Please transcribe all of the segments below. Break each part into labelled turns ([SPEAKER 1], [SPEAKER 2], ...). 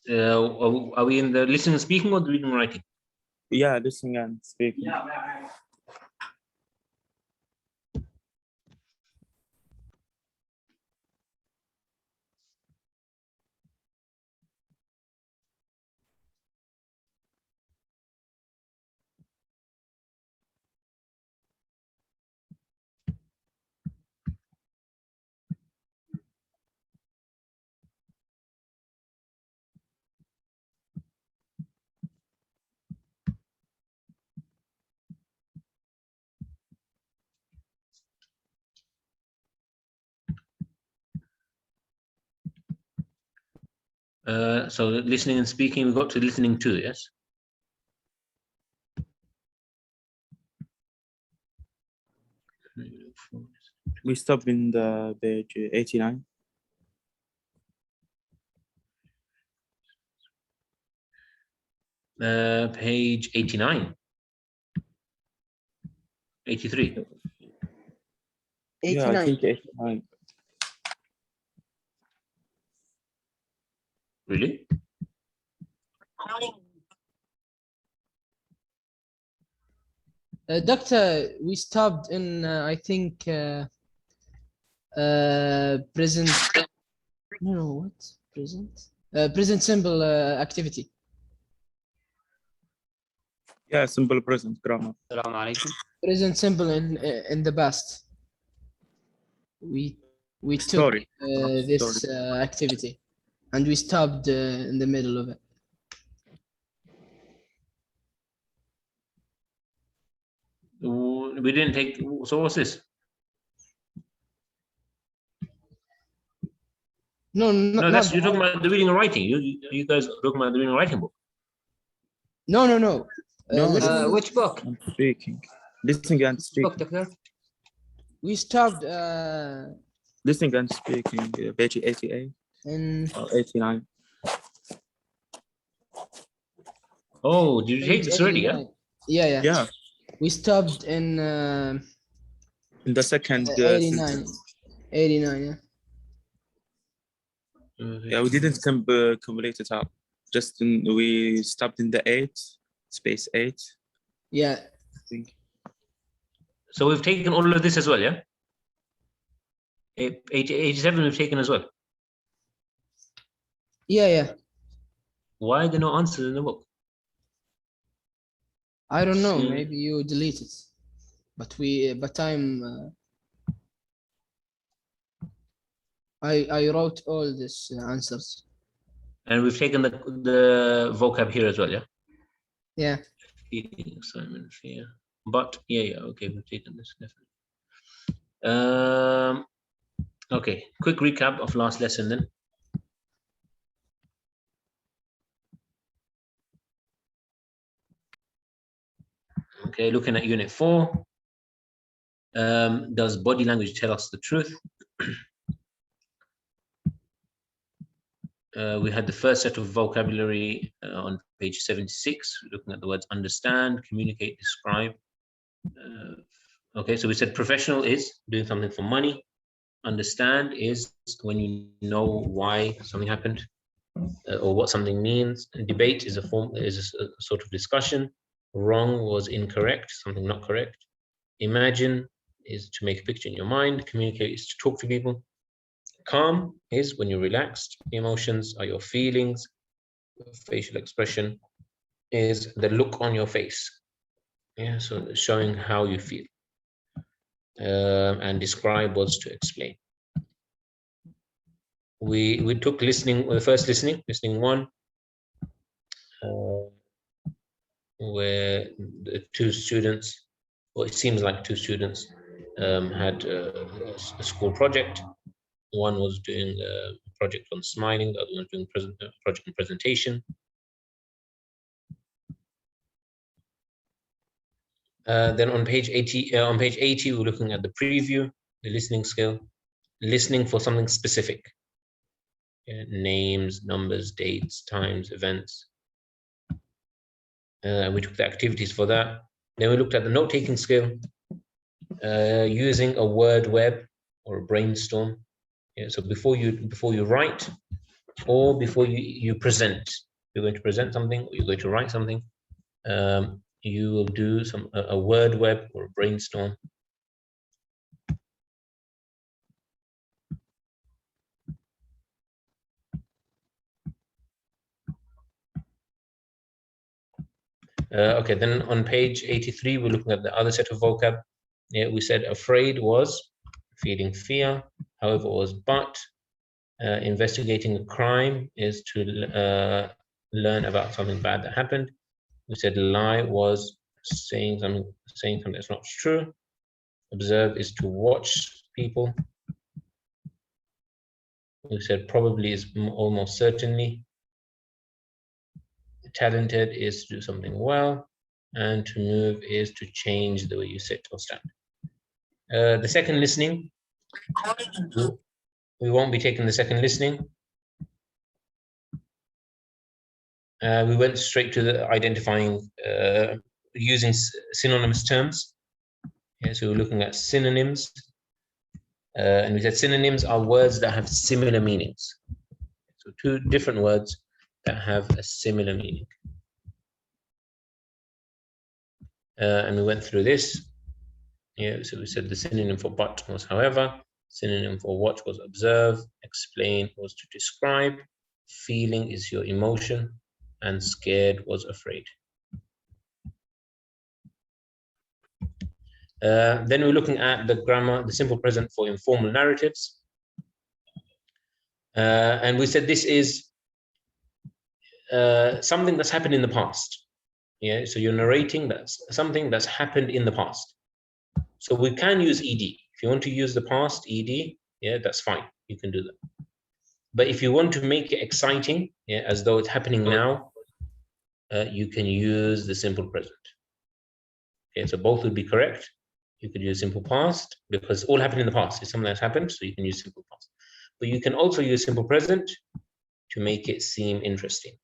[SPEAKER 1] Are we in the listening and speaking or the reading and writing?
[SPEAKER 2] Yeah, listening and speaking.
[SPEAKER 1] So listening and speaking, we got to listening to, yes?
[SPEAKER 2] We stopped in the page 89.
[SPEAKER 1] Page 89. 83.
[SPEAKER 3] 89.
[SPEAKER 2] Yeah, I think 89.
[SPEAKER 1] Really?
[SPEAKER 3] Doctor, we stopped in, I think, present. No, what? Present? Present simple activity.
[SPEAKER 2] Yeah, simple present grammar.
[SPEAKER 4] السلام عليكم.
[SPEAKER 3] Present simple in the past. We took
[SPEAKER 2] Story.
[SPEAKER 3] this activity, and we stopped in the middle of it.
[SPEAKER 1] We didn't take, so what's this?
[SPEAKER 3] No,
[SPEAKER 1] No, that's, you're talking about the reading and writing. You guys are talking about the reading and writing book.
[SPEAKER 3] No.
[SPEAKER 2] No,
[SPEAKER 4] Which book?
[SPEAKER 2] and speaking. Listening and
[SPEAKER 4] Book,
[SPEAKER 2] speaking.
[SPEAKER 4] Doctor?
[SPEAKER 3] we stopped
[SPEAKER 2] Listening and speaking, page 88
[SPEAKER 3] in
[SPEAKER 2] or 89.
[SPEAKER 1] Oh, did you take this already? Yeah.
[SPEAKER 3] Yeah.
[SPEAKER 2] Yeah,
[SPEAKER 3] We stopped in
[SPEAKER 2] in the second
[SPEAKER 3] 89.
[SPEAKER 2] sentence.
[SPEAKER 3] 89, yeah.
[SPEAKER 2] Yeah, we didn't complete it up. Just we stopped in the 8, space 8.
[SPEAKER 3] Yeah.
[SPEAKER 2] I think.
[SPEAKER 1] So we've taken all of this as well, yeah? 87 we've taken as well.
[SPEAKER 3] Yeah.
[SPEAKER 1] Why are there no answers in the book?
[SPEAKER 3] I don't know.
[SPEAKER 1] Hmm.
[SPEAKER 3] Maybe you delete it, but I wrote all these answers.
[SPEAKER 1] And we've taken the vocab here as well, yeah?
[SPEAKER 3] Yeah.
[SPEAKER 1] Feeding assignment, yeah. But yeah, okay, we've taken this definitely. Okay, quick recap of last lesson then. Okay, looking at unit 4. Does body language tell us the truth? We had the first set of vocabulary on page 76, looking at the words understand, communicate, describe. Okay, so we said professional is doing something for money. Understand is when you know why something happened or what something means. And debate is a sort of discussion. Wrong was incorrect, something not correct. Imagine is to make a picture in your mind. Communicate is to talk to people. Calm is when you're relaxed. Emotions are your feelings. Facial expression is the look on your face. Yeah, so showing how you feel. And describe was to explain. We took listening, the first listening 1, where the 2 students, well, it seems like 2 students had a school project. One was doing a project on smiling, the other one doing project on presentation. Then on page 80, we're looking at the preview, the listening skill, listening for something specific. Yeah, names, numbers, dates, times, events. We took the activities for that. Then we looked at the note-taking skill, using a word web or a brainstorm. Yeah, so before you write, or before you present. You're going to present something, or you're going to write something. You will do a word web or a brainstorm. Okay, then on page 83, we're looking at the other set of vocab. Yeah, we said afraid was feeling fear. However, was but. Investigating a crime is to learn about something bad that happened. We said lie was saying something that's not true. Observe is to watch people. We said probably is almost certainly. Talented is to do something well, and to move is to change the way you sit or stand. The second listening, we won't be taking the second listening. We went straight to the identifying using synonymous terms. Okay, so we're looking at synonyms, and we said synonyms are words that have similar meanings. So two different words that have a similar meaning. And we went through this. Yeah, so we said the synonym for but was however, synonym for watch was observe, explain was to describe, feeling is your emotion, and scared was afraid. Then we're looking at the grammar, the simple present for informal narratives. And we said this is something that's happened in the past. Yeah, so you're narrating that's something that's happened in the past. So we can use ed. If you want to use the past ed, yeah, that's fine. You can do that. But if you want to make it exciting, yeah, as though it's happening now, you can use the simple present. Okay, so both would be correct. You could use simple past because all happened in the past. It's something that's happened, so you can use simple past. But you can also use simple present to make it seem interesting.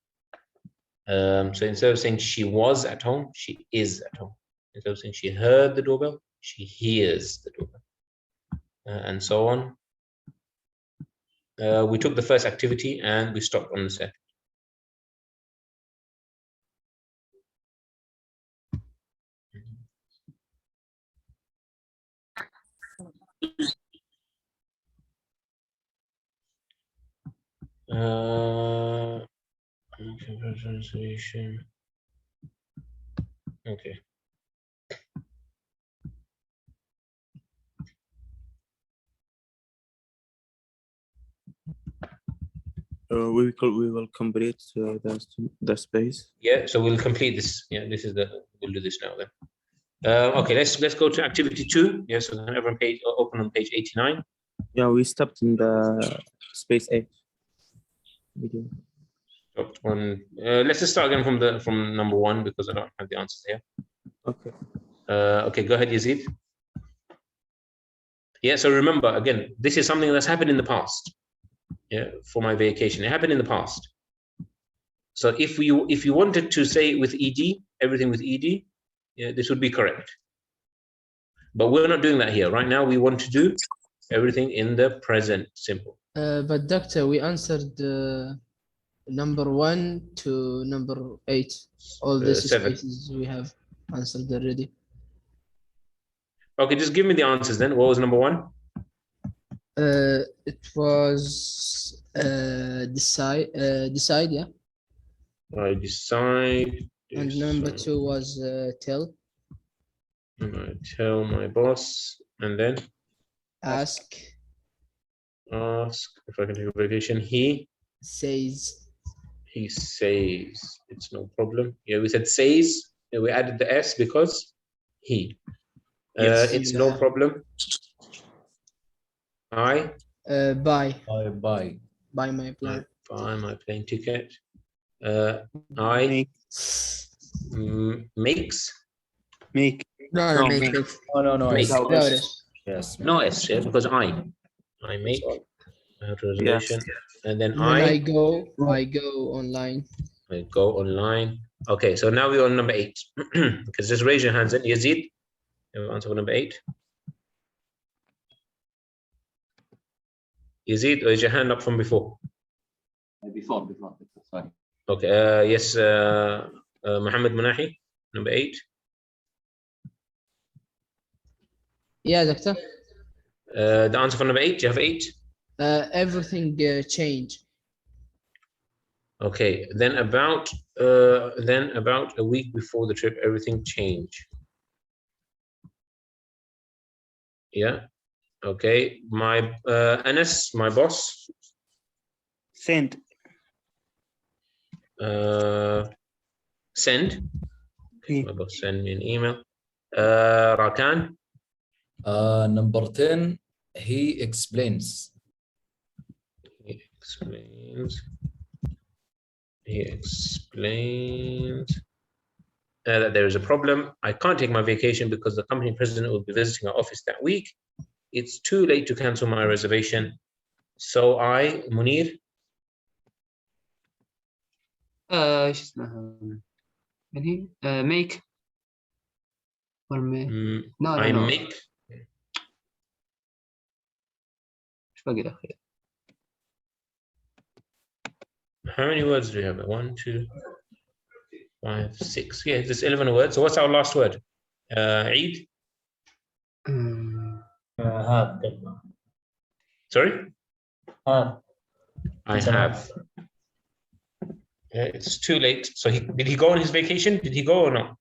[SPEAKER 1] So instead of saying she was at home, she is at home. Instead of saying she heard the doorbell, she hears the doorbell, and so on. We took the first activity and we stopped on the second. Translation. Okay.
[SPEAKER 2] We will complete the space.
[SPEAKER 1] Yeah, so we'll complete this. Yeah, this is we'll do this now then. Okay, let's go to activity 2. Yeah, so everyone open on page 89.
[SPEAKER 2] Yeah, we stopped in the space 8.
[SPEAKER 1] Stopped on. Let's just start again from number 1 because I don't have the answers here.
[SPEAKER 2] Okay.
[SPEAKER 1] Okay, go ahead, Yazid. Yeah, so remember again, this is something that's happened in the past. Yeah, for my vacation, it happened in the past. So if you wanted to say with ed, everything with ed, yeah, this would be correct. But we're not doing that here. Right now, we want to do everything in the present simple.
[SPEAKER 3] But doctor, we answered number 1 to number 8. All these
[SPEAKER 1] 7.
[SPEAKER 3] spaces we have answered already.
[SPEAKER 1] Okay, just give me the answers then. What was number 1?
[SPEAKER 3] It was decide, yeah.
[SPEAKER 1] I decide.
[SPEAKER 3] And number 2 was tell.
[SPEAKER 1] I tell my boss, and then
[SPEAKER 3] Ask.
[SPEAKER 1] If I can take a vacation. He
[SPEAKER 3] Says.
[SPEAKER 1] It's no problem. Yeah, we said says. Yeah, we added the s because he.
[SPEAKER 2] Yes.
[SPEAKER 1] It's no problem. I
[SPEAKER 3] Buy.
[SPEAKER 4] I buy.
[SPEAKER 3] Buy my plane.
[SPEAKER 1] Buy my plane ticket. I makes.
[SPEAKER 2] Make.
[SPEAKER 3] No, make.
[SPEAKER 4] No.
[SPEAKER 1] Make.
[SPEAKER 4] Yes.
[SPEAKER 1] No s, yeah, because I make reservation, and then
[SPEAKER 3] I go online.
[SPEAKER 1] I go online. Okay, so now we're on number 8. Because just raise your hands in. Yazid, you have answer for number 8. Yazid, or is your hand up from before?
[SPEAKER 5] Before. Sorry.
[SPEAKER 1] Okay. Yes. Muhammad Munahi, number 8.
[SPEAKER 3] Yeah, doctor.
[SPEAKER 1] The answer for number 8. Do you have 8?
[SPEAKER 3] Everything change.
[SPEAKER 1] Okay. Then about a week before the trip, everything changed. Yeah. Okay. My Anas, my boss.
[SPEAKER 6] Send.
[SPEAKER 1] Send.
[SPEAKER 6] Okay.
[SPEAKER 1] My boss send me an email. Rakan.
[SPEAKER 4] Number 10, he explains.
[SPEAKER 1] He explains that there is a problem. I can't take my vacation because the company president will be visiting our office that week. It's too late to cancel my reservation. So Munir.
[SPEAKER 5] ايش اسمها؟ يعني make or no.
[SPEAKER 1] I make.
[SPEAKER 5] ايش باقي الاخير؟
[SPEAKER 1] How many words do we have? 1, 2, 5, 6. Yeah, there's 11 words. So what's our last word? Eid?
[SPEAKER 7] have.
[SPEAKER 1] Sorry?
[SPEAKER 7] Have.
[SPEAKER 1] I have. Yeah, it's too late. So did he go on his vacation? Did he go or not?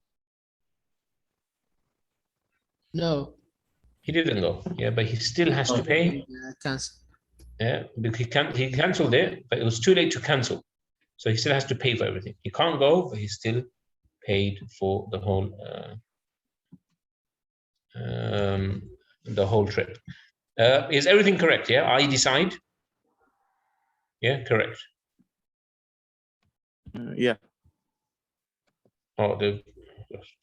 [SPEAKER 3] No.
[SPEAKER 1] He didn't go. Yeah, but he still has to pay.
[SPEAKER 3] Cancel.
[SPEAKER 1] Yeah, because he cancelled it, but it was too late to cancel. So he still has to pay for everything. He can't go, but he's still paid for the whole trip. Is everything correct? Yeah, I decide. Yeah, correct.
[SPEAKER 2] Yeah.
[SPEAKER 1] Oh, that's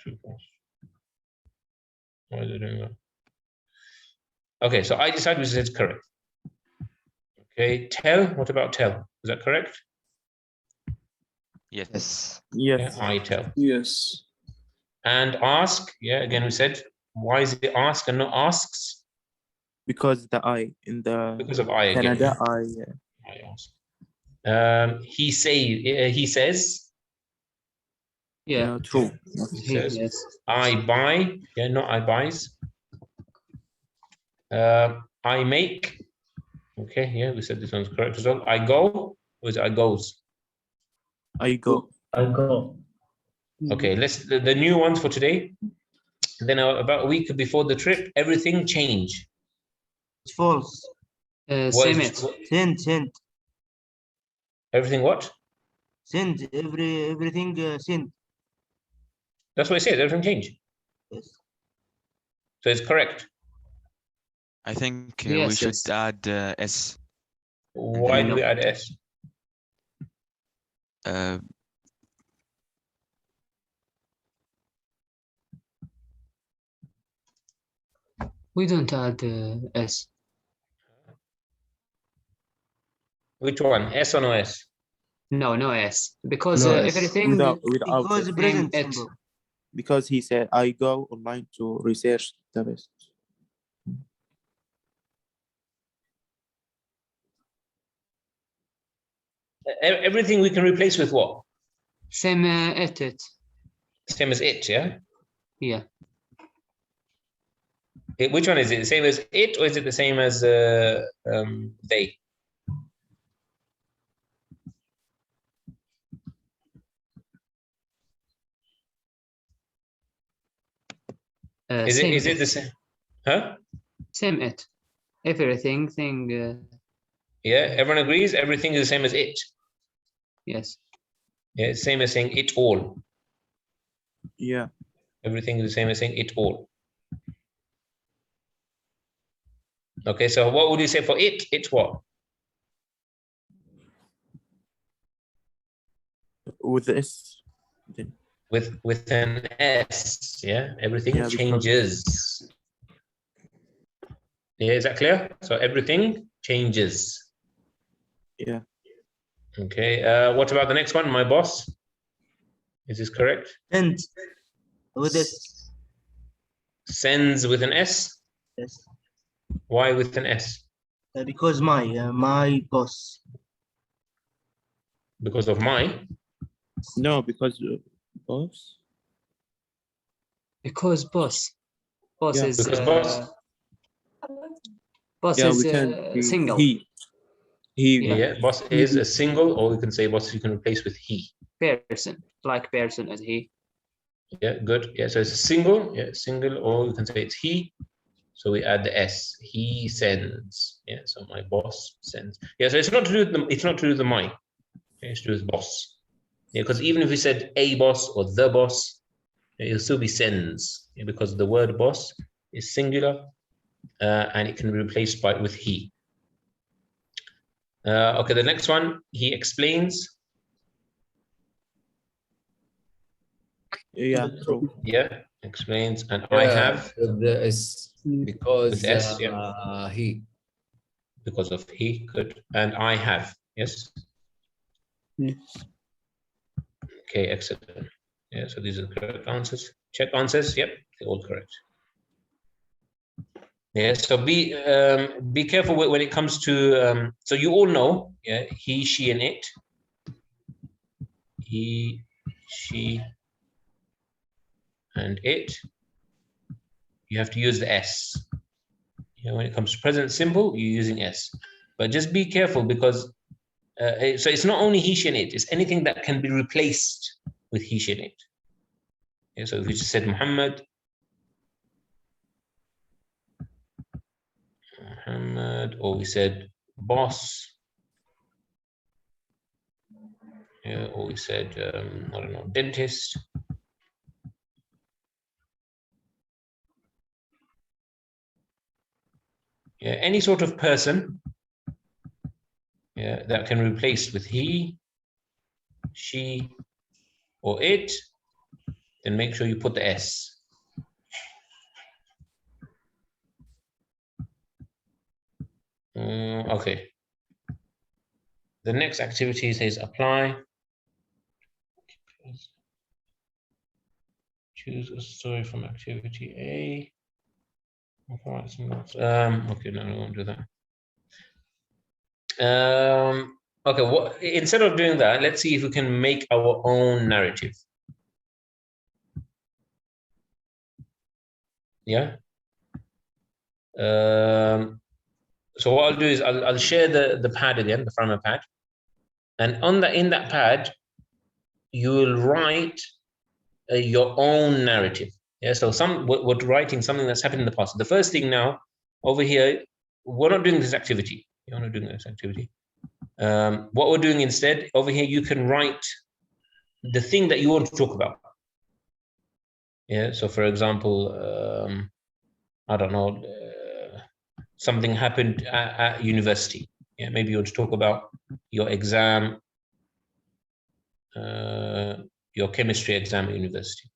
[SPEAKER 1] too fast. Why is it doing that? Okay, so I decide which is correct. Okay, tell. What about tell? Is that correct?
[SPEAKER 8] Yes.
[SPEAKER 2] Yes.
[SPEAKER 1] Yeah, I tell.
[SPEAKER 2] Yes.
[SPEAKER 1] And ask. Yeah, again we said, why is it ask and not asks?
[SPEAKER 2] Because the I in the
[SPEAKER 1] Because of I again.
[SPEAKER 2] Canada,
[SPEAKER 1] I ask. He says.
[SPEAKER 5] Yeah.
[SPEAKER 2] True.
[SPEAKER 1] He says.
[SPEAKER 5] Yes.
[SPEAKER 1] I buy. Yeah, not I buys. I make. Okay, yeah, we said this one's correct as well. I go. Or is it I goes?
[SPEAKER 2] I go.
[SPEAKER 7] I go.
[SPEAKER 1] Okay, let's the new ones for today. Then about a week before the trip, everything change.
[SPEAKER 6] It's false.
[SPEAKER 5] Same it.
[SPEAKER 6] Send.
[SPEAKER 1] Everything what?
[SPEAKER 6] Send. Everything send.
[SPEAKER 1] That's what it says. Everything change.
[SPEAKER 6] Yes.
[SPEAKER 1] So it's correct.
[SPEAKER 8] I think
[SPEAKER 5] Yes,
[SPEAKER 8] we should
[SPEAKER 5] yes.
[SPEAKER 8] add S.
[SPEAKER 1] Why do we add S?
[SPEAKER 5] We don't add S.
[SPEAKER 1] Which one? S or no S?
[SPEAKER 5] No S. Because
[SPEAKER 3] No S.
[SPEAKER 5] everything
[SPEAKER 2] Without
[SPEAKER 6] Because
[SPEAKER 2] it.
[SPEAKER 6] present
[SPEAKER 5] it.
[SPEAKER 6] simple.
[SPEAKER 2] Because he said I go online to research the best.
[SPEAKER 1] Everything we can replace with what?
[SPEAKER 5] Same it.
[SPEAKER 1] Same as it, yeah?
[SPEAKER 5] Yeah.
[SPEAKER 1] Which one is it? The same as it, or is it the same as they? Is it the same? Huh?
[SPEAKER 5] Same it. Everything thing.
[SPEAKER 1] Yeah, everyone agrees. Everything is the same as it.
[SPEAKER 5] Yes.
[SPEAKER 1] Yeah, same as saying it all.
[SPEAKER 2] Yeah.
[SPEAKER 1] Everything is the same as saying it all. Okay, so what would you say for it? It's what?
[SPEAKER 2] With the S. Then.
[SPEAKER 1] With an S, yeah? Everything
[SPEAKER 2] Yeah,
[SPEAKER 1] changes. Yeah, is that clear? So everything changes.
[SPEAKER 2] Yeah.
[SPEAKER 1] Okay, what about the next one? My boss. Is this correct?
[SPEAKER 6] Send. With this.
[SPEAKER 1] Sends with an S.
[SPEAKER 6] Yes.
[SPEAKER 1] Why with an S?
[SPEAKER 6] Because my boss.
[SPEAKER 1] Because of my.
[SPEAKER 2] No, because boss.
[SPEAKER 5] Because boss. Boss
[SPEAKER 2] Yeah,
[SPEAKER 5] is
[SPEAKER 1] because boss.
[SPEAKER 5] boss
[SPEAKER 2] Yeah,
[SPEAKER 5] is
[SPEAKER 2] we can be
[SPEAKER 5] single.
[SPEAKER 2] He.
[SPEAKER 1] Yeah, boss is a single, or we can say boss you can replace with he.
[SPEAKER 5] Person, like person as he.
[SPEAKER 1] Yeah, good. Yeah, so it's a single, yeah, single, or you can say it's he. So we add the s. He sends. Yeah, so my boss sends. Yeah, so it's not to do with the, it's not to do with the my. It's to do with boss. Yeah, because even if we said a boss or the boss, it'll still be sends, yeah, because the word boss is singular, and it can be replaced by with he. Okay, the next one, he explains.
[SPEAKER 2] Yeah, true.
[SPEAKER 1] Yeah, explains, and I have
[SPEAKER 4] with the S because
[SPEAKER 1] with S, yeah.
[SPEAKER 4] he.
[SPEAKER 1] Because of he, good, and I have, yes. Okay, excellent. Yeah, so these are the correct answers. Check answers. Yep, they're all correct. Yeah, so be careful when it comes to so you all know, yeah, he, she, and it. He, she, and it. You have to use the S. You know, when it comes to present simple, you're using S. But just be careful because so it's not only he, she, and it. It's anything that can be replaced with he, she, and it. Yeah, so if we just said Muhammad, or we said boss, yeah, or we said I don't know, dentist. Yeah, any sort of person, yeah, that can be replaced with he, she, or it, then make sure you put the S. Okay. The next activity says apply. Choose a story from activity A. Okay, no, I won't do that. Okay, instead of doing that, let's see if we can make our own narrative. Yeah. So what I'll do is I'll share the pad again, the Framer pad, and in that pad, you will write your own narrative. Yeah. So we're writing something that's happened in the past. The first thing now over here, we're not doing this activity. You're not doing this activity. What we're doing instead over here, you can write the thing that you want to talk about. Yeah. So for example, I don't know, something happened at university. Yeah. Maybe you want to talk about your exam, your chemistry exam at university.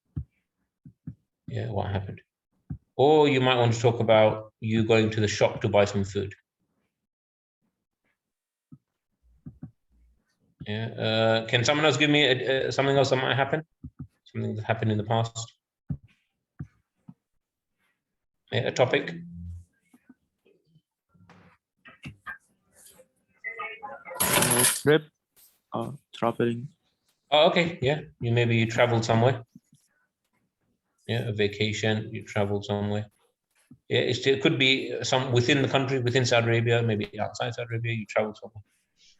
[SPEAKER 1] Yeah. What happened? Or you might want to talk about you going to the shop to buy some food. Yeah. Can someone else give me something else that might happen? Something that happened in the past? Yeah, a topic?
[SPEAKER 2] Trip, traveling.
[SPEAKER 1] Oh, okay. Yeah. Maybe you traveled somewhere. Yeah, a vacation, you traveled somewhere. Yeah, it could be some within the country, within Saudi Arabia, maybe outside Saudi Arabia, you travel somewhere.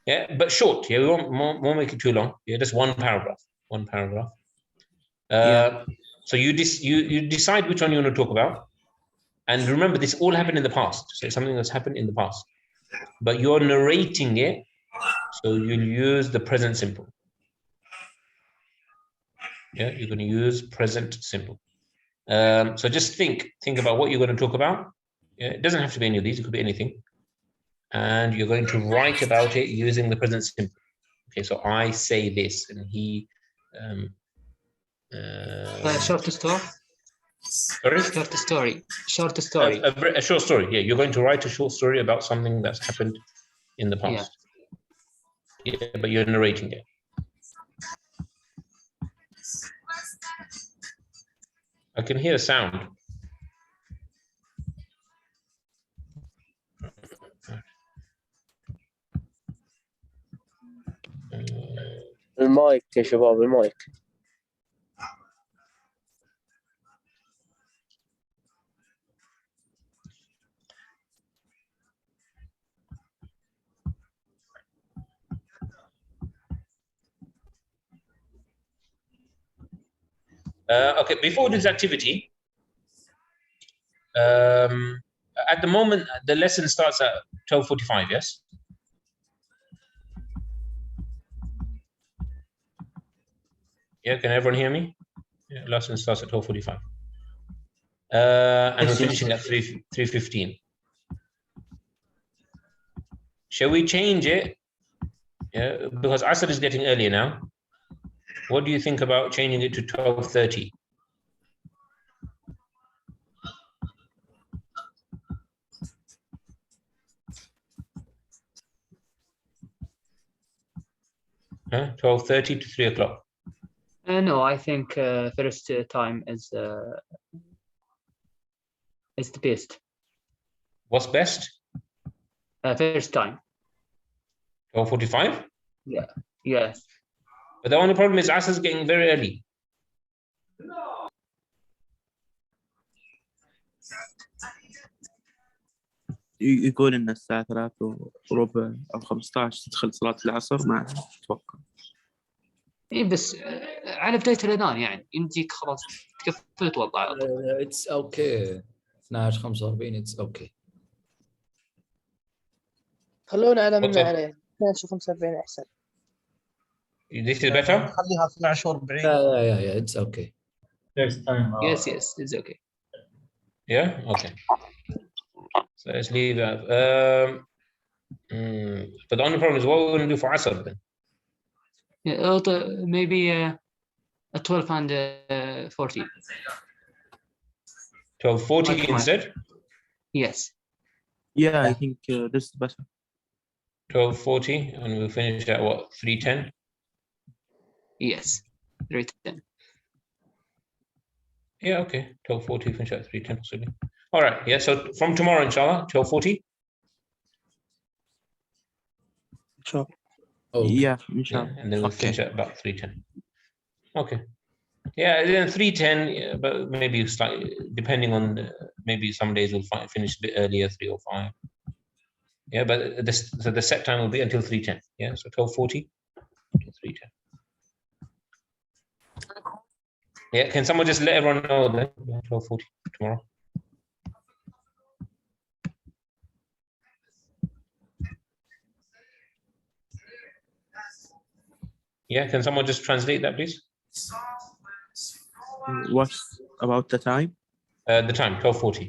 [SPEAKER 1] Yeah, but short. Yeah, we won't make it too long. Yeah, just one paragraph. One paragraph. So you decide which one you want to talk about, and remember this all happened in the past. So it's something that's happened in the past, but you're narrating it, so you'll use the present simple. Yeah, you're going to use present simple. So just think about what you're going to talk about. Yeah, it doesn't have to be any of these. It could be anything. And you're going to write about it using the present simple. Okay, so I say this, and he.
[SPEAKER 5] Short story.
[SPEAKER 1] Sorry?
[SPEAKER 5] Short story. Short story.
[SPEAKER 1] A short story. Yeah, you're going to write a short story about something that's happened in the past. Yeah, but you're narrating it. I can hear a sound.
[SPEAKER 9] المايك يا شباب، المايك.
[SPEAKER 1] Okay, before this activity, at the moment, the lesson starts at 12:45, yes? Yeah, can everyone hear me? Yeah, lesson starts at 12:45. And we're finishing at 3:15. Shall we change it? Yeah, because Asr is getting earlier now. What do you think about changing it to 12:30? Huh? 12:30 to 3 o'clock.
[SPEAKER 5] No, I think first time is the best.
[SPEAKER 1] What's best?
[SPEAKER 5] First time.
[SPEAKER 1] 12:45?
[SPEAKER 5] Yeah. Yes.
[SPEAKER 1] But the only problem is Asr is getting very early.
[SPEAKER 2] يقول إن الساعة 3:15 أو 15 تدخل صلاة العصر، ما أتوقع.
[SPEAKER 5] إيه بس على بداية الأذان يعني يمديك خلاص تكفل توضع.
[SPEAKER 4] It's okay. 12:45 it's okay.
[SPEAKER 3] خلونا على من
[SPEAKER 1] What's up?
[SPEAKER 3] عليه 12:45 احسن.
[SPEAKER 1] This is better?
[SPEAKER 10] خليها 12:40.
[SPEAKER 4] Yeah, it's okay.
[SPEAKER 7] First time.
[SPEAKER 5] Yes, it's okay.
[SPEAKER 1] Yeah? Okay. So let's leave that. But the only problem is what we're going to do for Asr then?
[SPEAKER 5] Yeah, maybe 12:40.
[SPEAKER 1] 12:40 instead?
[SPEAKER 5] Yes.
[SPEAKER 2] Yeah, I think this is better.
[SPEAKER 1] 12:40 and we'll finish at what, 3:10?
[SPEAKER 5] Yes. 3:10.
[SPEAKER 1] Yeah, okay. 12:40, finish at 3:10 possibly. All right, yeah, so from tomorrow, inshallah, 12:40?
[SPEAKER 2] Sure.
[SPEAKER 4] Okay.
[SPEAKER 2] Yeah, inshallah.
[SPEAKER 1] Yeah, and then we'll
[SPEAKER 8] Okay.
[SPEAKER 1] finish at about 3:10. Okay. Yeah, then 3:10, yeah, but maybe slightly, depending on, maybe some days we'll finish a bit earlier, 3 or 5. Yeah, but so the set time will be until 3:10. Yeah, so 12:40 to 3:10. Yeah, can someone just let everyone know then? 12:40 tomorrow. Yeah, can someone just translate that, please?
[SPEAKER 2] What's about the time?
[SPEAKER 1] The time, 12:40.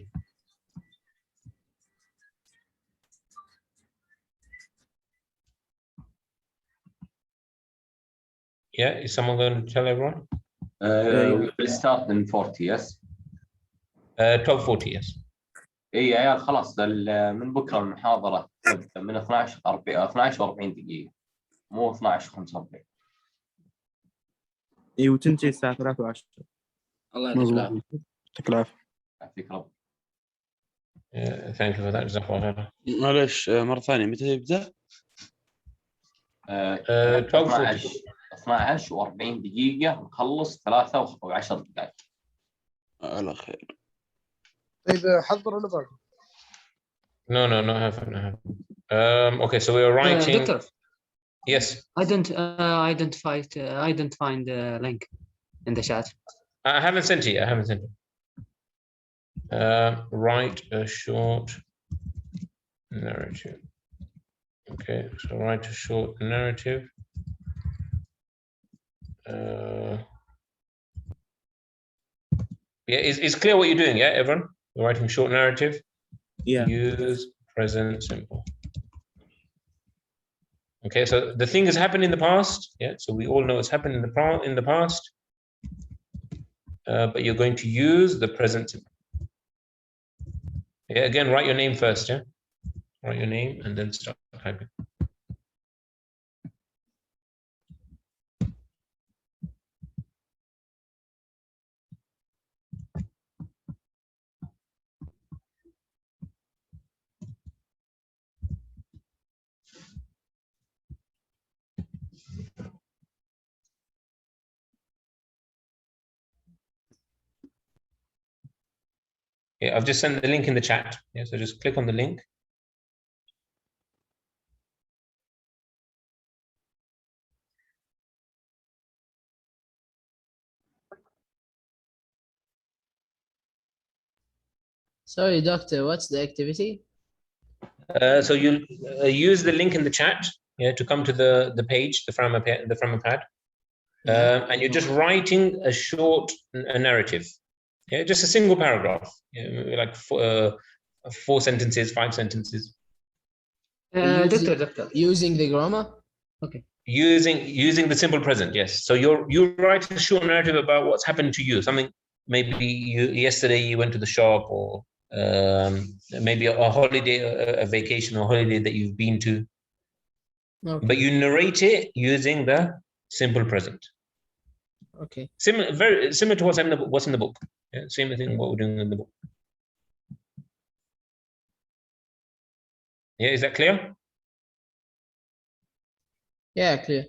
[SPEAKER 1] Yeah, is someone going to tell everyone?
[SPEAKER 11] We will start in 40, yes.
[SPEAKER 1] 12:40, yes.
[SPEAKER 11] اي يا عيال خلاص من بكره المحاضره تبدا من 12:40 دقيقه مو 12:45.
[SPEAKER 2] اي وتنتهي الساعة 3:10.
[SPEAKER 3] الله يعطيك العافية.
[SPEAKER 2] يعطيك العافية.
[SPEAKER 11] يعطيك رب.
[SPEAKER 1] Thank you for that. جزاك الله خير.
[SPEAKER 8] معلش مرة ثانية متى يبدأ؟
[SPEAKER 11] 12:40 دقيقه نخلص 3:10 دقائق.
[SPEAKER 8] على خير.
[SPEAKER 10] طيب حضر ولا باقي؟
[SPEAKER 1] No, haven't. Okay, so we are writing.
[SPEAKER 5] Doctor.
[SPEAKER 1] Yes.
[SPEAKER 5] I didn't find the link in the chat.
[SPEAKER 1] I haven't sent it. Write a short narrative. Okay, so write a short narrative. Yeah, it's clear what you're doing, yeah, everyone? You're writing short narrative.
[SPEAKER 2] Yeah.
[SPEAKER 1] Use present simple. Okay, so the thing has happened in the past, yeah. So we all know it's happened in the past, but you're going to use the present simple. Yeah, again, write your name first, yeah. Write your name and then start typing. Yeah, I've just sent the link in the chat. Yeah, so just click on the link.
[SPEAKER 3] Sorry, doctor, what's the activity?
[SPEAKER 1] So you'll use the link in the chat, yeah, to come to the page, the Framer pad, and you're just writing a short narrative, yeah, just a single paragraph, yeah, like 4 sentences, 5 sentences,
[SPEAKER 5] دكتور
[SPEAKER 3] Using the grammar?
[SPEAKER 1] using the simple present. Yes. So you write a short narrative about what's happened to you. Something, maybe yesterday you went to the shop, or maybe a holiday, a vacation or holiday that you've been to.
[SPEAKER 3] Okay.
[SPEAKER 1] But you narrate it using the simple present.
[SPEAKER 3] Okay.
[SPEAKER 1] Very similar to what's in the book. Yeah, same thing what we're doing in the book. Yeah, is that clear?
[SPEAKER 3] Yeah, clear.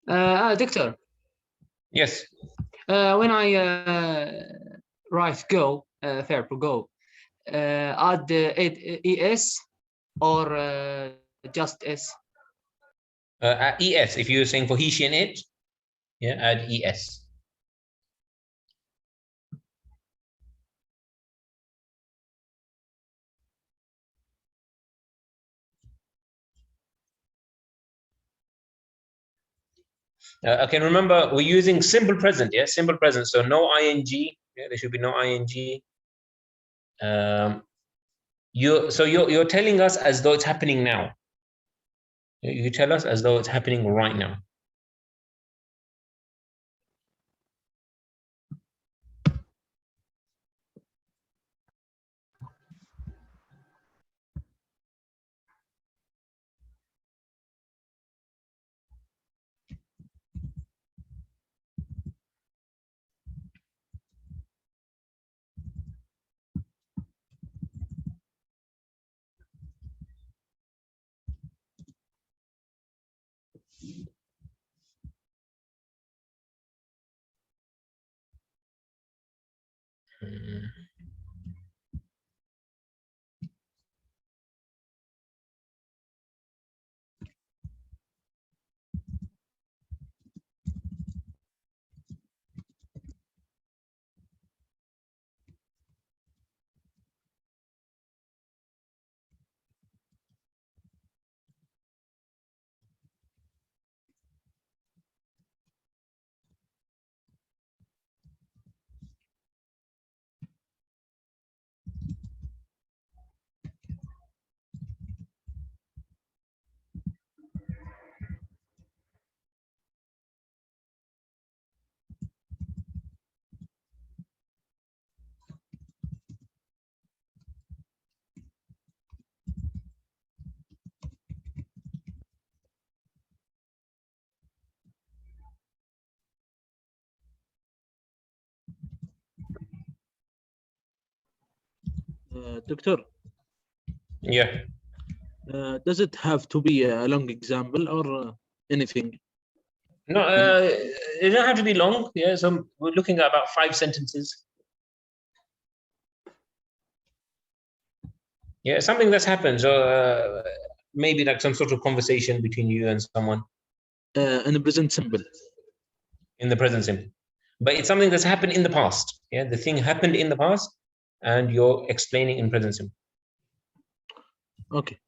[SPEAKER 5] دكتور.
[SPEAKER 1] Yes.
[SPEAKER 5] When I write go, verb go, add es or just s?
[SPEAKER 1] Add es. If you're saying for he, she, and it, yeah, add es. Okay, remember we're using simple present, yeah, simple present. So no ing. Yeah, there should be no ing. You're telling us as though it's happening now. You tell us as though it's happening right now.
[SPEAKER 10] دكتور.
[SPEAKER 1] Yeah.
[SPEAKER 10] Does it have to be a long example or anything?
[SPEAKER 1] No, it doesn't have to be long. Yeah, so we're looking at about 5 sentences. Yeah, something that's happened. So maybe like some sort of conversation between you and someone.
[SPEAKER 10] In the present simple.
[SPEAKER 1] In the present simple. But it's something that's happened in the past. Yeah, the thing happened in the past, and you're explaining in present simple.
[SPEAKER 10] Okay.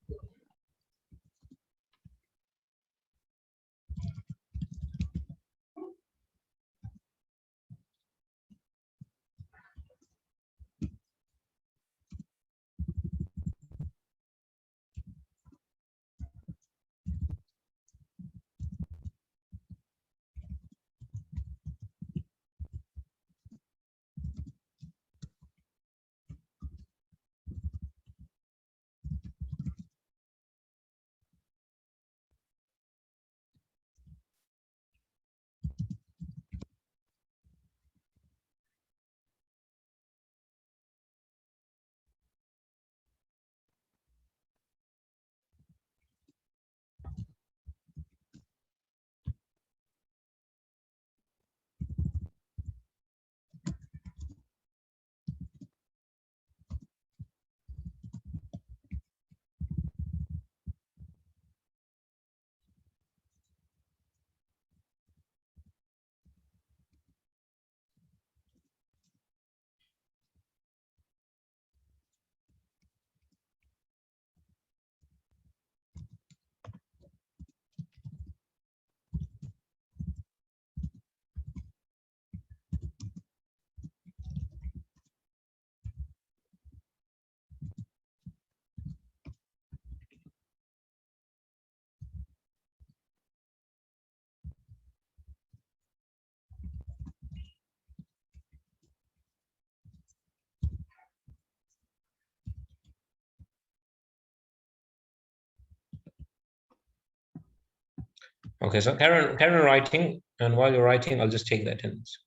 [SPEAKER 1] Okay, so Karen writing, and while you're writing, I'll just take the attendance.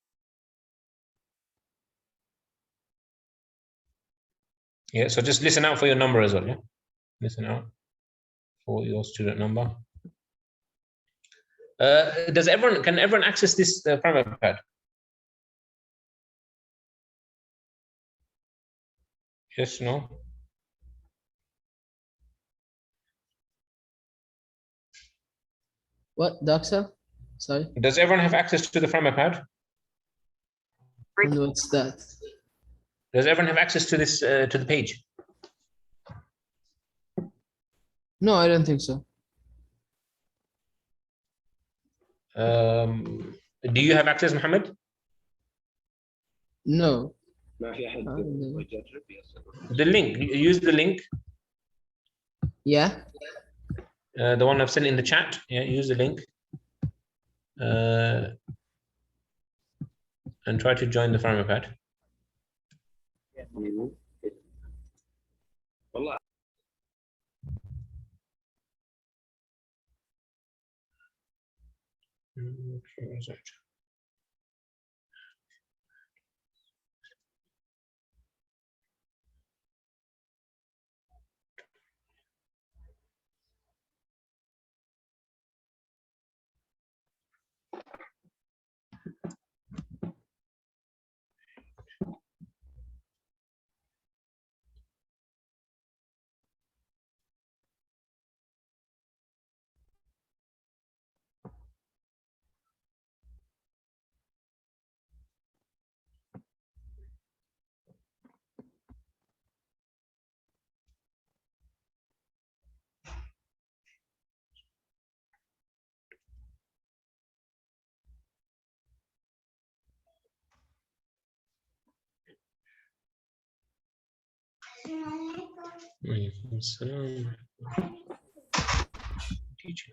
[SPEAKER 1] Yeah, so just listen out for your number as well, yeah? Listen out for your student number. Can everyone access this primary pad? Yes, no?
[SPEAKER 3] What, Doctor? Sorry.
[SPEAKER 1] Does everyone have access to the primary pad?
[SPEAKER 3] And what's that?
[SPEAKER 1] Does everyone have access to this to the page?
[SPEAKER 3] No, I don't think so.
[SPEAKER 1] Do you have access, Mohammed?
[SPEAKER 3] No.
[SPEAKER 1] The link. Use the link.
[SPEAKER 3] Yeah.
[SPEAKER 1] The one I've sent in the chat. Yeah, use the link. And try to join the primary pad. Teacher.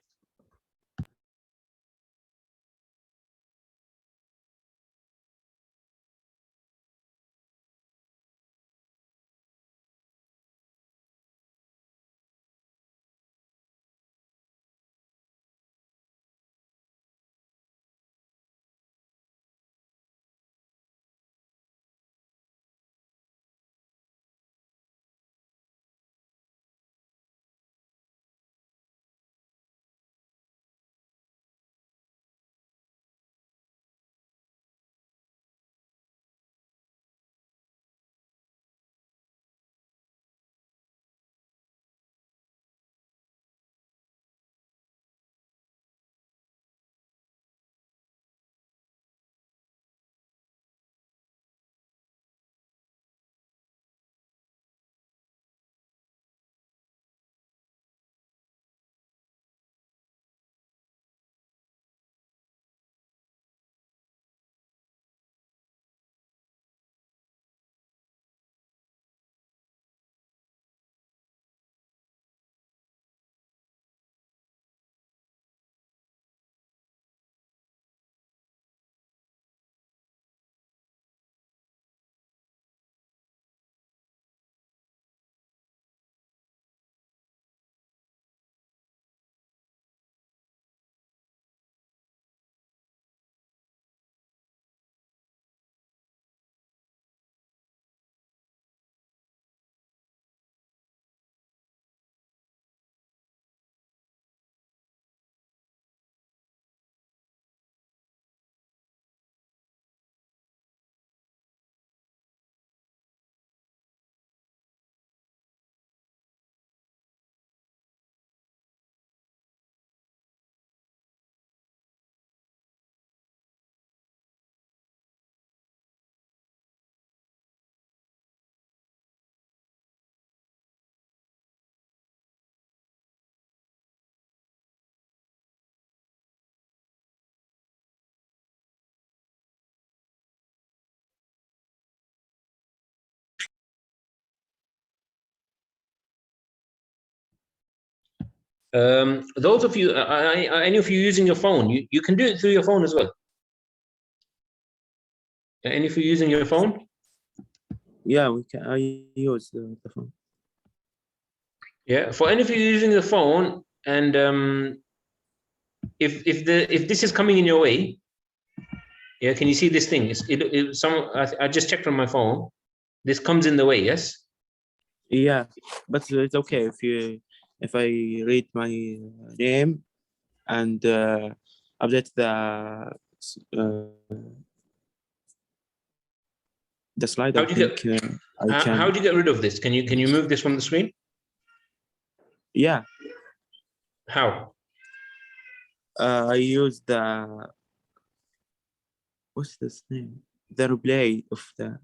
[SPEAKER 1] Those of you, any of you using your phone, you can do it through your phone as well. Any of you using your phone?
[SPEAKER 2] Yeah, we can. I use the phone.
[SPEAKER 1] Yeah, for any of you using the phone, and if this is coming in your way, yeah, can you see this thing? I just checked on my phone. This comes in the way, yes?
[SPEAKER 2] Yeah, but it's okay if I read my name and update the slide.
[SPEAKER 1] How do you get? How do you get rid of this? Can you move this from the screen?
[SPEAKER 2] Yeah.
[SPEAKER 1] How?
[SPEAKER 2] I use what's this name? The replay of the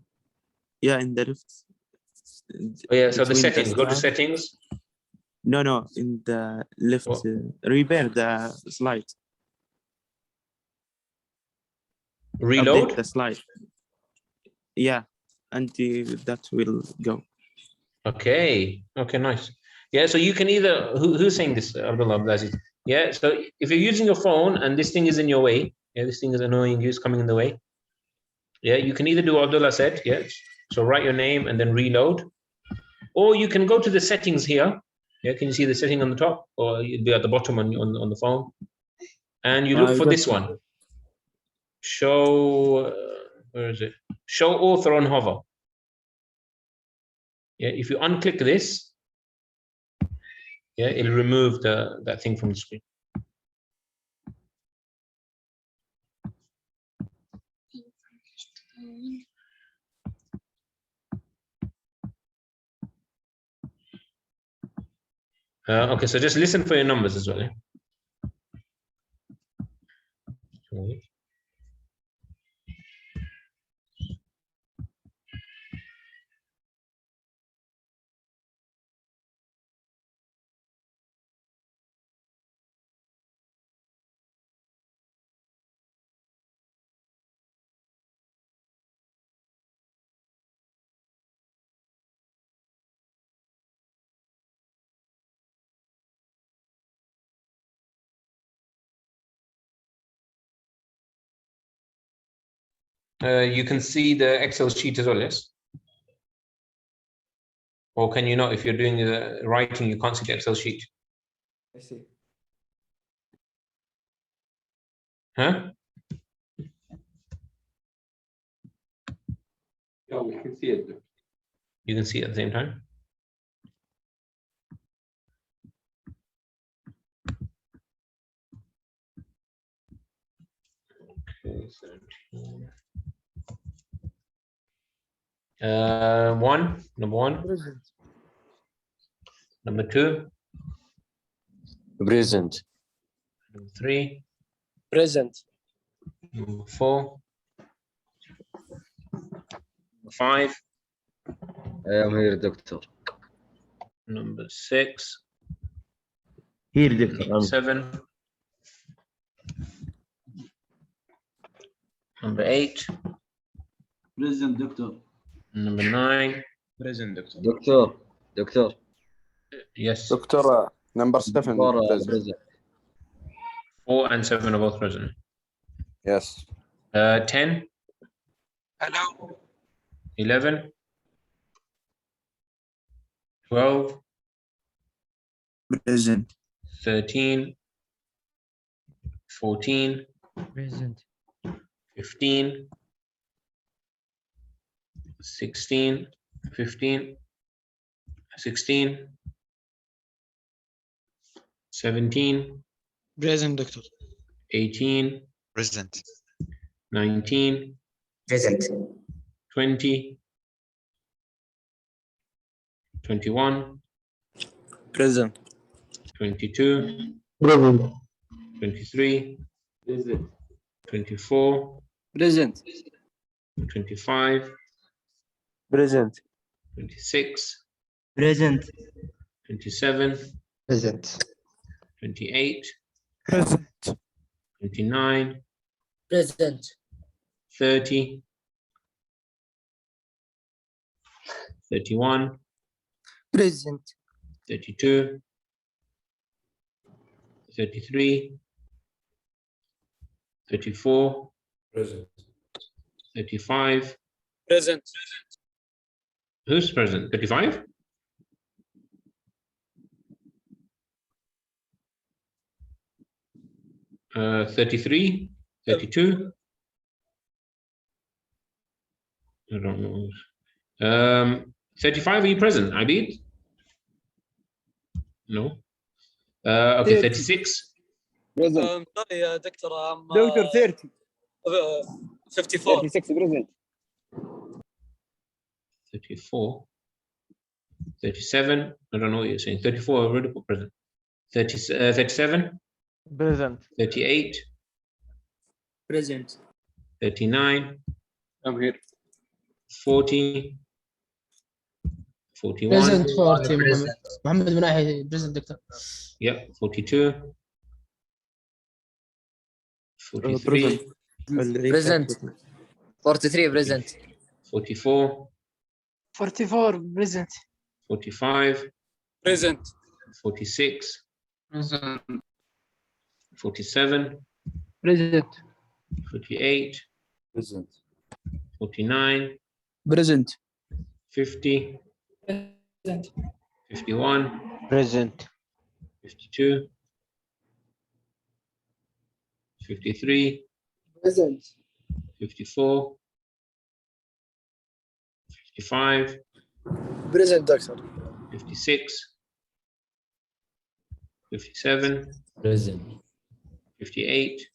[SPEAKER 2] in the left.
[SPEAKER 1] Oh, yeah, so the
[SPEAKER 2] between
[SPEAKER 1] settings. Go to
[SPEAKER 2] start.
[SPEAKER 1] settings.
[SPEAKER 2] No, in the left.
[SPEAKER 1] What?
[SPEAKER 2] Repair the slide.
[SPEAKER 1] Reload.
[SPEAKER 2] Update the slide. Yeah, and that will go.
[SPEAKER 1] Okay, nice. Yeah, so you can either, who's saying this, Abdullah Abdulaziz? Yeah, so if you're using your phone and this thing is in your way, yeah, this thing is annoying you, it's coming in the way. Yeah, you can either do what Abdullah said, yeah. So write your name and then reload. Or you can go to the settings here. Yeah, can you see the setting on the top? Or you'll be at the bottom on the phone. And you look for this one. Show, where is it? Show author on hover. Yeah, if you unclick this, yeah, it'll remove that thing from the screen. Okay, so just listen for your numbers as well. Yeah? You can see the Excel sheet as well, yes? Or can you not? If you're doing the writing, you can't see the Excel sheet.
[SPEAKER 4] I see.
[SPEAKER 1] Huh?
[SPEAKER 11] Yeah, we can see it.
[SPEAKER 1] You can see it at the same time. Okay, 17. Number one.
[SPEAKER 3] Present.
[SPEAKER 1] Number two.
[SPEAKER 11] Present.
[SPEAKER 1] Number three.
[SPEAKER 3] Present.
[SPEAKER 1] Number four. Number five.
[SPEAKER 11] I am here, doctor.
[SPEAKER 1] Number six.
[SPEAKER 7] Here, Doctor.
[SPEAKER 1] Number seven. Number eight.
[SPEAKER 6] Present, Doctor.
[SPEAKER 1] Number nine.
[SPEAKER 2] Present, doctor.
[SPEAKER 11] Doctor.
[SPEAKER 1] Yes.
[SPEAKER 8] دكتور number 7 present.
[SPEAKER 1] 4 and 7 are both present.
[SPEAKER 8] Yes.
[SPEAKER 1] 10.
[SPEAKER 8] Hello.
[SPEAKER 1] 11. 12.
[SPEAKER 2] Present.
[SPEAKER 1] 13. 14.
[SPEAKER 3] Present.
[SPEAKER 1] 15. 16. 15. 16. 17.
[SPEAKER 3] Present, Doctor.
[SPEAKER 1] 18.
[SPEAKER 9] Present.
[SPEAKER 1] 19.
[SPEAKER 9] Present.
[SPEAKER 1] 20. 21.
[SPEAKER 2] Present.
[SPEAKER 1] 22.
[SPEAKER 7] Present.
[SPEAKER 1] 23.
[SPEAKER 11] Present.
[SPEAKER 1] 24.
[SPEAKER 6] Present.
[SPEAKER 1] 25.
[SPEAKER 2] Present.
[SPEAKER 1] 26.
[SPEAKER 6] Present.
[SPEAKER 1] 27.
[SPEAKER 3] Present.
[SPEAKER 1] 28.
[SPEAKER 2] Present.
[SPEAKER 1] 29.
[SPEAKER 3] Present.
[SPEAKER 1] 30. 31.
[SPEAKER 3] Present.
[SPEAKER 1] 32. 33. 34.
[SPEAKER 4] Present.
[SPEAKER 1] 35.
[SPEAKER 3] Present.
[SPEAKER 1] Who's present? 35? 33, 32. I don't know. 35, are you present, Abid? No. Okay, 36.
[SPEAKER 8] Present.
[SPEAKER 9] sorry يا دكتور
[SPEAKER 8] دكتور 30.
[SPEAKER 9] 54
[SPEAKER 8] 36 present.
[SPEAKER 1] 34. 37. I don't know what you're saying. 34 already put present. 37.
[SPEAKER 10] Present.
[SPEAKER 1] 38.
[SPEAKER 6] Present.
[SPEAKER 1] 39.
[SPEAKER 8] I'm here.
[SPEAKER 1] 40. 41.
[SPEAKER 3] بريزنت 40 محمد من ناحيه بريزنت دكتور.
[SPEAKER 1] Yep. 42. 43.
[SPEAKER 6] Present. 43 present.
[SPEAKER 1] 44.
[SPEAKER 3] 44 بريزنت.
[SPEAKER 1] 45.
[SPEAKER 9] present
[SPEAKER 1] 46.
[SPEAKER 5] present
[SPEAKER 1] 47.
[SPEAKER 5] present
[SPEAKER 1] 48.
[SPEAKER 4] Present.
[SPEAKER 1] 49.
[SPEAKER 6] Present.
[SPEAKER 1] 50.
[SPEAKER 9] present
[SPEAKER 1] 51.
[SPEAKER 10] Present.
[SPEAKER 1] 52. 53.
[SPEAKER 6] Present.
[SPEAKER 1] 54. 55.
[SPEAKER 6] Present, doctor.
[SPEAKER 1] 56. 57.
[SPEAKER 4] Present.
[SPEAKER 1] 58.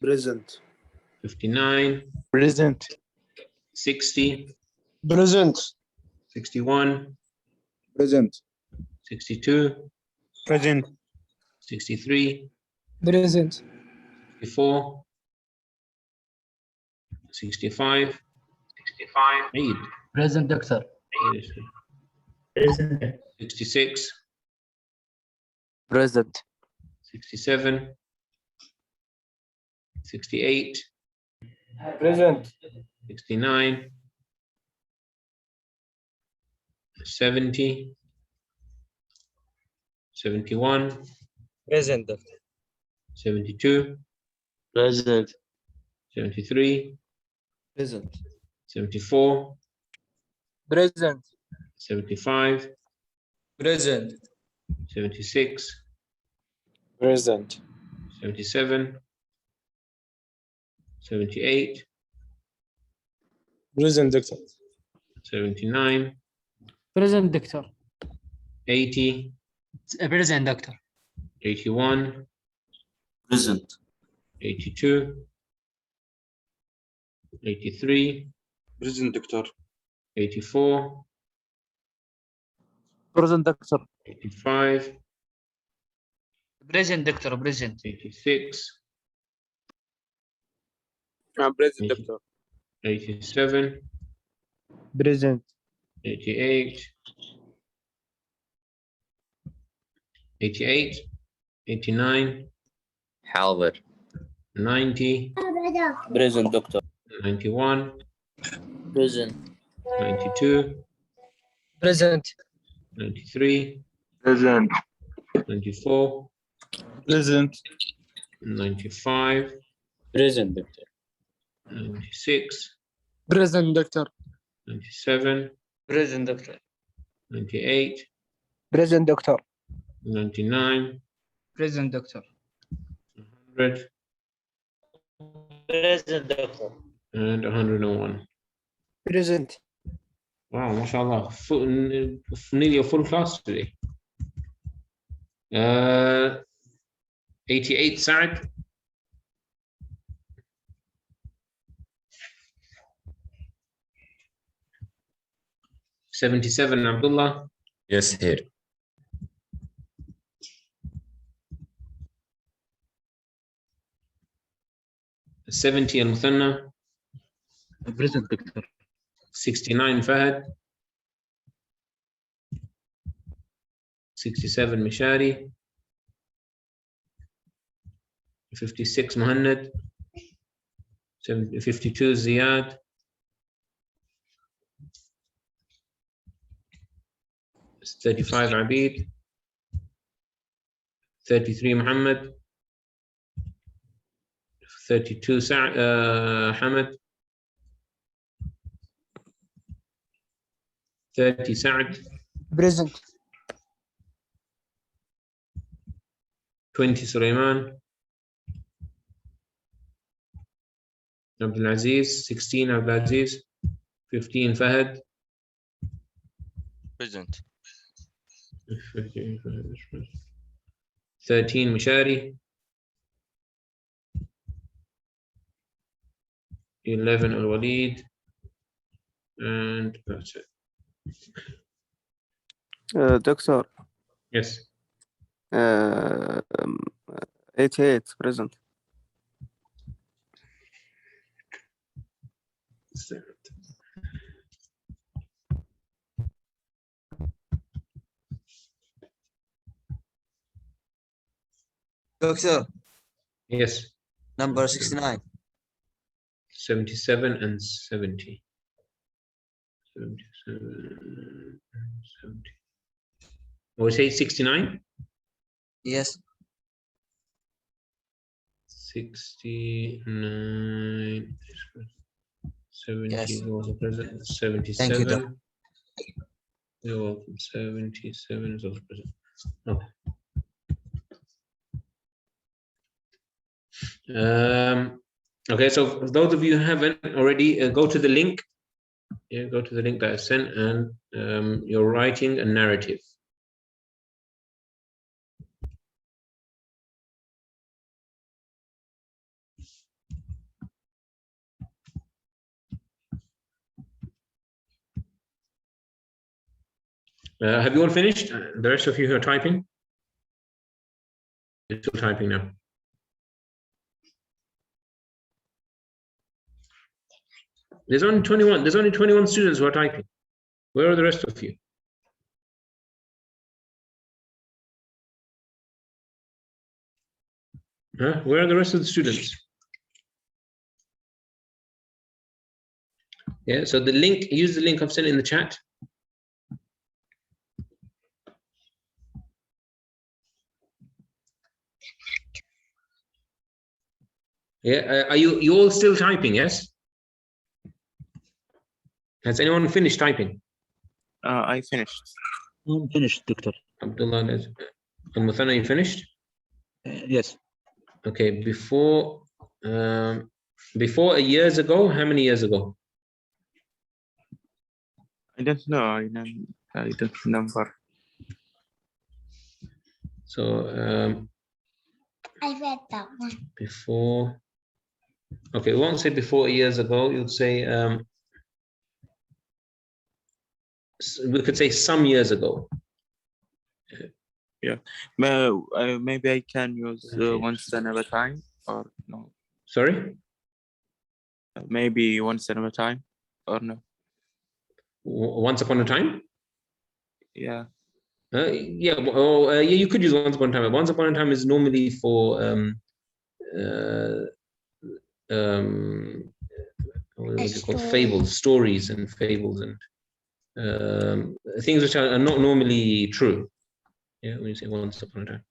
[SPEAKER 6] Present.
[SPEAKER 1] 59.
[SPEAKER 10] Present.
[SPEAKER 1] 60.
[SPEAKER 6] Present.
[SPEAKER 1] 61.
[SPEAKER 6] Present.
[SPEAKER 1] 62.
[SPEAKER 6] Present.
[SPEAKER 1] 63.
[SPEAKER 6] Present.
[SPEAKER 1] 64. 65. 65.
[SPEAKER 5] present doctor
[SPEAKER 1] 66.
[SPEAKER 6] Present.
[SPEAKER 1] 67. 68.
[SPEAKER 6] Present.
[SPEAKER 1] 69. 70. 71.
[SPEAKER 6] Present.
[SPEAKER 1] 72.
[SPEAKER 6] Present.
[SPEAKER 1] 73.
[SPEAKER 6] Present.
[SPEAKER 1] 74.
[SPEAKER 6] Present.
[SPEAKER 1] 75.
[SPEAKER 6] Present.
[SPEAKER 1] 76.
[SPEAKER 6] Present.
[SPEAKER 1] 77. 78.
[SPEAKER 6] Present, doctor.
[SPEAKER 1] 79.
[SPEAKER 5] present doctor
[SPEAKER 1] 80.
[SPEAKER 5] present doctor
[SPEAKER 1] 81.
[SPEAKER 6] Present.
[SPEAKER 1] 82. 83.
[SPEAKER 6] Present, doctor.
[SPEAKER 1] 84.
[SPEAKER 10] Present, doctor.
[SPEAKER 1] 85.
[SPEAKER 5] present doctor present
[SPEAKER 1] 86.
[SPEAKER 6] I'm present, doctor.
[SPEAKER 1] 87.
[SPEAKER 6] Present.
[SPEAKER 1] 88. 88. 89.
[SPEAKER 6] حاضر.
[SPEAKER 1] 90.
[SPEAKER 6] Present, doctor.
[SPEAKER 1] 91.
[SPEAKER 6] Present.
[SPEAKER 1] 92.
[SPEAKER 6] Present.
[SPEAKER 1] 93.
[SPEAKER 6] Present.
[SPEAKER 1] 94.
[SPEAKER 6] Present.
[SPEAKER 1] 95.
[SPEAKER 6] Present, doctor.
[SPEAKER 1] 96.
[SPEAKER 6] Present, doctor.
[SPEAKER 1] 97.
[SPEAKER 6] Present, doctor.
[SPEAKER 1] 98.
[SPEAKER 6] Present, doctor.
[SPEAKER 1] 99.
[SPEAKER 5] present doctor
[SPEAKER 1] 100.
[SPEAKER 6] Present, doctor.
[SPEAKER 1] And 101.
[SPEAKER 6] Present.
[SPEAKER 1] Wow, mashallah. Nearly a full class today. 88, Saad. '77, Abdullah.
[SPEAKER 4] Yes, here.
[SPEAKER 1] '70, Al-Muthanna.
[SPEAKER 10] Present, doctor.
[SPEAKER 1] 69, Fahad. 67, Mishari. 56, Muhannad. 52, Ziyad. 35, Abid. 33, Muhammad. 32, Hamad. 30, Saad.
[SPEAKER 6] Present.
[SPEAKER 1] 20, Sulaiman. Abdulaziz. 16, Abdulaziz. 15, Fahad.
[SPEAKER 12] Present.
[SPEAKER 1] 13, Mishari. 11, Al-Walid. And that's it.
[SPEAKER 8] دكتور
[SPEAKER 1] Yes.
[SPEAKER 8] 88 present.
[SPEAKER 13] Doctor,
[SPEAKER 1] Yes.
[SPEAKER 13] number 69.
[SPEAKER 1] 77 and 70. 77 and 70. Or say 69?
[SPEAKER 13] Yes.
[SPEAKER 1] 69. 70
[SPEAKER 13] Yes.
[SPEAKER 1] is also present. 77.
[SPEAKER 13] Thank you, Doc.
[SPEAKER 1] You're welcome. 77 is also present. Okay. Okay, so for those of you who haven't already, go to the link. Yeah, go to the link that I sent, and you're writing a narrative. Have you all finished? The rest of you who are typing? You're still typing now. There's only 21. There's only 21 students who are typing. Where are the rest of you? Huh? Where are the rest of the students? Yeah, so the link, use the link I've sent in the chat. Yeah, are you all still typing? Yes. Has anyone finished typing?
[SPEAKER 2] I finished.
[SPEAKER 10] I'm finished, Doctor.
[SPEAKER 1] Abdullah, Al-Muthanna, you finished?
[SPEAKER 10] Yes.
[SPEAKER 1] Okay, before years ago, how many years ago?
[SPEAKER 2] I don't know. I don't remember.
[SPEAKER 1] So
[SPEAKER 14] I read that one.
[SPEAKER 1] Before. Okay, we won't say before years ago. You'd say we could say some years ago.
[SPEAKER 2] Yeah, maybe I can use once another a time, or no?
[SPEAKER 1] Sorry?
[SPEAKER 2] Maybe once another a time, or no?
[SPEAKER 1] Once upon a time?
[SPEAKER 2] Yeah.
[SPEAKER 1] Yeah, yeah, you could use once upon a time. Once upon a time is normally for what is it called? Fables, stories, and fables, and things which are not normally true. Yeah, when you say once upon a time.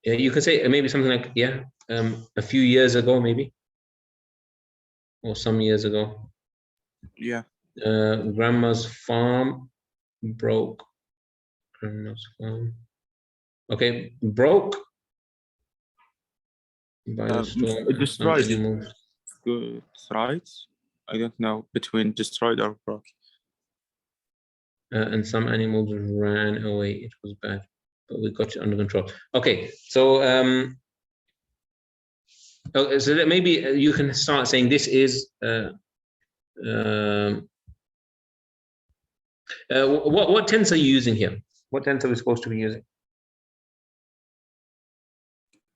[SPEAKER 1] Yeah, you could say maybe something like, yeah, a few years ago, maybe, or some years ago.
[SPEAKER 2] Yeah.
[SPEAKER 1] Grandma's farm broke. Grandma's farm. Okay, broke by the storm.
[SPEAKER 2] Destroyed. Good, right? I don't know between destroyed or broke.
[SPEAKER 1] And some animals ran away. It was bad, but we got it under control. Okay, so so that maybe you can start saying this is what tense are you using here? What tense are we supposed to be using?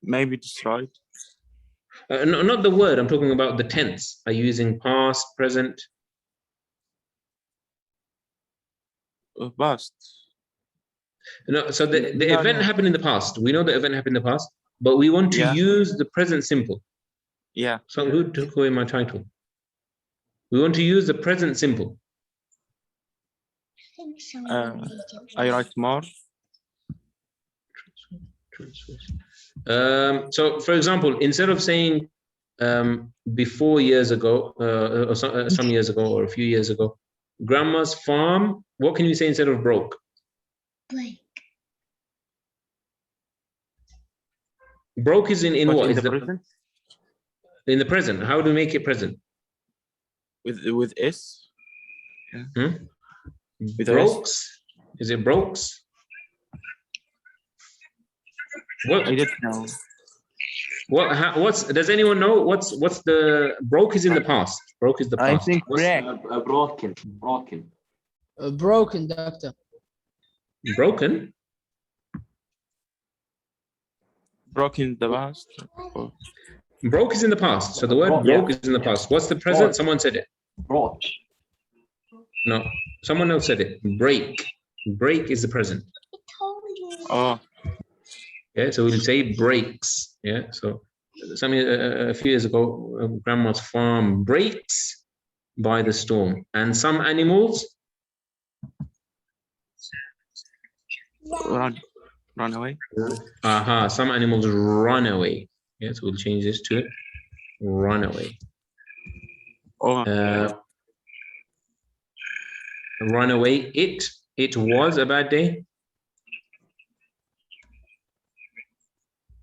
[SPEAKER 2] Maybe destroyed.
[SPEAKER 1] No, not the word. I'm talking about the tense. Are you using past, present?
[SPEAKER 2] Past.
[SPEAKER 1] No. So the event happened in the past. We know the event happened in the past, but we want to use the present simple.
[SPEAKER 2] Yeah.
[SPEAKER 1] So who took away my title? We want to use the present simple.
[SPEAKER 2] I write more.
[SPEAKER 1] So, for example, instead of saying before years ago, or some years ago, or a few years ago, grandma's farm, what can you say instead of broke?
[SPEAKER 14] Break.
[SPEAKER 1] Broke is in what?
[SPEAKER 2] In
[SPEAKER 1] Is
[SPEAKER 2] the present?
[SPEAKER 1] in the present, how do we make it present?
[SPEAKER 2] With S.
[SPEAKER 1] Hmm?
[SPEAKER 2] With
[SPEAKER 1] Brokes? Is it brokes? What?
[SPEAKER 2] I don't know.
[SPEAKER 1] What's? Does anyone know what's the broke is in the past? Broke is the past.
[SPEAKER 6] I think break.
[SPEAKER 11] broken.
[SPEAKER 3] broken, doctor.
[SPEAKER 1] Broken.
[SPEAKER 2] Broken the past. Oh.
[SPEAKER 1] Broke is in the past. So the word broke is in the past. What's the present? Someone said it.
[SPEAKER 11] Broke.
[SPEAKER 1] No, someone else said it. Break. Break is the present.
[SPEAKER 2] Oh.
[SPEAKER 1] Yeah, so we'll say breaks. Yeah, so a few years ago, grandma's farm breaks by the storm, and some animals
[SPEAKER 2] Run away.
[SPEAKER 1] Some animals run away. Yes, we'll change this to run away. Run away. It was a bad day.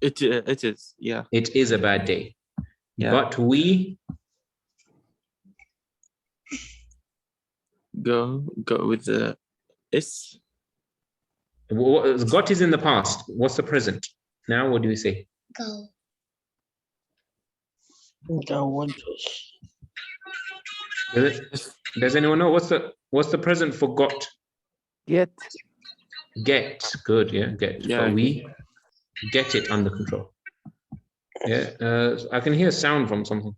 [SPEAKER 2] It is, yeah.
[SPEAKER 1] It is a bad day.
[SPEAKER 2] Yeah.
[SPEAKER 1] But we
[SPEAKER 2] go with the S.
[SPEAKER 1] Got is in the past. What's the present? Now, what do we say?
[SPEAKER 14] Go.
[SPEAKER 1] Does anyone know what's the present for got?
[SPEAKER 6] Get.
[SPEAKER 1] Get. Good. Yeah. Get.
[SPEAKER 2] Yeah.
[SPEAKER 1] So we get it under control. Yeah. I can hear sound from something.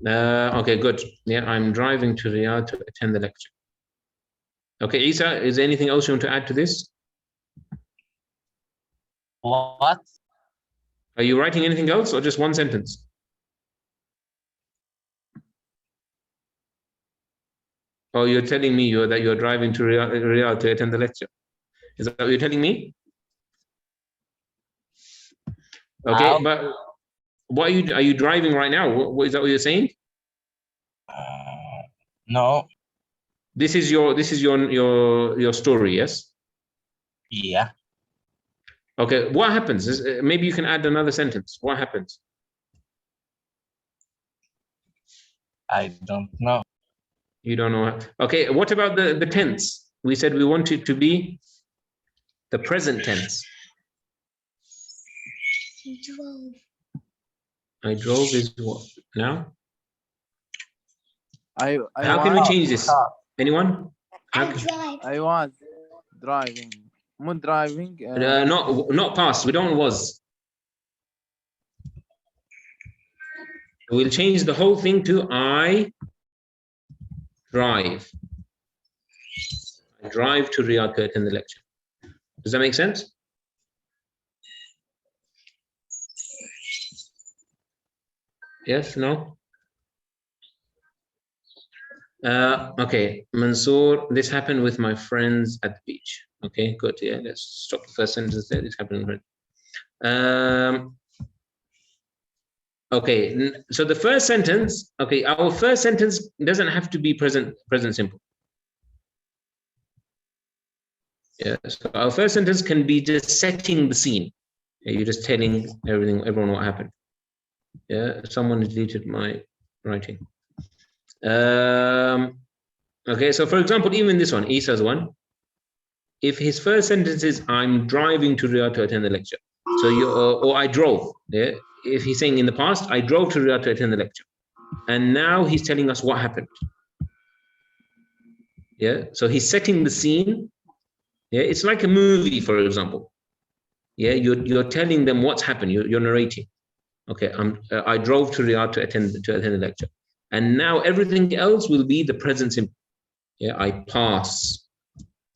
[SPEAKER 1] Okay. Good. Yeah. I'm driving to Riyadh to attend the lecture. Okay, Isa, is there anything else you want to add to this?
[SPEAKER 11] What?
[SPEAKER 1] Are you writing anything else or just one sentence? Oh, you're telling me that you're driving to Riyadh to attend the lecture. Is that what you're telling me? Okay, but what are you driving right now? What is that what you're saying?
[SPEAKER 11] No.
[SPEAKER 1] This is your story, yes?
[SPEAKER 11] Yeah.
[SPEAKER 1] Okay, what happens? Maybe you can add another sentence. What happens?
[SPEAKER 11] I don't know.
[SPEAKER 1] You don't know. Okay, what about the tense? We said we want it to be the present tense. I drove is what now? How can we change this? Anyone?
[SPEAKER 6] I was driving. Not driving.
[SPEAKER 1] Not past. We don't was. We'll change the whole thing to I drive. I drive to Riyadh to attend the lecture. Does that make sense? Yes, no? Okay, Mansoor, this happened with my friends at the beach. Okay, good. Yeah, let's stop the first sentence there. This happened with okay, so the first sentence, okay, our first sentence doesn't have to be present simple. Yeah, so our first sentence can be just setting the scene. Yeah, you're just telling everyone what happened. Yeah, someone deleted my writing. Okay, so for example, even this one, Isa's one, if his first sentence is I'm driving to Riyadh to attend the lecture, so you or I drove. Yeah, if he's saying in the past I drove to Riyadh to attend the lecture, and now he's telling us what happened. Yeah, so he's setting the scene. Yeah, it's like a movie, for example. Yeah, you're telling them what's happened. You're narrating. Okay, I drove to Riyadh to attend the lecture, and now everything else will be the present simple. Yeah, I pass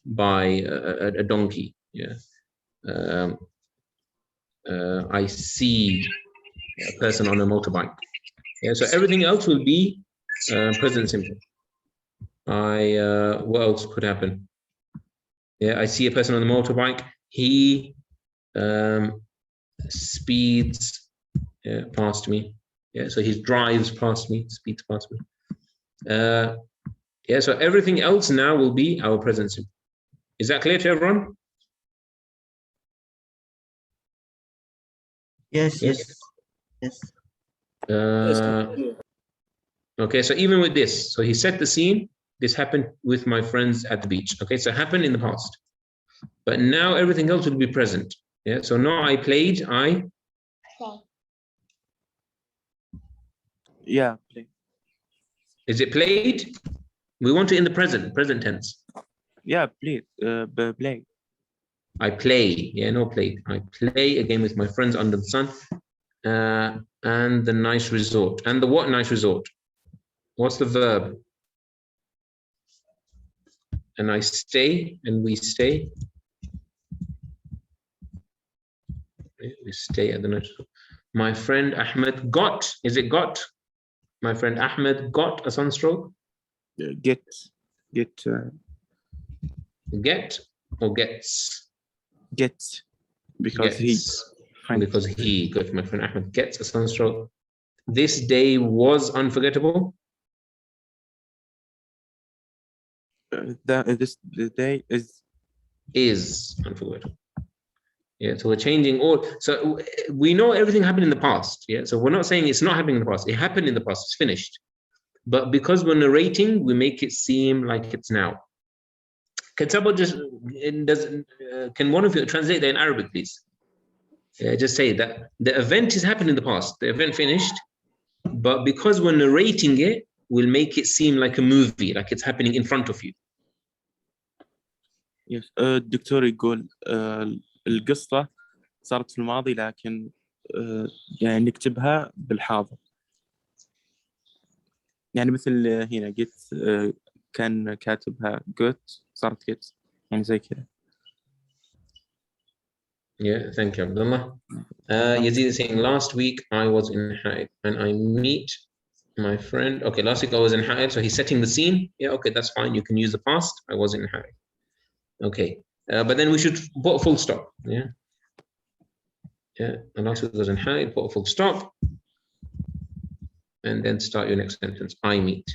[SPEAKER 1] by a donkey. Yeah, I see a person on a motorbike. Yeah, so everything else will be present simple. What else could happen? Yeah, I see a person on the motorbike. He speeds past me. Yeah, so he drives past me, speeds past me. Yeah, so everything else now will be our present simple. Is that clear to everyone?
[SPEAKER 13] Yes.
[SPEAKER 1] Okay, so even with this, so he set the scene. This happened with my friends at the beach. Okay, so it happened in the past, but now everything else will be present. Yeah, so now I played.
[SPEAKER 2] Yeah, play.
[SPEAKER 1] Is it played? We want it in the present tense.
[SPEAKER 2] Yeah, play. Play.
[SPEAKER 1] I play. Yeah, no play. I play a game with my friends under the sun. And the nice resort. And the what nice resort? What's the verb? And I stay, and we stay. We stay at the nice resort. My friend Ahmed got. Is it got? My friend Ahmed got a sunstroke.
[SPEAKER 2] Get.
[SPEAKER 1] Get or gets?
[SPEAKER 2] Get. Because
[SPEAKER 1] gets. Because he, good. My friend Ahmed gets a sunstroke. This day was unforgettable.
[SPEAKER 2] The day
[SPEAKER 1] is unforgettable. Yeah, so we're changing all. So we know everything happened in the past. Yeah, so we're not saying it's not happening in the past. It happened in the past. It's finished. But because we're narrating, we make it seem like it's now. Can someone just can one of you translate that in Arabic, please? Just say that the event has happened in the past. The event finished, but because we're narrating it, we'll make it seem like a movie, like it's happening in front of you.
[SPEAKER 2] Yes. الدكتور يقول القصة صارت في الماضي لكن يعني نكتبها بالحاضر. يعني مثل هنا قلت كان كاتبها قلت صارت قلت يعني زي كذا.
[SPEAKER 1] Yeah, thank you, Abdullah. Yazid is saying, last week I was in Haid and I meet my friend. Okay, last week I was in Haid, so he's setting the scene. Yeah, okay, that's fine. You can use the past. I was in Haid. Okay, but then we should put a full stop. Yeah. Yeah, and last week I was in Haid, put a full stop. And then start your next sentence. I meet.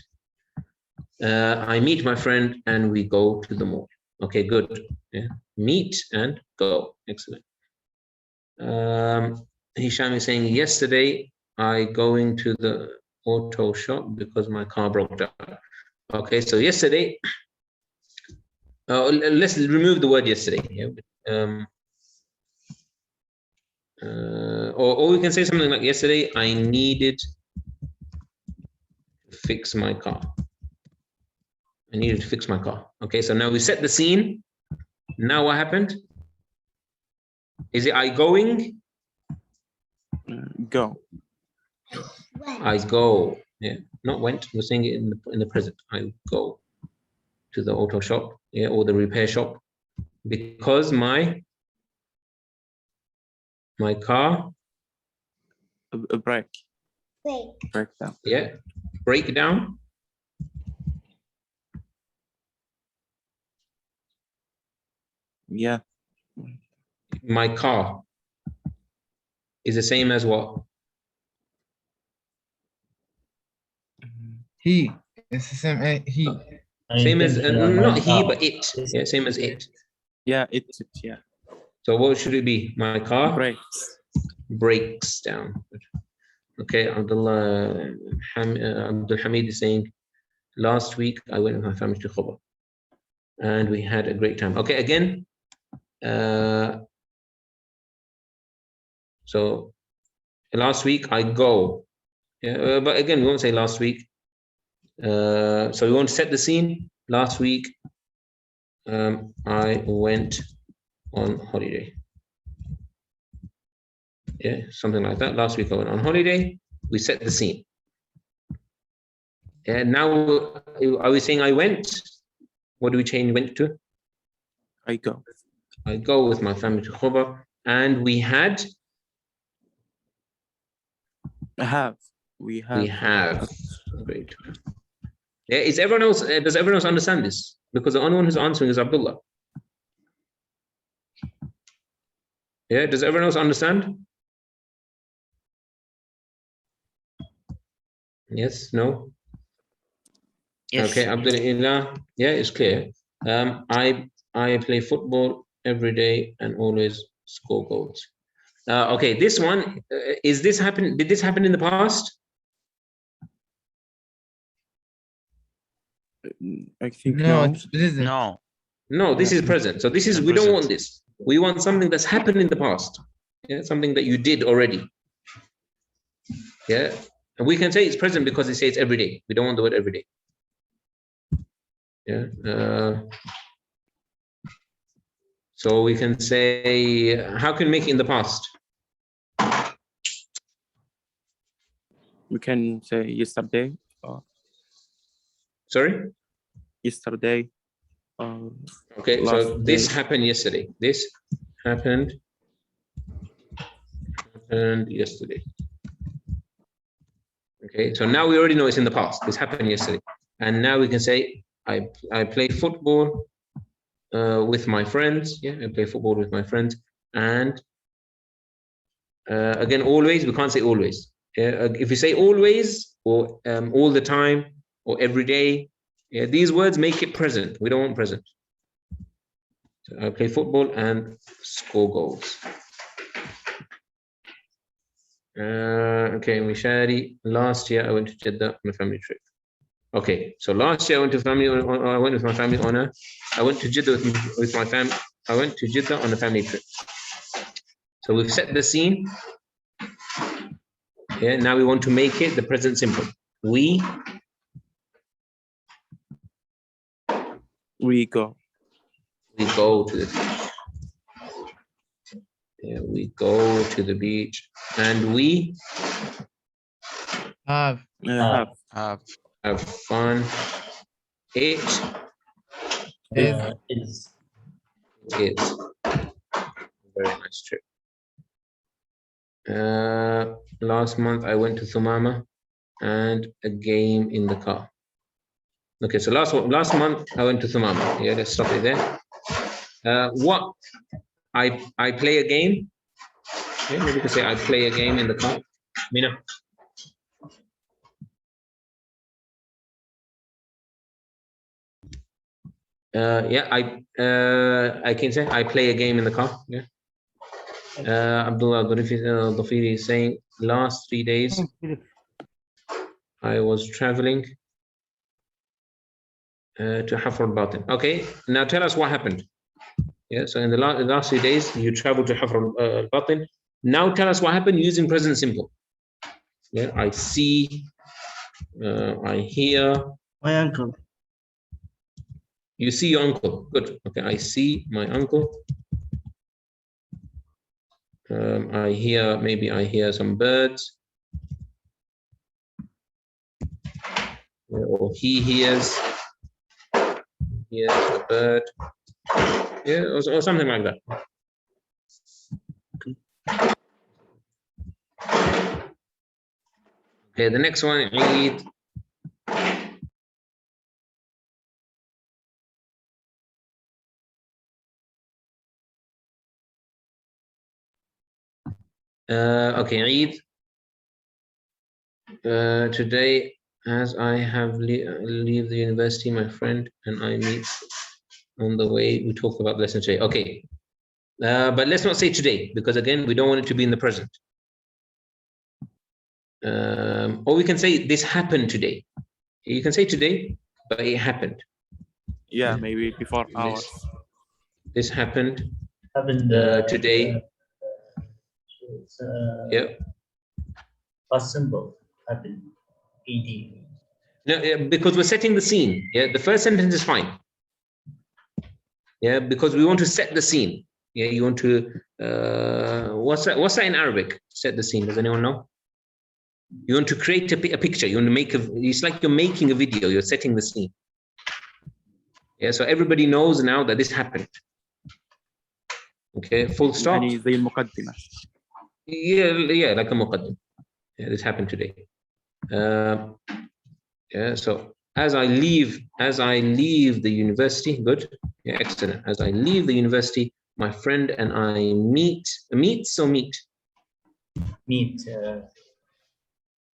[SPEAKER 1] I meet my friend and we go to the mall. Okay, good. Yeah. Meet and go. Excellent. Hisham is saying, yesterday I going to the auto shop because my car broke down. Okay, so yesterday, let's remove the word yesterday. Yeah. Or we can say something like, yesterday I needed to fix my car. I needed to fix my car. Okay, so now we set the scene. Now what happened? Is it I going?
[SPEAKER 2] Go.
[SPEAKER 1] I go. Yeah, not went. We're saying it in the present. I go to the auto shop, yeah, or the repair shop, because my car
[SPEAKER 2] break.
[SPEAKER 14] Breakdown.
[SPEAKER 1] Yeah, breakdown.
[SPEAKER 2] Yeah.
[SPEAKER 1] My car is the same as what?
[SPEAKER 12] He. It's the same. He.
[SPEAKER 1] Same as not he, but it. Yeah, same as it.
[SPEAKER 2] Yeah, it. Yeah.
[SPEAKER 1] So what should it be? My car
[SPEAKER 2] breaks
[SPEAKER 1] down. Okay, Abdul Hamid is saying, last week I went with my family to Khobar and we had a great time. Okay, again. So last week I go. Yeah, but again, we won't say last week. So we want to set the scene. Last week, I went on holiday. Yeah, something like that. Last week I went on holiday. We set the scene. And now, are we saying I went? What do we change went to?
[SPEAKER 2] I go.
[SPEAKER 1] I go with my family to Khobar, and we had. We have. Great. Yeah, is everyone else? Does everyone else understand this? Because the only one who's answering is Abdullah. Yeah, does everyone else understand? Yes, no?
[SPEAKER 13] Yes.
[SPEAKER 1] Okay, Abdullah, yeah, it's clear. I play football every day and always score goals. Okay, this one, is this happen? Did this happen in the past?
[SPEAKER 2] I think
[SPEAKER 12] No,
[SPEAKER 2] no.
[SPEAKER 12] it's present.
[SPEAKER 2] No.
[SPEAKER 1] No, this is present. So this is, we don't want this. We want something that's happened in the past. Yeah, something that you did already. Yeah, and we can say it's present because it says every day. We don't want the word every day. Yeah. So we can say, how can we make it in the past?
[SPEAKER 2] We can say yesterday.
[SPEAKER 1] Sorry?
[SPEAKER 2] Yesterday.
[SPEAKER 1] Okay, so
[SPEAKER 2] last
[SPEAKER 1] this
[SPEAKER 2] day.
[SPEAKER 1] happened yesterday. This happened yesterday. Okay, so now we already know it's in the past. This happened yesterday. And now we can say, I play football with my friends. Yeah, I play football with my friends. And again, always, we can't say always. If you say always, or all the time, or every day, yeah, these words make it present. We don't want present. So I play football and score goals. Okay, Mishari, last year I went to Jeddah on a family trip. Okay, so last year I went to my family on a, I went to Jeddah with my family. I went to Jeddah on a family trip. So we've set the scene. Yeah, now we want to make it the present simple. We
[SPEAKER 2] go.
[SPEAKER 1] We go to the beach. Yeah, we go to the beach, and we
[SPEAKER 12] have
[SPEAKER 1] fun. It is very nice trip. Last month I went to Thumama and a game in the car. Okay, so last month I went to Thumama. Yeah, let's stop it there. What I play a game. Yeah, maybe we could say I play a game in the car. Mina. Yeah, I can say I play a game in the car. Yeah. Abdullah Dhafiri is saying last 3 days I was traveling to Hafr al-Batin. Okay, now tell us what happened. Yeah, so in the last 3 days you traveled to Hafr al-Batin. Now tell us what happened using present simple. Yeah, I see, I hear.
[SPEAKER 15] My uncle.
[SPEAKER 1] You see your uncle. Good. Okay, I see my uncle. I hear, maybe I hear some birds. Yeah, or he hears a bird. Yeah, or something like that. Okay, the next one, Eid. Okay, Eid. Today, as I have leave the university, my friend and I meet on the way. We talk about lesson today. Okay, but let's not say today, because again, we don't want it to be in the present. Or we can say this happened today. You can say today, but it happened.
[SPEAKER 2] Yeah, maybe before hours.
[SPEAKER 1] This happened today. Yeah.
[SPEAKER 15] Past simple happened. ED.
[SPEAKER 1] No, because we're setting the scene. Yeah, the first sentence is fine. Yeah, because we want to set the scene. Yeah, you want to. What's that in Arabic? Set the scene. Does anyone know? You want to create a picture. You want to make it's like you're making a video. You're setting the scene. Yeah, so everybody knows now that this happened. Okay, full stop. Yeah, like a muqaddim. Yeah, this happened today. Yeah, so as I leave the university, good. Yeah, excellent. As I leave the university, my friend and I meet. Meet.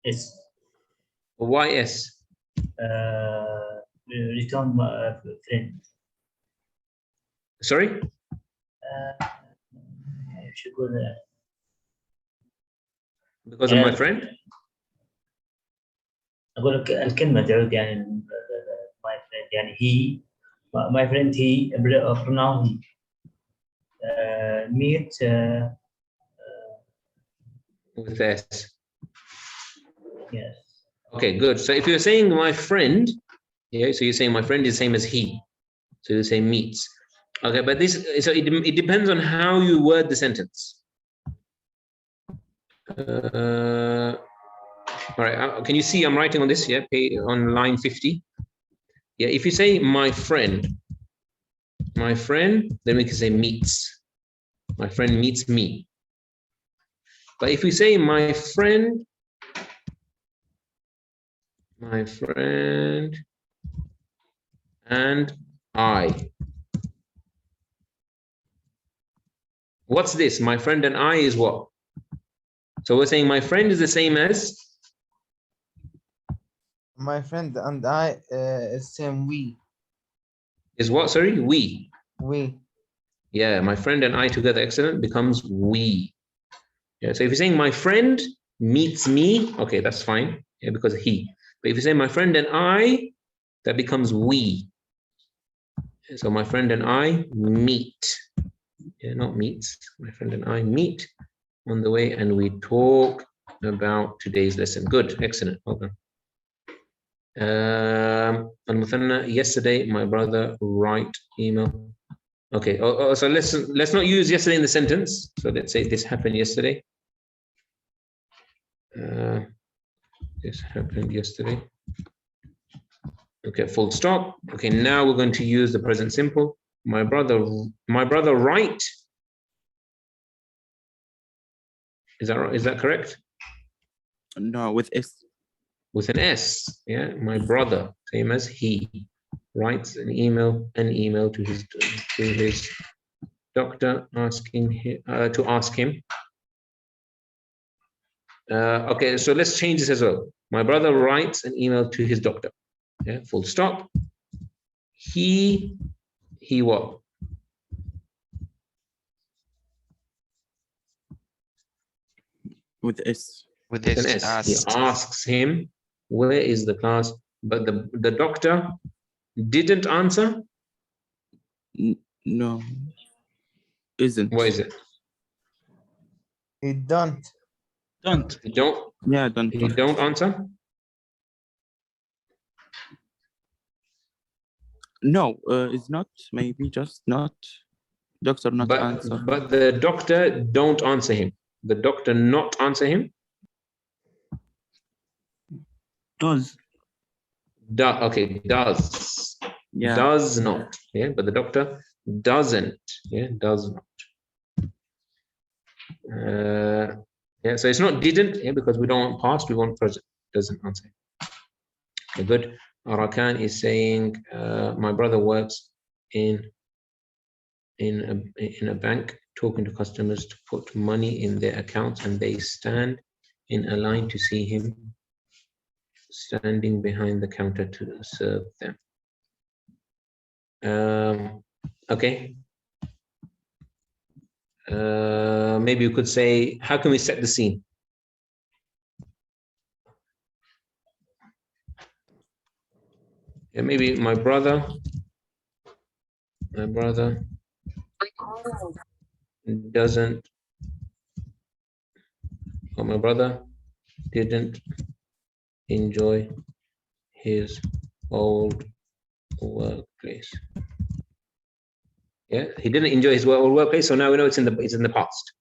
[SPEAKER 15] S.
[SPEAKER 1] Why S?
[SPEAKER 15] Return friend.
[SPEAKER 1] Sorry?
[SPEAKER 15] شو يقول
[SPEAKER 1] Because of my friend.
[SPEAKER 15] أقول لك الكلمة تعود يعني my friend يعني he my friend he pronoun he meet
[SPEAKER 1] with S.
[SPEAKER 15] yes.
[SPEAKER 1] Okay, good. So if you're saying my friend, yeah, so you're saying my friend is the same as he. So you say meets. Okay, but this, so it depends on how you word the sentence. All right, can you see I'm writing on this? Yeah, on line 50. Yeah, if you say my friend, then we can say meets. My friend meets me. But if we say my friend and I. What's this? My friend and I is what? So we're saying my friend is the same as?
[SPEAKER 12] My friend and I is same we.
[SPEAKER 1] Is what, sorry? We.
[SPEAKER 12] We.
[SPEAKER 1] Yeah, my friend and I together, excellent, becomes we. Yeah, so if you're saying my friend meets me, okay, that's fine, yeah, because he. But if you say my friend and I, that becomes we. So my friend and I meet. Yeah, not meets. My friend and I meet on the way and we talk about today's lesson. Good, excellent, well done. Yesterday, my brother write email. Okay, so let's not use yesterday in the sentence. So let's say this happened yesterday. This happened yesterday. Okay, full stop. Okay, now we're going to use the present simple. My brother write. Is that right? Is that correct?
[SPEAKER 2] No, with S.
[SPEAKER 1] With an S. Yeah, my brother, same as he, writes an email to his doctor asking him to ask him. Okay, so let's change this as well. My brother writes an email to his doctor. Yeah, full stop. He what?
[SPEAKER 2] With S.
[SPEAKER 1] With an S. He asks him, where is the class? But the doctor didn't answer?
[SPEAKER 2] No. Isn't.
[SPEAKER 1] What is it?
[SPEAKER 12] He don't.
[SPEAKER 10] Don't.
[SPEAKER 1] You don't?
[SPEAKER 2] Yeah, don't.
[SPEAKER 1] You don't answer?
[SPEAKER 2] No, it's not. Maybe just not. Doctor not answer.
[SPEAKER 1] But the doctor don't answer him. The doctor not answer him?
[SPEAKER 15] Does.
[SPEAKER 1] Okay, does.
[SPEAKER 2] Yeah.
[SPEAKER 1] Does not. Yeah, but the doctor doesn't. Yeah, does not. Yeah, so it's not didn't, yeah, because we don't want past, we want present. Doesn't answer. Okay, good. Arakan is saying, my brother works in a bank, talking to customers to put money in their accounts, and they stand in a line to see him standing behind the counter to serve them. Okay. Maybe you could say, how can we set the scene? Yeah, maybe my brother doesn't, or my brother didn't enjoy his old workplace. Yeah, he didn't enjoy his old workplace, so now we know it's in the past.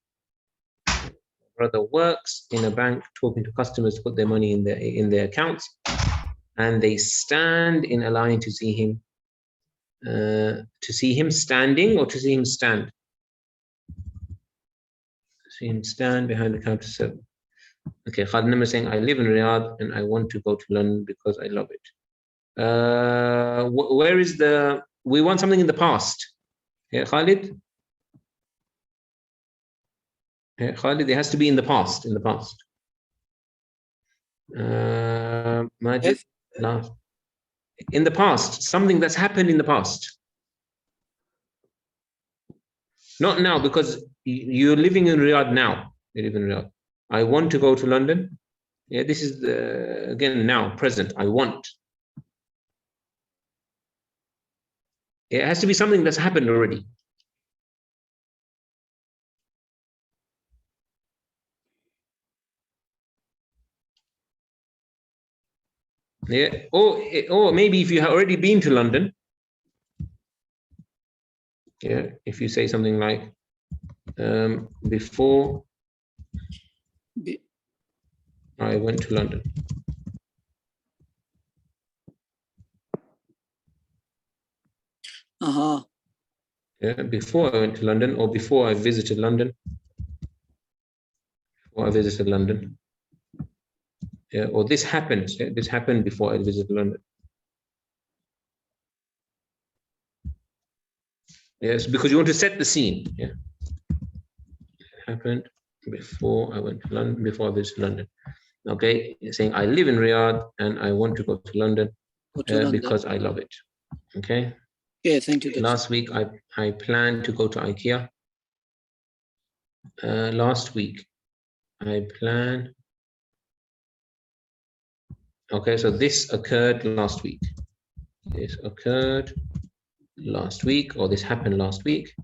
[SPEAKER 1] Brother works in a bank, talking to customers to put their money in their accounts, and they stand in a line to see him. To see him standing or to see him stand? See him stand behind the counter. So, okay, Khalid Nimr saying, I live in Riyadh and I want to go to London because I love it. Where is we want something in the past. Yeah, Khalid? Yeah, Khalid, it has to be in the past, Majid? No. In the past, something that's happened in the past. Not now, because you're living in Riyadh now. You live in Riyadh. I want to go to London. Yeah, this is again now present. I want. It has to be something that's happened already. Yeah, or maybe if you have already been to London. Yeah, if you say something like before I went to London. Yeah, before I went to London, or before I visited London. Before I visited London. Yeah, or this happened. Yeah, this happened before I visited London. Yes, because you want to set the scene. Yeah, it happened before I went to London. Before I visited London. Okay, you're saying I live in Riyadh and I want to go to London because I love it. Okay.
[SPEAKER 9] Yeah, thank you.
[SPEAKER 1] Last week I planned to go to IKEA. Last week I planned. Okay, so this occurred last week. This occurred last week, or this happened last week.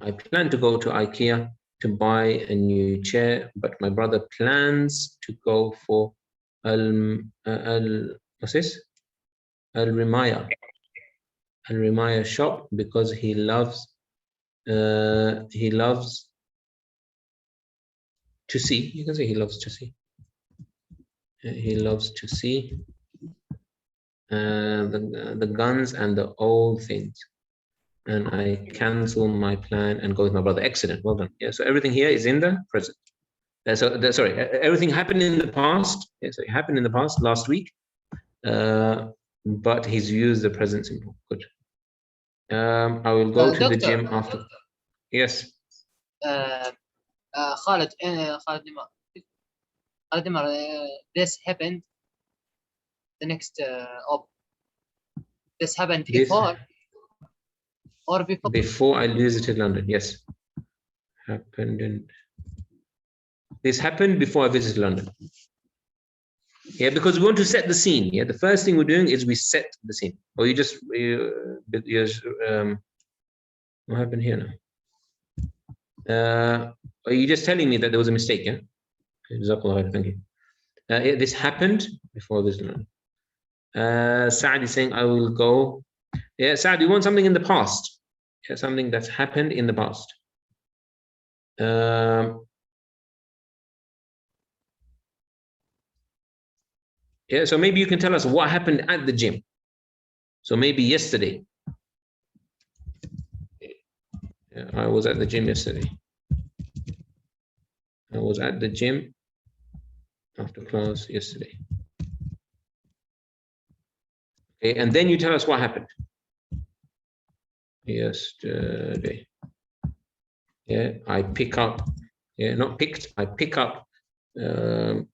[SPEAKER 1] I plan to go to IKEA to buy a new chair, but my brother plans to go for what's this? Al-Rimaya shop because he loves to see. You can say he loves to see. He loves to see the guns and the old things. And I cancel my plan and go with my brother. Excellent, well done. Yeah, so everything here is in the present. Sorry, everything happened in the past. Yeah, so it happened in the past last week, but he's used the present simple. Good. I will go to the gym after. Yes.
[SPEAKER 5] Khalid Nimar, this happened the next this happened before or before?
[SPEAKER 1] Before I visited London, yes. This happened before I visited London. Yeah, because we want to set the scene. Yeah, the first thing we're doing is we set the scene. Or what happened here now? Are you just telling me that there was a mistake? Yeah. Thank you. Yeah, this happened before I visited London. Saad is saying I will go. Yeah, Saad, you want something in the past. Yeah, something that's happened in the past. Yeah, so maybe you can tell us what happened at the gym. So maybe yesterday. Yeah, I was at the gym yesterday. I was at the gym after class yesterday. Okay, and then you tell us what happened. Yesterday. Yeah, I pick up. Yeah, not picked. I pick up. Well,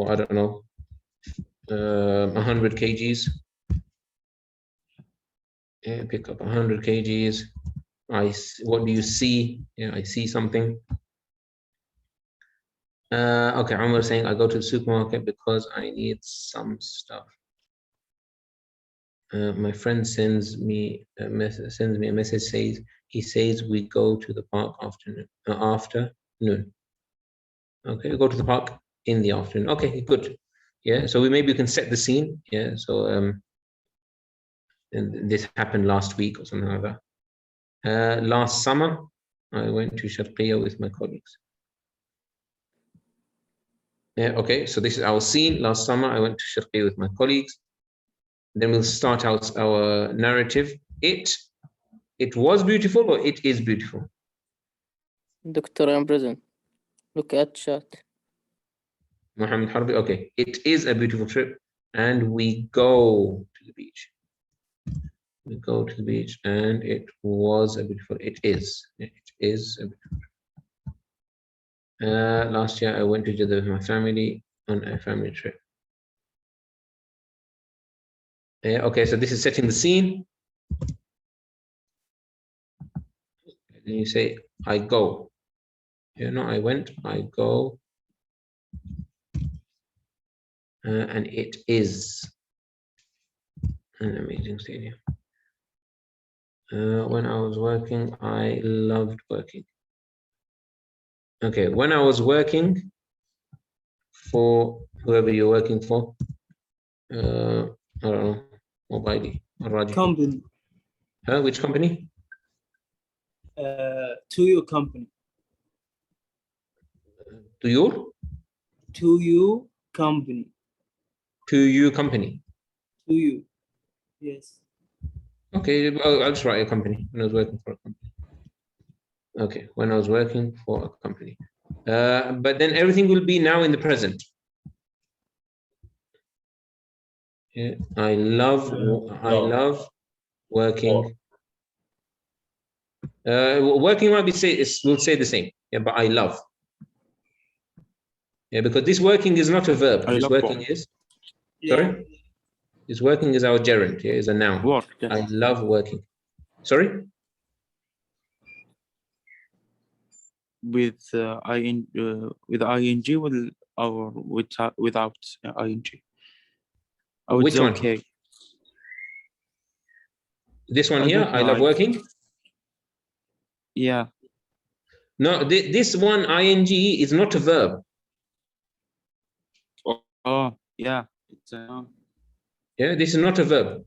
[SPEAKER 1] I don't know. 100 kgs. Yeah, pick up 100 kgs. What do you see? Yeah, I see something. Okay, Umar saying I go to the supermarket because I need some stuff. My friend sends me a message. Says he says we go to the park afternoon. Okay, go to the park in the afternoon. Okay, good. Yeah, so maybe we can set the scene. Yeah, so and this happened last week or something like that. Last summer, I went to Sharqiya with my colleagues. Yeah, okay, so this is our scene. Last summer, I went to Sharqiya with my colleagues. Then we'll start out our narrative. It was beautiful, or it is beautiful?
[SPEAKER 16] Doctor, I'm present. Look at chat.
[SPEAKER 1] Muhammad Harbi, okay. It is a beautiful trip, and we go to the beach. We go to the beach, and it was a beautiful. It is a beautiful trip. Last year, I went to Jeddah with my family on a family trip. Yeah, okay, so this is setting the scene. And you say, I go. Yeah, no, I went, I go, and it is an amazing stadium. When I was working, I loved working. Okay, when I was working for whoever you're working for, I don't know, Mobile or
[SPEAKER 9] Company.
[SPEAKER 1] Which company?
[SPEAKER 9] To your company.
[SPEAKER 1] To your?
[SPEAKER 9] To you company.
[SPEAKER 1] To you company.
[SPEAKER 9] To you. Yes.
[SPEAKER 1] Okay, I'll just write a company when I was working for a company. Okay, when I was working for a company. But then everything will be now in the present. Yeah, I love working. Working might be we'll say the same. Yeah, but I love. Yeah, because this working is not a verb. This working is. Sorry. This working is our gerund. Yeah, is a noun.
[SPEAKER 2] Work. Yes.
[SPEAKER 1] I love working. Sorry.
[SPEAKER 2] With ing or without ing. Oh,
[SPEAKER 1] Which one?
[SPEAKER 2] Okay.
[SPEAKER 1] This one here. I love working.
[SPEAKER 2] Yeah.
[SPEAKER 1] No, this one ing is not a verb.
[SPEAKER 2] Oh, yeah. It's a noun.
[SPEAKER 1] Yeah, this is not a verb.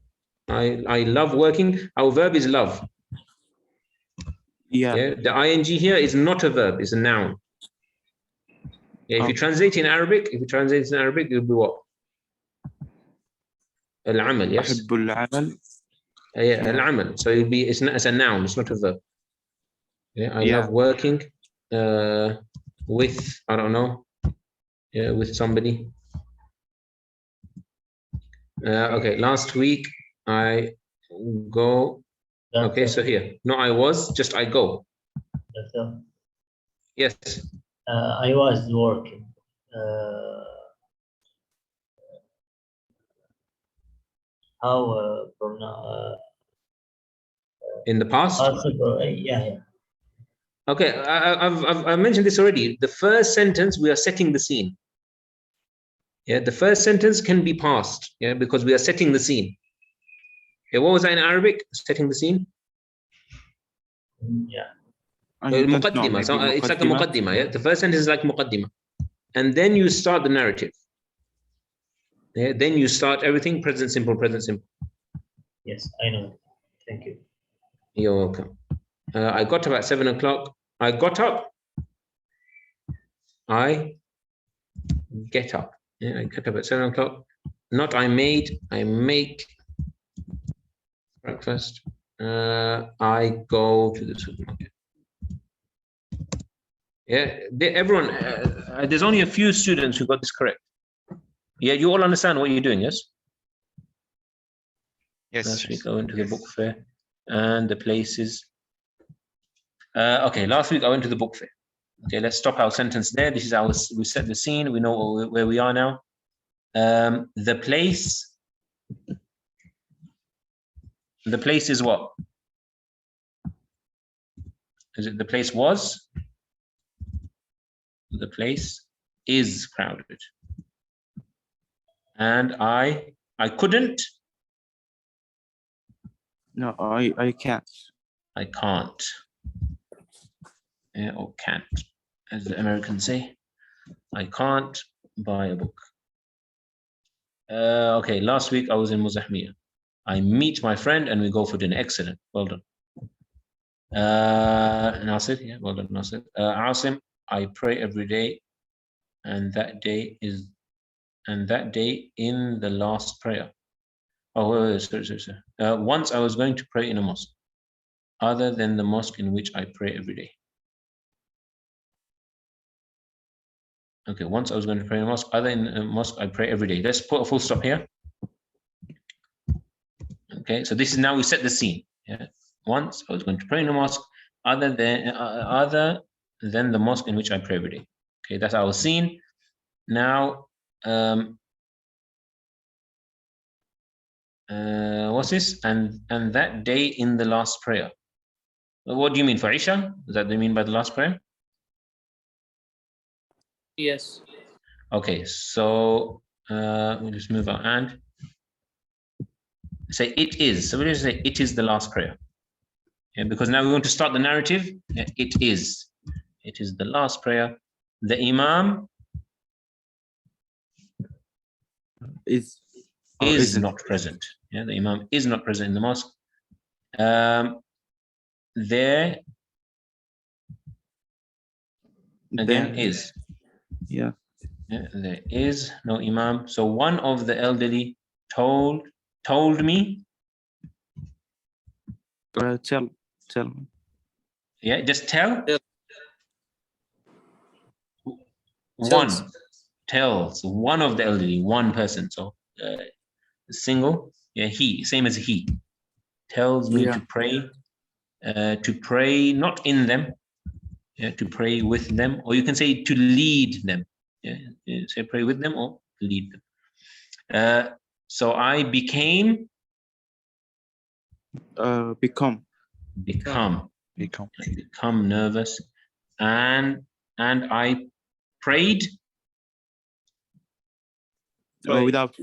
[SPEAKER 1] I love working. Our verb is love.
[SPEAKER 2] Yeah.
[SPEAKER 1] Yeah, the ing here is not a verb, it's a noun. Yeah, if you translate in Arabic, it will be what? Al-amal, yes.
[SPEAKER 2] أحب العمل.
[SPEAKER 1] Yeah, al-amal. So it'll be it's a noun, it's not a verb. Yeah, I love working with, I don't know, yeah, with somebody. Okay, last week I go. Okay, so here, no, I was, just I go. Yes.
[SPEAKER 15] I was working. How from now?
[SPEAKER 1] In the past?
[SPEAKER 15] Yeah.
[SPEAKER 1] Okay, I've mentioned this already. The first sentence, we are setting the scene. Yeah, the first sentence can be past. Yeah, because we are setting the scene. Yeah, what was that in Arabic? Setting the scene.
[SPEAKER 15] Yeah.
[SPEAKER 1] Muqaddimah. So it's like a muqaddimah. Yeah, the first sentence is like muqaddimah, and then you start the narrative. Yeah, then you start everything present simple, present simple.
[SPEAKER 15] Yes, I know. Thank you.
[SPEAKER 1] You're welcome. I got up at 7 o'clock. I got up. I get up. Yeah, I get up at 7 o'clock. Not I made. I make breakfast. I go to the supermarket. Yeah, everyone. There's only a few students who got this correct. Yeah, you all understand what you're doing, yes?
[SPEAKER 17] Yes.
[SPEAKER 1] Last week I went to the book fair and the places. Okay, last week I went to the book fair. Okay, let's stop our sentence there. This is our, we set the scene. We know where we are now. The place is what? Is it the place was? The place is crowded. And I couldn't.
[SPEAKER 2] No, I can't.
[SPEAKER 1] I can't. Yeah, or can't, as the Americans say. I can't buy a book. Okay, last week I was in Muzahmiya. I meet my friend and we go for dinner. Excellent, well done. Nasir, yeah, well done, Nasir. Asim, I pray every day, and that day in the last prayer. Oh, sorry. Once I was going to pray in a mosque, other than the mosque in which I pray every day. Okay, once I was going to pray in a mosque, other than a mosque I pray every day. Let's put a full stop here. Okay, so this is now we set the scene. Yeah, once I was going to pray in a mosque, other than the mosque in which I pray every day. Okay, that's our scene. Now, what's this? And that day in the last prayer. What do you mean for Isha? Is that what you mean by the last prayer?
[SPEAKER 16] Yes.
[SPEAKER 1] Okay, so we'll just move our and. Say it is. So we'll just say it is the last prayer. Yeah, because now we want to start the narrative. Yeah, it is. It is the last prayer. The Imam
[SPEAKER 2] Is
[SPEAKER 1] not present. Yeah, the Imam is not present in the mosque. There again is.
[SPEAKER 2] Yeah.
[SPEAKER 1] Yeah, there is no Imam. So one of the elderly told me.
[SPEAKER 2] Tell me.
[SPEAKER 1] Yeah, just tell.
[SPEAKER 16] Tells.
[SPEAKER 1] One tells one of the elderly, one person. So single. Yeah, he, same as he, tells me to pray not in them. Yeah, to pray with them, or you can say to lead them. Yeah, say pray with them or lead them. So I become nervous, and I prayed
[SPEAKER 2] without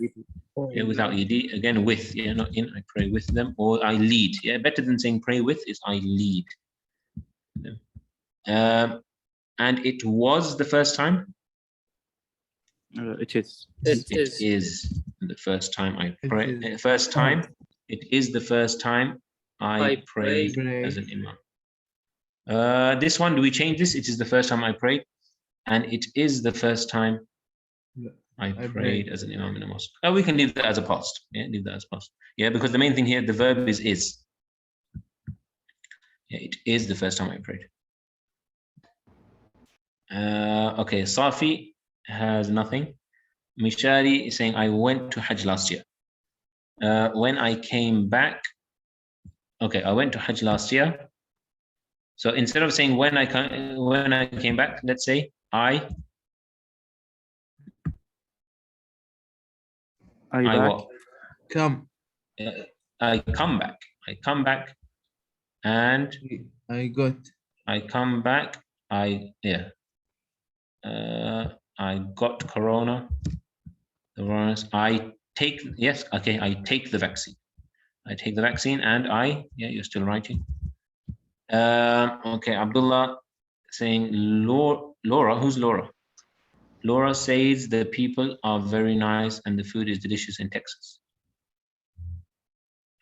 [SPEAKER 1] without ed again with not in. I pray with them or I lead. Yeah, better than saying pray with is I lead them. And it was the first time.
[SPEAKER 2] It is.
[SPEAKER 1] It is the first time I pray. First time. It is the first time I prayed as an imam. This one, do we change this? It is the first time I prayed, and it is the first time I prayed as an imam in a mosque. We can leave that as a past. Yeah, leave that as past. Yeah, because the main thing here, the verb is. Yeah, it is the first time I prayed. Okay, Safi has nothing. Mishari is saying, I went to Hajj last year. When I came back, okay, I went to Hajj last year. So instead of saying when I came back, let's say I what?
[SPEAKER 10] Come.
[SPEAKER 1] I come back. I come back, and
[SPEAKER 10] I got.
[SPEAKER 1] I come back. I got corona. I take I take the vaccine. I take the vaccine, and you're still writing. Okay, Abdullah saying Laura. Who's Laura? Laura says the people are very nice and the food is delicious in Texas.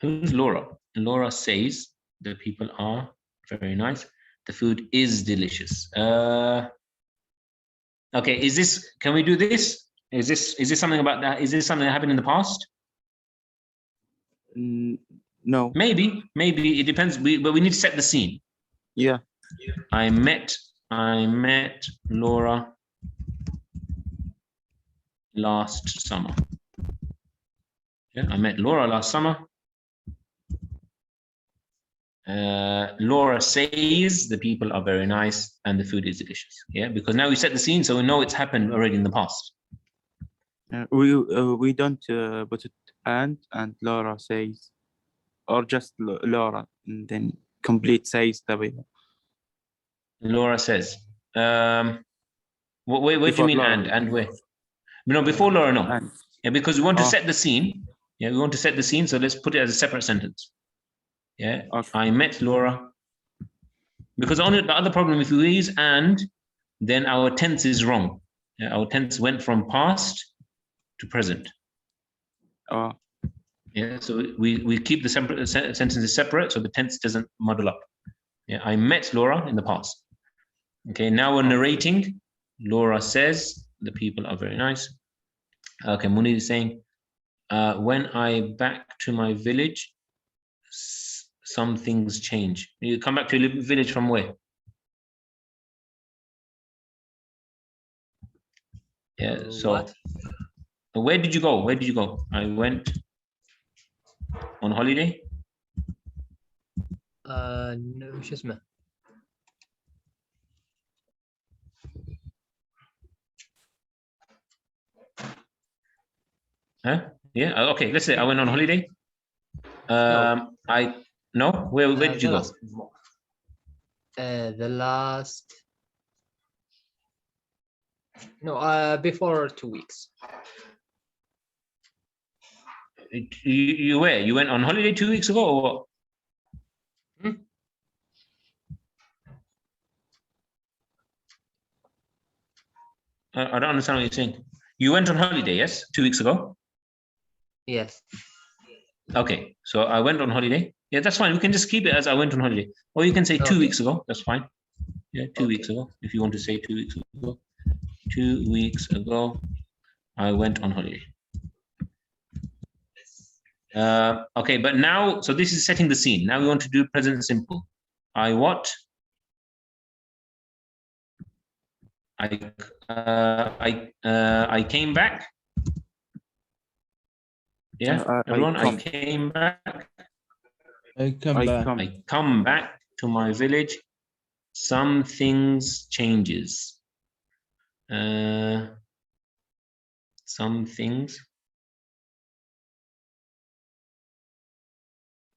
[SPEAKER 1] Who's Laura? Laura says the people are very nice. The food is delicious. Okay, can we do this? Is this something about that? Is this something that happened in the past?
[SPEAKER 2] No.
[SPEAKER 1] Maybe it depends. But we need to set the scene.
[SPEAKER 2] Yeah.
[SPEAKER 1] I met Laura last summer. Yeah, I met Laura last summer. Laura says the people are very nice and the food is delicious. Yeah, because now we set the scene, so we know it's happened already in the past.
[SPEAKER 2] We don't put it and Laura says, or just Laura and then complete says the way.
[SPEAKER 1] Laura says. Where do you mean
[SPEAKER 2] Laura.
[SPEAKER 1] and where? No, before Laura, no.
[SPEAKER 2] And.
[SPEAKER 1] Yeah, because we want to set the scene. Yeah, we want to set the scene, so let's put it as a separate sentence. Yeah, okay. I met Laura. Because only the other problem, if we use and, then our tense is wrong. Yeah, our tense went from past to present. Yeah, so we keep the sentences separate, so the tense doesn't muddle up. Yeah, I met Laura in the past. Okay, now we're narrating. Laura says the people are very nice. Okay, Munir is saying, when I back to my village, some things change. You come back to your village from where? Yeah, so where did you go? Where did you go? I went on holiday.
[SPEAKER 5] No, شو اسمه؟
[SPEAKER 1] Huh? Yeah, okay, let's say I went on holiday. Where did you go?
[SPEAKER 5] The last No, before 2 weeks.
[SPEAKER 1] You where? You went on holiday 2 weeks ago or what? I don't understand what you're saying. You went on holiday, yes? 2 weeks ago?
[SPEAKER 5] Yes.
[SPEAKER 1] Okay, so I went on holiday. Yeah, that's fine. We can just keep it as I went on holiday. Or you can say 2 weeks ago. That's fine. Yeah, 2 weeks ago. If you want to say 2 weeks ago. 2 weeks ago, I went on holiday. Okay, but now, so this is setting the scene. Now we want to do present simple. I what? I came back. Yeah, everyone. I came back.
[SPEAKER 12] I
[SPEAKER 1] come back to my village. Some things changes. Some things.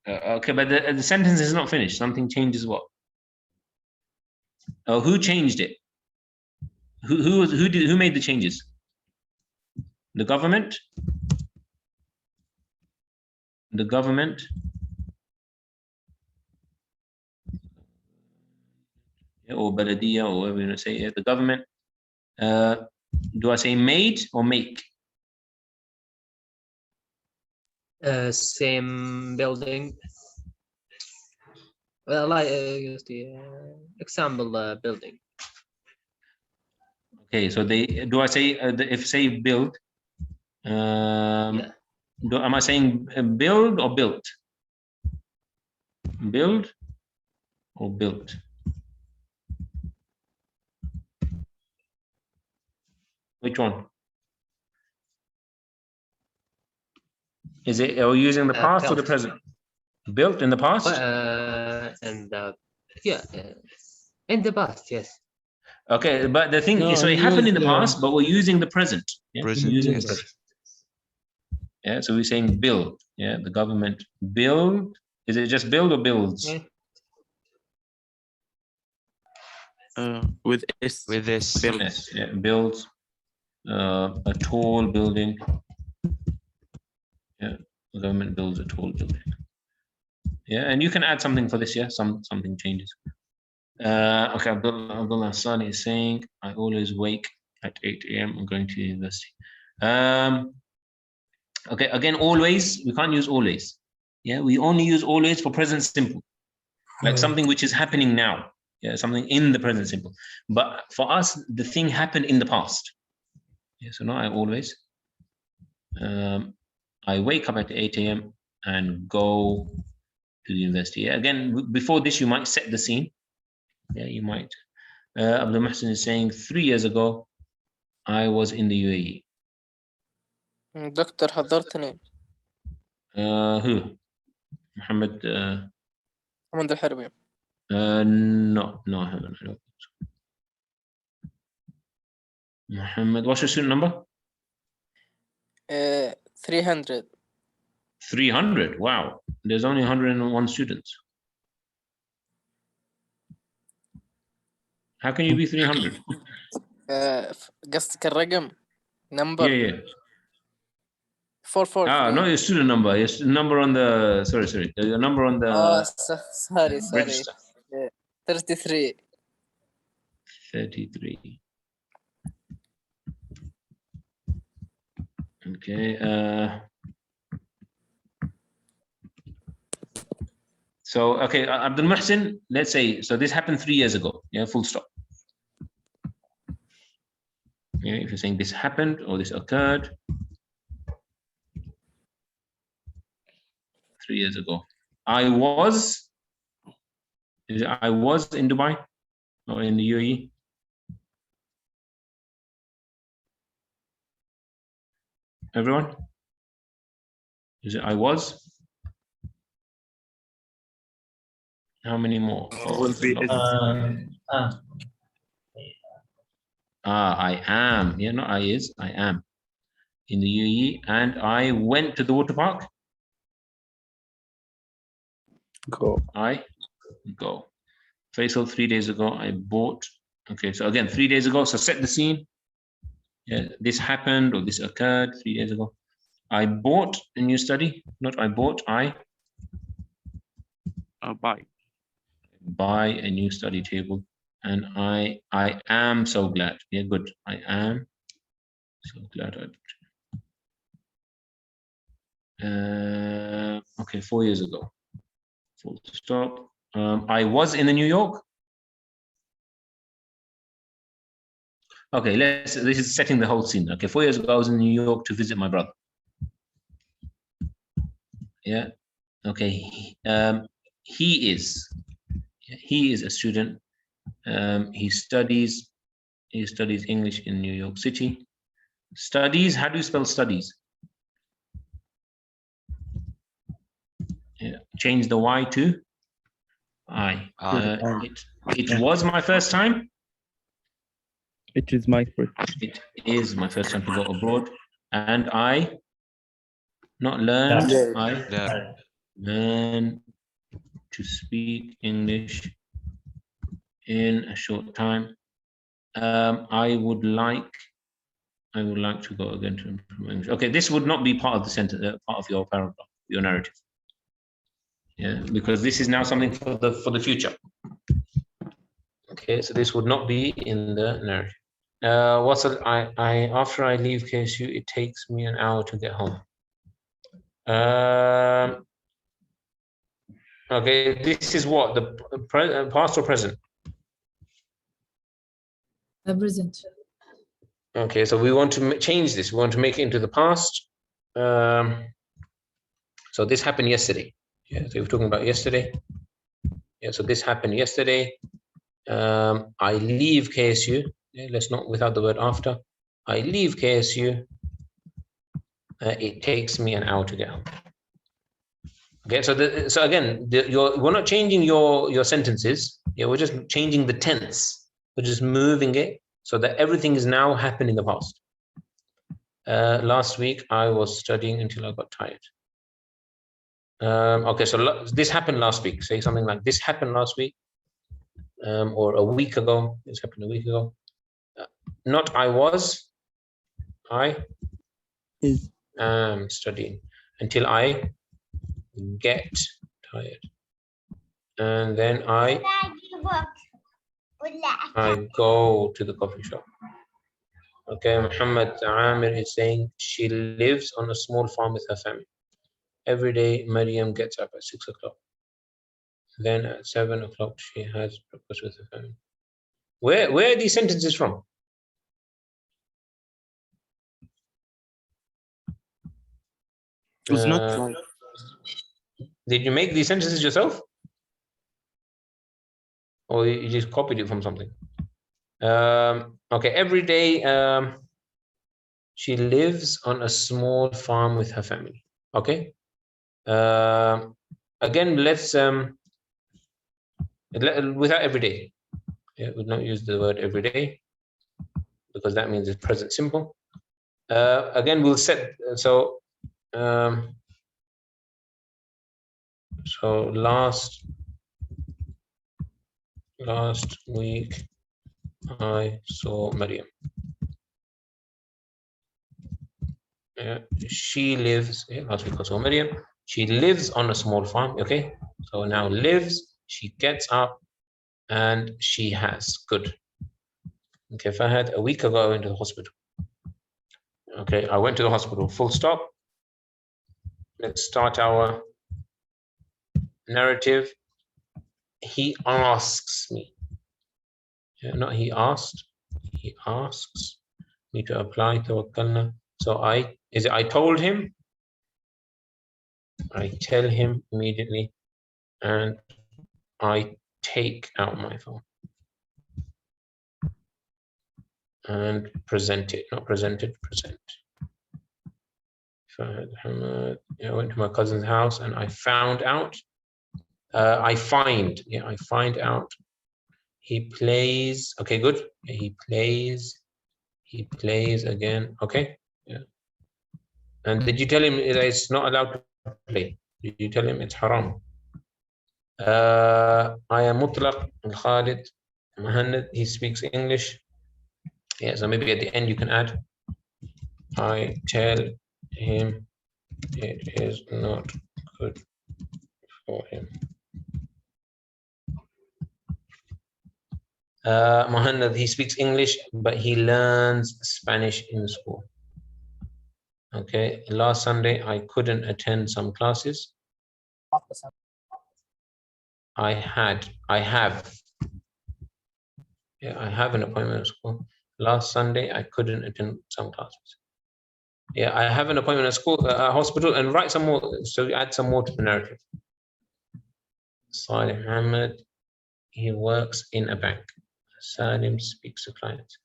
[SPEAKER 1] Okay, but the sentence is not finished. Something changes what? Oh, who changed it? Who made the changes? The government? The government? Or Baladia, or whatever you want to say. The government. Do I say made or make?
[SPEAKER 5] Same building. Well, like use the example building.
[SPEAKER 1] Okay, so they do I say if say build? Am I saying build or built? Build or built? Which one? Is it, are we using the past or the present? Built in the past?
[SPEAKER 5] And yeah, in the past, yes.
[SPEAKER 1] Okay, but the thing is, so it happened in the past, but we're using the present. Yeah?
[SPEAKER 17] Present,
[SPEAKER 1] using
[SPEAKER 17] yes.
[SPEAKER 1] the present. Yeah, so we're saying build. Yeah, the government build. Is it just build or builds?
[SPEAKER 5] Yeah.
[SPEAKER 2] With S.
[SPEAKER 17] With this.
[SPEAKER 1] Yes, yeah, builds a tall building. Yeah, the government builds a tall building. Yeah, and you can add something for this. Yeah, something changes. Okay, Abdullah Sani is saying, I always wake at 8 a.m. I'm going to university. Okay, again, always, we can't use always. Yeah, we only use always for present simple, like something which is happening now. Yeah, something in the present simple. But for us, the thing happened in the past. Yeah, so now I always. I wake up at 8 a.m. and go to the university. Yeah, again, before this, you might set the scene. Yeah, you might. Abdul Muhsin is saying 3 years ago, I was in the UAE.
[SPEAKER 16] دكتور حضرتني.
[SPEAKER 1] Who? Muhammad.
[SPEAKER 16] محمد الحربي.
[SPEAKER 1] No, I haven't. I don't think so. Muhammad, what's your student number?
[SPEAKER 16] 300.
[SPEAKER 1] 300. Wow, there's only 101 students. How can you be 300?
[SPEAKER 16] قصدك الرقم number.
[SPEAKER 1] Yeah.
[SPEAKER 16] 443.
[SPEAKER 1] No, your student number. Your number on the sorry. Your number on the
[SPEAKER 16] sorry.
[SPEAKER 1] register.
[SPEAKER 16] 33.
[SPEAKER 1] 33. Okay. So, okay, Abdul Muhsin, let's say, so this happened 3 years ago. Yeah, full stop. Yeah, if you're saying this happened or this occurred 3 years ago. I was in Dubai or in the UAE. Everyone? Is it I was? How many more?
[SPEAKER 2] Will be
[SPEAKER 1] I am. Yeah, not I is. I am in the UAE, and I went to the water park.
[SPEAKER 2] Go.
[SPEAKER 1] I go. Faisal, 3 days ago, I bought. Okay, so again, 3 days ago. So set the scene. Yeah, this happened or this occurred 3 days ago. I bought a new study. Not I bought, I buy a new study table. And I am so glad. Yeah, good. I am so glad I bought it. Okay, 4 years ago. Full stop. I was in New York. Okay, this is setting the whole scene. Okay, 4 years ago, I was in New York to visit my brother. Yeah. Okay. He is a student. He studies English in New York City. Studies. How do you spell studies? Yeah. Change the Y to I. It was my first time.
[SPEAKER 2] It is my first.
[SPEAKER 1] It is my first time to go abroad, and I not learned. I learn to speak English in a short time. I would like to go again to improve English. Okay, this would not be part of the sentence, part of your paragraph, your narrative. Yeah, because this is now something for the future. Okay, so this would not be in the narrative. After I leave KSU, it takes me an hour to get home. Okay, this is what the past or present?
[SPEAKER 17] Present.
[SPEAKER 1] Okay, so we want to change this. We want to make it into the past. So this happened yesterday. Yeah, so we're talking about yesterday. Yeah, so this happened yesterday. I leave KSU. Yeah, let's not without the word after. I leave KSU. It takes me an hour to get home. Okay, so again, we're not changing your sentences. Yeah, we're just changing the tense. We're just moving it so that everything is now happened in the past. Last week I was studying until I got tired. Okay, so this happened last week. Say something like this happened last week, or a week ago. This happened a week ago. Not I was. I am studying until I get tired, and then I go to the coffee shop. Okay, Muhammad Amir is saying she lives on a small farm with her family. Every day, Maryam gets up at 6 o'clock. Then at 7 o'clock, she has breakfast with her family. Where are these sentences from?
[SPEAKER 2] It was not right.
[SPEAKER 1] Did you make these sentences yourself? Or you just copied it from something? Okay, every day she lives on a small farm with her family. Okay. Again, let's without every day. Yeah, we don't use the word every day because that means it's present simple. Again, we'll set so last week I saw Maryam. Yeah, she lives. Yeah, last week I saw Maryam. She lives on a small farm. Okay, so now lives. She gets up, and she has. Good. Okay, Fahad, a week ago I went to the hospital. Okay, I went to the hospital. Full stop. Let's start our narrative. He asks me. Yeah, not he asked. He asks me to apply tawakkalna. So I told him. I tell him immediately, and I take out my phone and present it. Not presented, present. Fahad Hamad. I went to my cousin's house and I found out. I find out he plays. Okay, good. He plays again. Okay. Yeah. And did you tell him that it's not allowed to play? Did you tell him it's haram? I am Mutlaq Khalid Muhammad. He speaks English. Yeah, so maybe at the end you can add I tell him it is not good for him. Mohammed, he speaks English, but he learns Spanish in school. Okay, last Sunday I couldn't attend some classes. I have an appointment at school. Last Sunday I couldn't attend some classes. Yeah, I have an appointment at school, hospital, and write some more. So add some more to the narrative. Salih Muhammad, he works in a bank. Salim speaks to clients.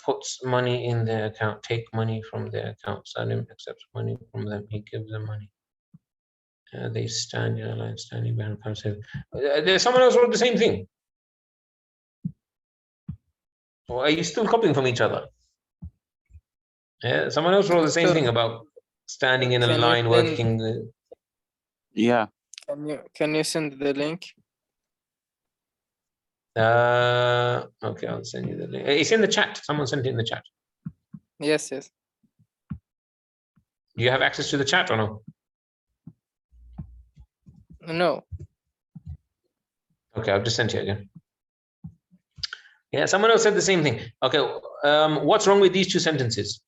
[SPEAKER 1] Puts money in their account, take money from their account. Salim accepts money from them, he gives them money. They stand in a line, standing behind the there's someone else wrote the same thing. Or are you still copying from each other? Yeah, someone else wrote the same thing about standing in a line, working.
[SPEAKER 2] Yeah.
[SPEAKER 16] Can you send the link?
[SPEAKER 1] Okay, I'll send you the link. It's in the chat. Someone sent it in the chat.
[SPEAKER 16] Yes.
[SPEAKER 1] Do you have access to the chat or no?
[SPEAKER 16] No.
[SPEAKER 1] Okay, I've just sent it again. Yeah, someone else said the same thing. Okay, what's wrong with these two sentences?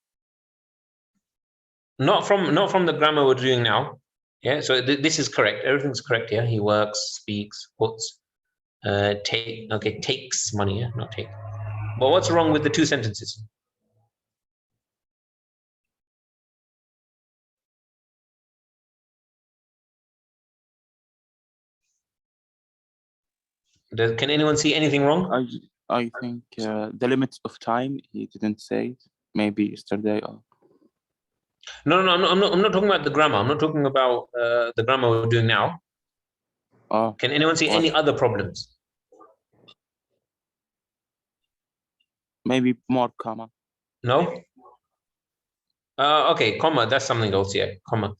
[SPEAKER 1] Not from the grammar we're doing now. Yeah, so this is correct. Everything's correct here. He works, speaks, puts, takes money. Yeah, not take. But what's wrong with the two sentences? Can anyone see anything wrong?
[SPEAKER 2] I think the limits of time he didn't say it. Maybe yesterday or.
[SPEAKER 1] No, I'm not talking about the grammar. I'm not talking about the grammar we're doing now.
[SPEAKER 2] Oh.
[SPEAKER 1] Can anyone see any other problems?
[SPEAKER 2] Maybe more comma.
[SPEAKER 1] No. Okay, comma. That's something else. Yeah, comma.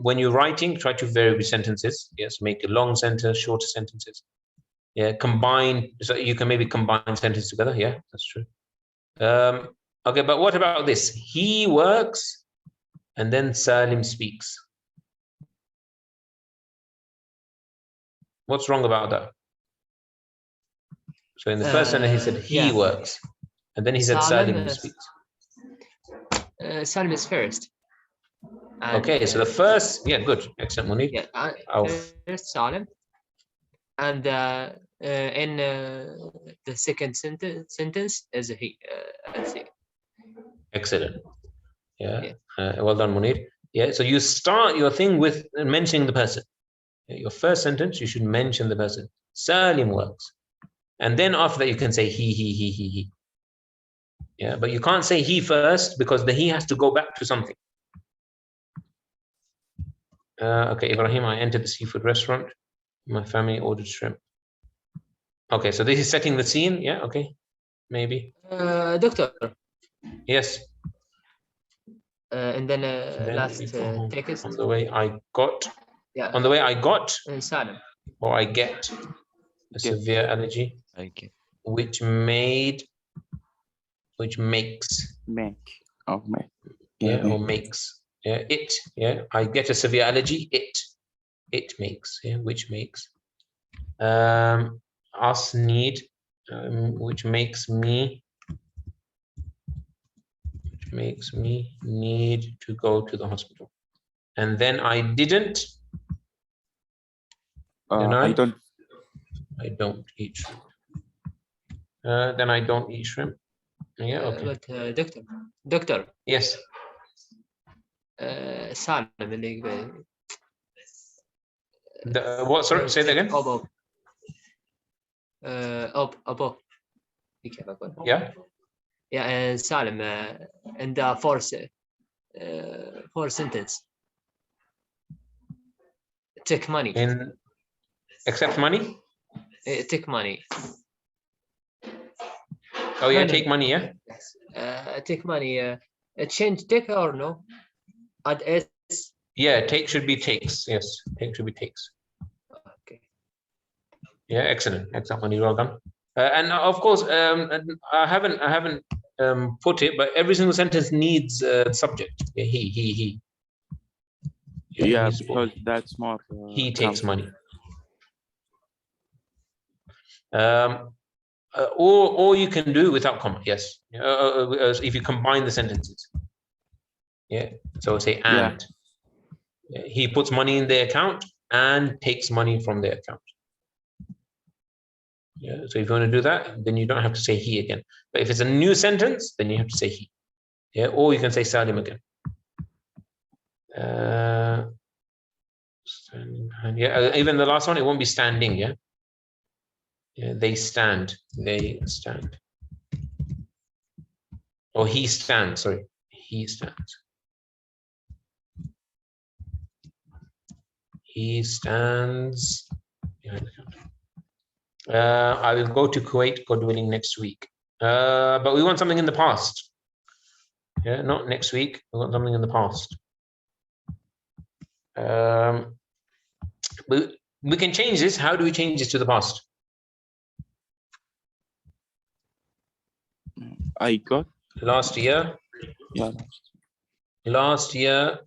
[SPEAKER 1] When you're writing, try to vary with sentences. Yes, make a long sentence, shorter sentences. Yeah, combine. So you can maybe combine sentences together. Yeah, that's true. Okay, but what about this? He works, and then Salim speaks. What's wrong about that? So in the first sentence, he said he works, and then he said Salim speaks.
[SPEAKER 5] Salim is first. And,
[SPEAKER 1] okay, so the first, yeah, good, excellent, Munir.
[SPEAKER 5] Yeah, first Salim, and in the second sentence is he.
[SPEAKER 1] Excellent. Yeah, well done, Munir. Yeah, so you start your thing with mentioning the person. Your first sentence, you should mention the person. Salim works. And then after that, you can say he. Yeah, but you can't say he first because the he has to go back to something. Okay, Ibrahim, I entered the seafood restaurant. My family ordered shrimp. Okay, so this is setting the scene. Yeah, okay, maybe.
[SPEAKER 5] Doctor.
[SPEAKER 1] Yes.
[SPEAKER 5] And then last text.
[SPEAKER 1] On the way I got.
[SPEAKER 5] Yeah.
[SPEAKER 1] On the way I got.
[SPEAKER 5] Salim.
[SPEAKER 1] Or I get a severe allergy.
[SPEAKER 17] Okay.
[SPEAKER 1] Which makes.
[SPEAKER 2] Make. Oh, make.
[SPEAKER 1] Yeah, or makes. Yeah, it. Yeah, I get a severe allergy. It makes. Yeah, which makes. Us need. Which makes me. Need to go to the hospital. And then I didn't. I don't eat shrimp. Then I don't eat shrimp. Yeah, okay.
[SPEAKER 5] But doctor.
[SPEAKER 1] Yes.
[SPEAKER 5] Salim.
[SPEAKER 1] What? Sorry, say that again.
[SPEAKER 5] Above.
[SPEAKER 1] Yeah.
[SPEAKER 5] Yeah, and Salim and the fourth sentence. Take money.
[SPEAKER 1] Accept money?
[SPEAKER 5] Take money.
[SPEAKER 1] Oh yeah, take money, yeah?
[SPEAKER 5] Yes. Take money. Change take or no? Add S.
[SPEAKER 1] Yeah, take should be takes. Yes, take should be takes.
[SPEAKER 5] Okay.
[SPEAKER 1] Yeah, excellent. Excellent, money. Well done. And of course, I haven't put it, but every single sentence needs subject. Yeah, he.
[SPEAKER 2] Yeah, because that's more.
[SPEAKER 1] He takes money. Or you can do without comma. Yes, if you combine the sentences. Yeah. So say and. Yeah. He puts money in the account and takes money from the account. Yeah. So if you want to do that, then you don't have to say he again. But if it's a new sentence, then you have to say he. Yeah. Or you can say Salim again. Standing behind. Yeah. Even the last one, it won't be standing. Yeah. Yeah. They stand. They stand. Or he stands. Sorry. He stands. He stands behind the counter. I will go to Kuwait, God willing, next week. But we want something in the past. Yeah, not next week. We want something in the past. We can change this. How do we change this to the past?
[SPEAKER 2] I got
[SPEAKER 1] last year.
[SPEAKER 2] Yeah.
[SPEAKER 1] Last year,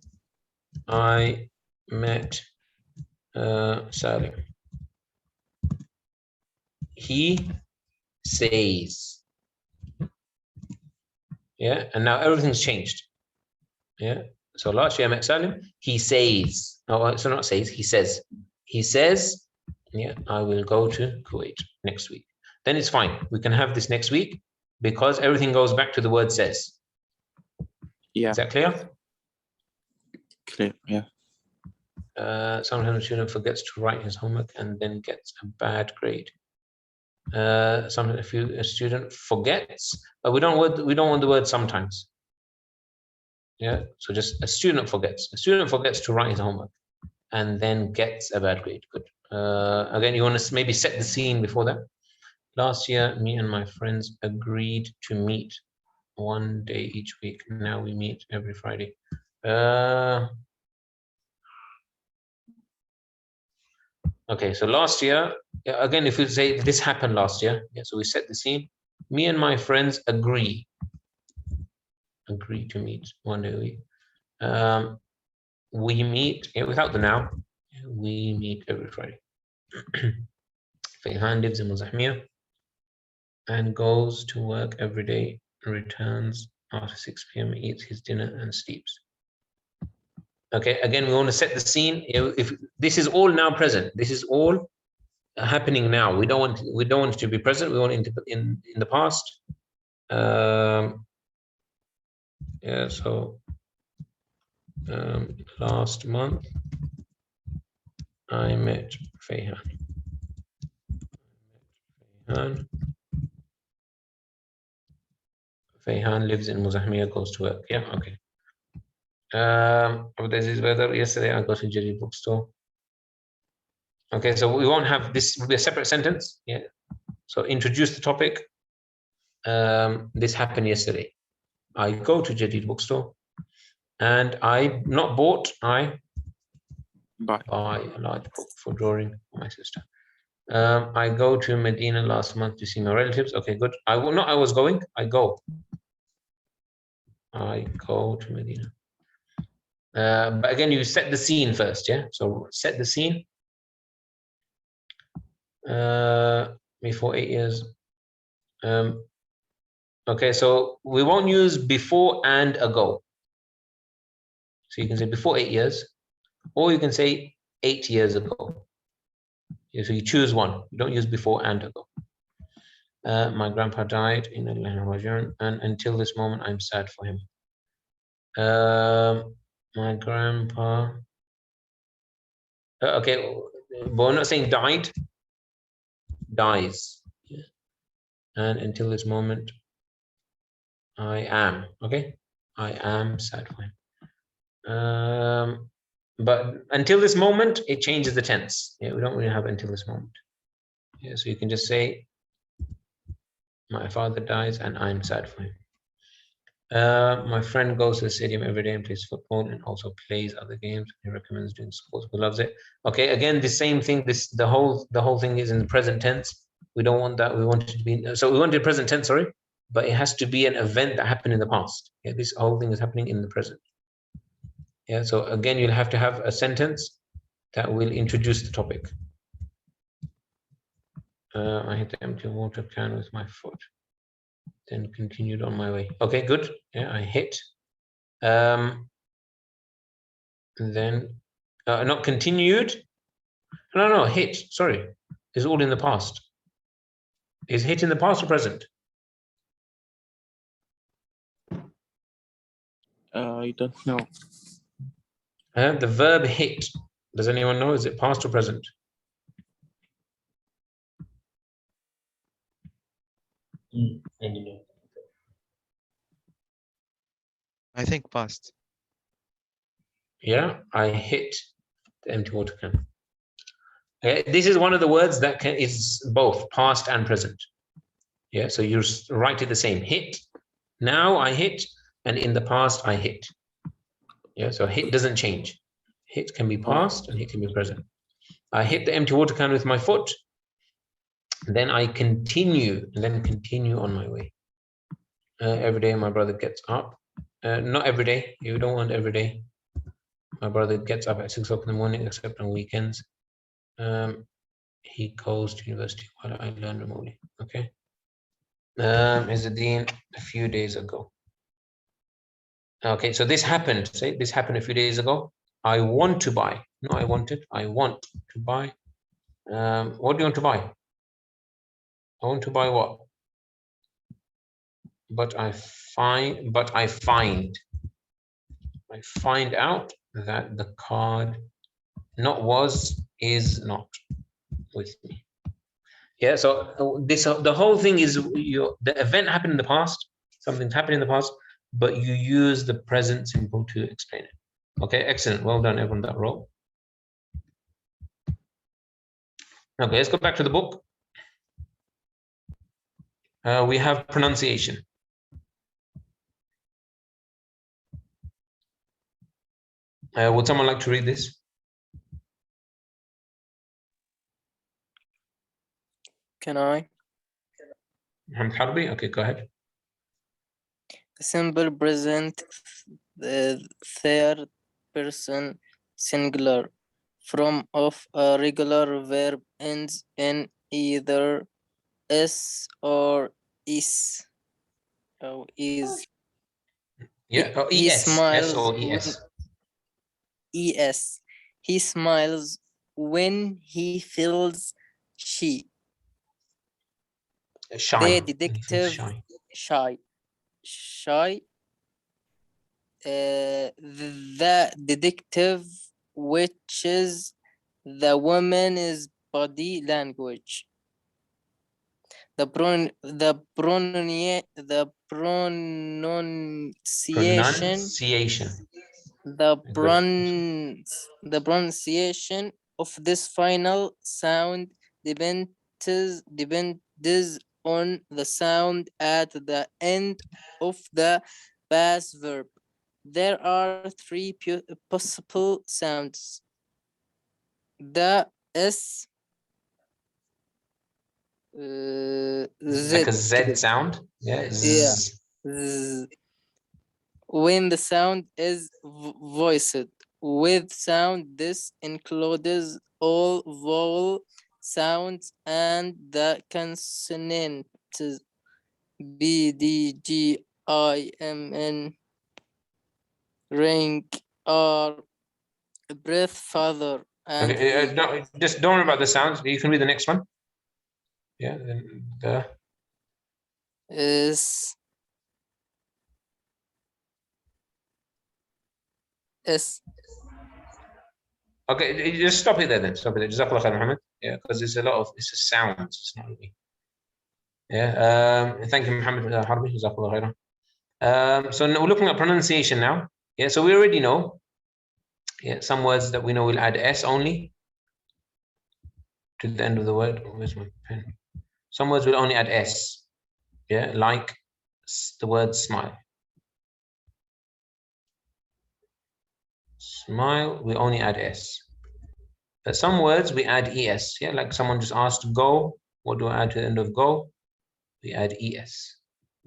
[SPEAKER 1] I met Salim. He says. Yeah, and now everything's changed. Yeah, so last year I met Salim. He says. No, so not says. He says. He says. Yeah, I will go to Kuwait next week. Then it's fine. We can have this next week because everything goes back to the word says.
[SPEAKER 2] Yeah.
[SPEAKER 1] Is that clear?
[SPEAKER 2] Clear. Yeah.
[SPEAKER 1] Sometimes a student forgets to write his homework and then gets a bad grade. Sometimes if a student forgets, but we don't want the word sometimes. Yeah, so just a student forgets. A student forgets to write his homework and then gets a bad grade. Good. Again, you want to maybe set the scene before that. Last year, me and my friends agreed to meet one day each week. Now we meet every Friday. Okay, so last year, again, if you say this happened last year, yeah, so we set the scene. Me and my friends agree to meet one day a week. We meet, without the now, we meet every Friday. Fayhan lives in Muzahmia and goes to work every day, returns after 6 p.m., eats his dinner and sleeps. Okay, again, we want to set the scene. If this is all now present, this is all happening now. We don't want it to be present. We want it in the past. Yeah. So last month I met Fayhan. Fayhan lives in Muzahmia, goes to work. Yeah. Okay. This is whether yesterday I got to Jadid bookstore. Okay, so we won't have this. Will be a separate sentence. Yeah. So introduce the topic. This happened yesterday. I go to Jadid bookstore, and I not bought. I buy a large book for drawing for my sister. I go to Medina last month to see my relatives. Okay, good. I was going. I go. I go to Medina. But again, you set the scene first, yeah? So set the scene. Before 8 years. Okay, so we won't use before and ago. So you can say before 8 years, or you can say 8 years ago. Yeah, so you choose one. You don't use before and ago. My grandpa died in and until this moment, I'm sad for him. My grandpa. Okay, but we're not saying died. Dies. Yeah. And until this moment, I am. Okay, I am sad for him. But until this moment, it changes the tense. Yeah, we don't really have until this moment. Yeah, so you can just say, my father dies and I'm sad for him. My friend goes to the stadium every day and plays football and also plays other games. He recommends doing sports. He loves it. Okay, again, the same thing. The whole thing is in the present tense. We don't want that. We want it to be, so we want it present tense, sorry, but it has to be an event that happened in the past. Yeah, this whole thing is happening in the present. Yeah, so again, you'll have to have a sentence that will introduce the topic. I hit the empty water can with my foot, then continued on my way. Okay, good. Yeah, I hit. Then not continued. No, hit. Sorry, is all in the past. Is hit in the past or present?
[SPEAKER 2] I don't know.
[SPEAKER 1] The verb hit. Does anyone know? Is it past or present?
[SPEAKER 17] I think past.
[SPEAKER 1] Yeah, I hit the empty water can. This is one of the words that is both past and present. Yeah, so you write it the same. Hit. Now I hit, and in the past I hit. Yeah, so hit doesn't change. Hit can be past and hit can be present. I hit the empty water can with my foot. Then I continue, and then continue on my way. Every day my brother gets up. Not every day. You don't want every day. My brother gets up at 6 o'clock in the morning, except on weekends. He goes to university while I learn remotely. Okay. Izzeddin, a few days ago. Okay, so this happened. Say this happened a few days ago. I want to buy. No, I wanted. I want to buy. What do you want to buy? I want to buy what? But I find out that the card is not with me. Yeah, so the whole thing is the event happened in the past, something's happened in the past, but you use the present simple to explain it. Okay, excellent. Well done, everyone, that role. Okay, let's go back to the book. We have pronunciation. Would someone like to read this?
[SPEAKER 16] Can I?
[SPEAKER 1] Hamd Harbi? Okay, go ahead.
[SPEAKER 16] The simple present, the third person singular form of a regular verb ends in either s or is. Oh, is.
[SPEAKER 1] Yeah, oh,
[SPEAKER 16] He
[SPEAKER 1] es.
[SPEAKER 16] smiles
[SPEAKER 1] S or es.
[SPEAKER 16] es. He smiles when he feels shy.
[SPEAKER 1] Shy.
[SPEAKER 16] The detective shy. The detective watches the woman's body language. The pronunciation. The pronunciation of this final sound depends on the sound at the end of the past verb. There are three possible sounds. The S, Z.
[SPEAKER 1] Like a Z sound. Yeah. Z.
[SPEAKER 16] Z. When the sound is voiced with sound, this includes all vowel sounds and the consonants B, D, G, I, M, N, ring, R, breath, father, and
[SPEAKER 1] Okay, just don't worry about the sounds. You can read the next one. Yeah, then the
[SPEAKER 16] is S.
[SPEAKER 1] Okay, just stop it there then. Stop it there. Jazakallah khair, Muhammad. Yeah, because it's a sound. It's not really. Yeah. Thank you, Muhammad Harbi. Jazakallah khair. So now we're looking at pronunciation now. Yeah. So we already know. Yeah, some words that we know will add S only to the end of the word. Where's my pen? Some words will only add S. Yeah, like the word smile. Smile, we only add S. But some words we add ES. Yeah, like someone just asked, go, What do I add to the end of go? We add es,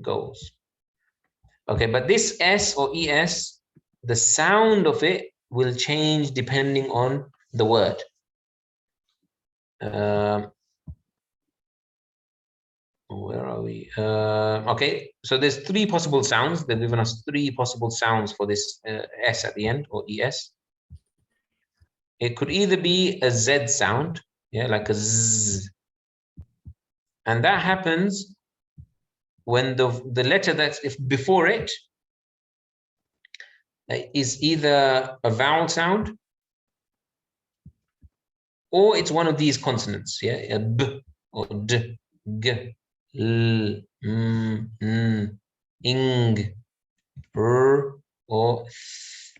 [SPEAKER 1] goes. Okay, but this s or es, the sound of it will change depending on the word. Where are we? Okay, so there's three possible sounds. They've given us three possible sounds for this s at the end, or es. It could either be a z sound, yeah, like a z, and that happens when the letter that's before it is either a vowel sound or it's one of these consonants, yeah, a b or d, g, l, m, n, ing, r, or th,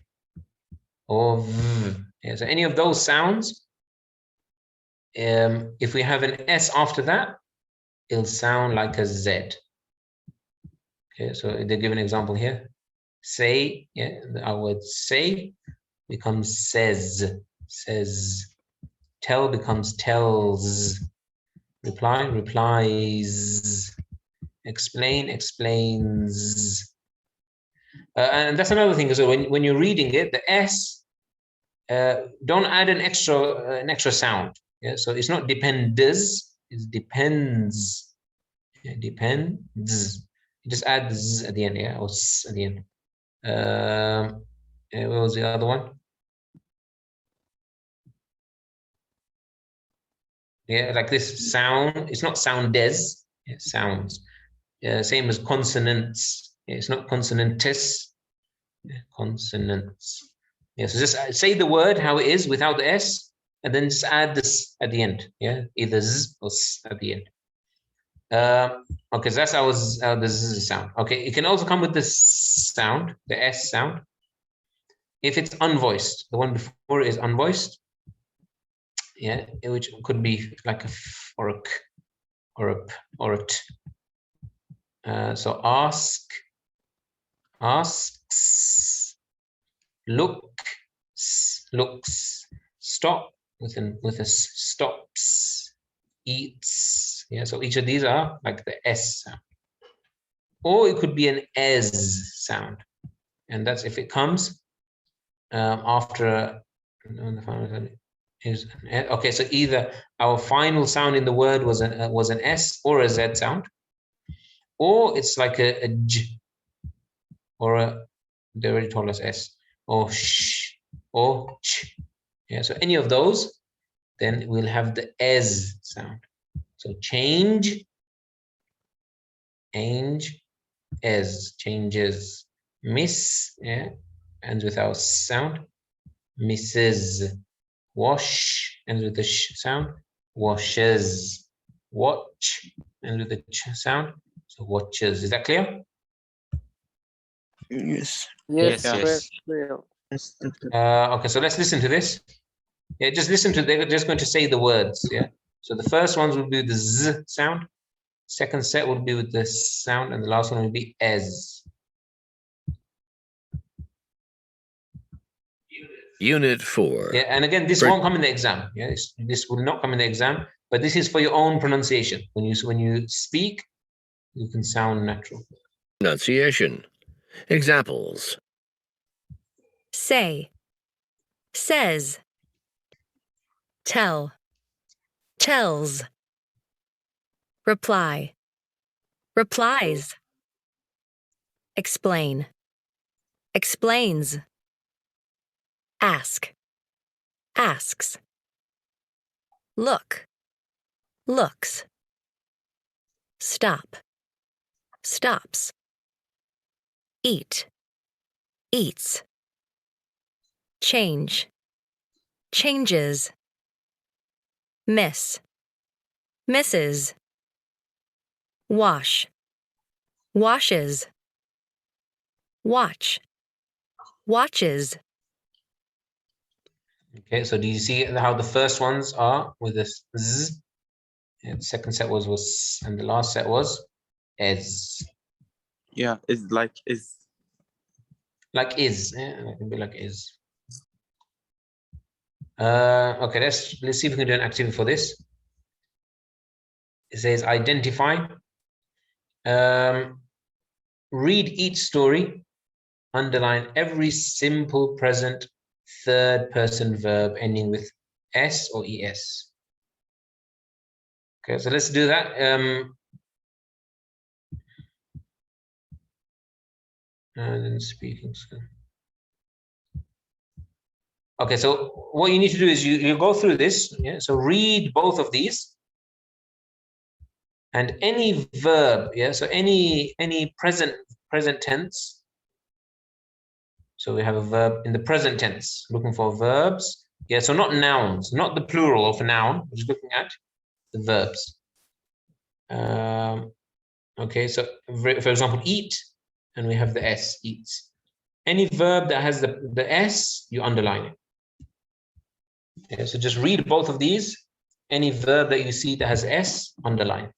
[SPEAKER 1] or v. Yeah, so any of those sounds, if we have an s after that, it'll sound like a z. Okay, so they give an example here. Say, yeah, our word say becomes says, says. Tell becomes tells. Reply, replies. Explain, explains. And that's another thing. So when you're reading it, the s, don't add an extra sound. Yeah, so it's not depends, it depends. Yeah, depends. You just add z at the end, yeah, or s at the end. What was the other one? Yeah, like this sound. It's not sound des. It sounds. Same as consonants. It's not consonantis. Consonants. Yeah, so just say the word how it is without the s, and then just add this at the end. Yeah, either z or s at the end. Okay, so that's how the z sound. Okay, it can also come with this sound, the s sound, if it's unvoiced. The one before it is unvoiced. Yeah, which could be like a f or a k or a p or a t. So ask, asks, looks, looks, stop with a stops, eats. Yeah, so each of these are like the s sound. Or it could be an es sound, and that's if it comes after okay. So either our final sound in the word was an s or a z sound, or it's like a j, or a, they already told us s, or sh, or ch. Yeah, so any of those, then we'll have the es sound. So change, es, changes. Miss, yeah, ends with our sound. Misses. Wash, ends with the sh sound. Washes. Watch, ends with the ch sound. So watches. Is that clear?
[SPEAKER 16] Yes.
[SPEAKER 11] Yes, yes.
[SPEAKER 1] Okay, so let's listen to this. Yeah, just listen to. They're just going to say the words. Yeah. So the first ones will be the z sound. Second set will be with the sound, and the last one will be as.
[SPEAKER 18] Unit 4.
[SPEAKER 1] Yeah, and again, this won't come in the exam. Yeah, this will not come in the exam, but this is for your own pronunciation. When you speak, you can sound natural.
[SPEAKER 18] Pronunciation. Examples.
[SPEAKER 19] Say, says. Tell, tells. Reply, replies. Explain, explains. Ask, asks. Look, looks. Stop, stops. Eat, eats. Change, changes. Miss, misses. Wash, washes. Watch, watches.
[SPEAKER 1] Okay, so do you see how the first ones are with this z? And the second set was, and the last set was as.
[SPEAKER 2] Yeah, it's like is.
[SPEAKER 1] Like is, yeah, it can be like is. Okay, let's see if we can do an activity for this. It says identify. Read each story. Underline every simple present third person verb ending with S or ES. Okay, so let's do that. And then speaking skill. Okay, so what you need to do is you go through this. Yeah, so read both of these. And any verb, yeah, so any present tense. So we have a verb in the present tense, looking for verbs. Yeah, so not nouns, not the plural of a noun, we're just looking at the verbs. Okay, so for example, eat, and we have the S, eats. Any verb that has the S, you underline it. Yeah, so just read both of these. Any verb that you see that has S, underline.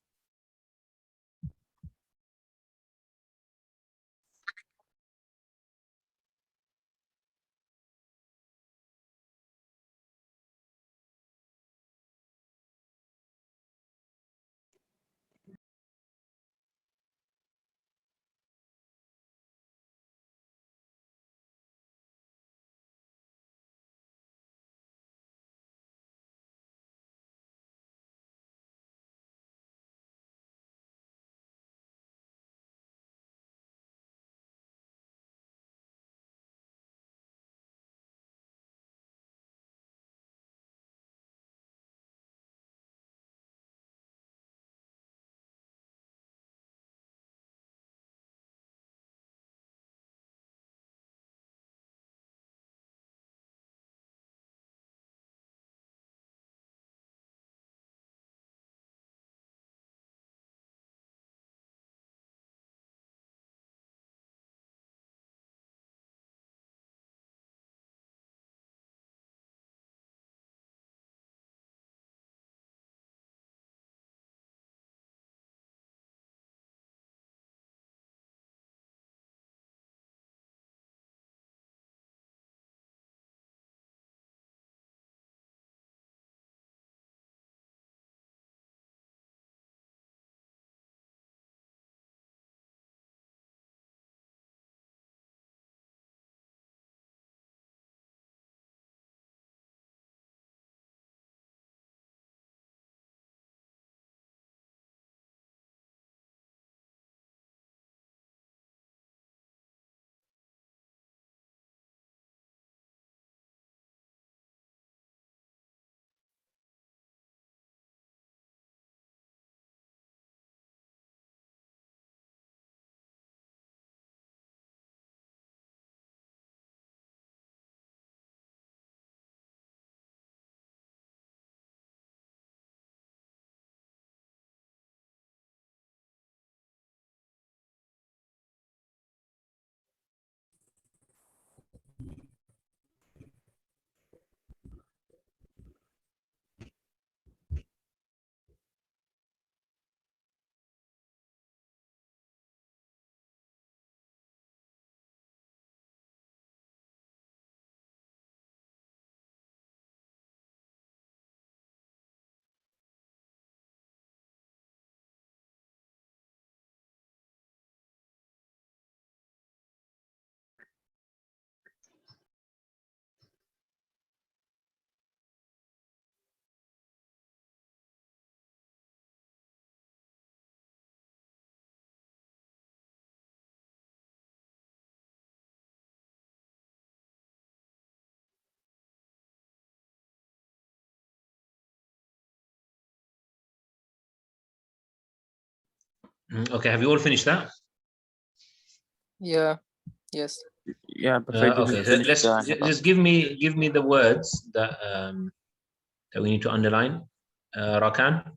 [SPEAKER 1] Okay, have you all finished that?
[SPEAKER 16] Yeah. Yes.
[SPEAKER 2] Yeah, but I didn't
[SPEAKER 1] Okay, so
[SPEAKER 2] finish
[SPEAKER 1] let's
[SPEAKER 2] the
[SPEAKER 1] just give me the words that that we need to underline. Rakan,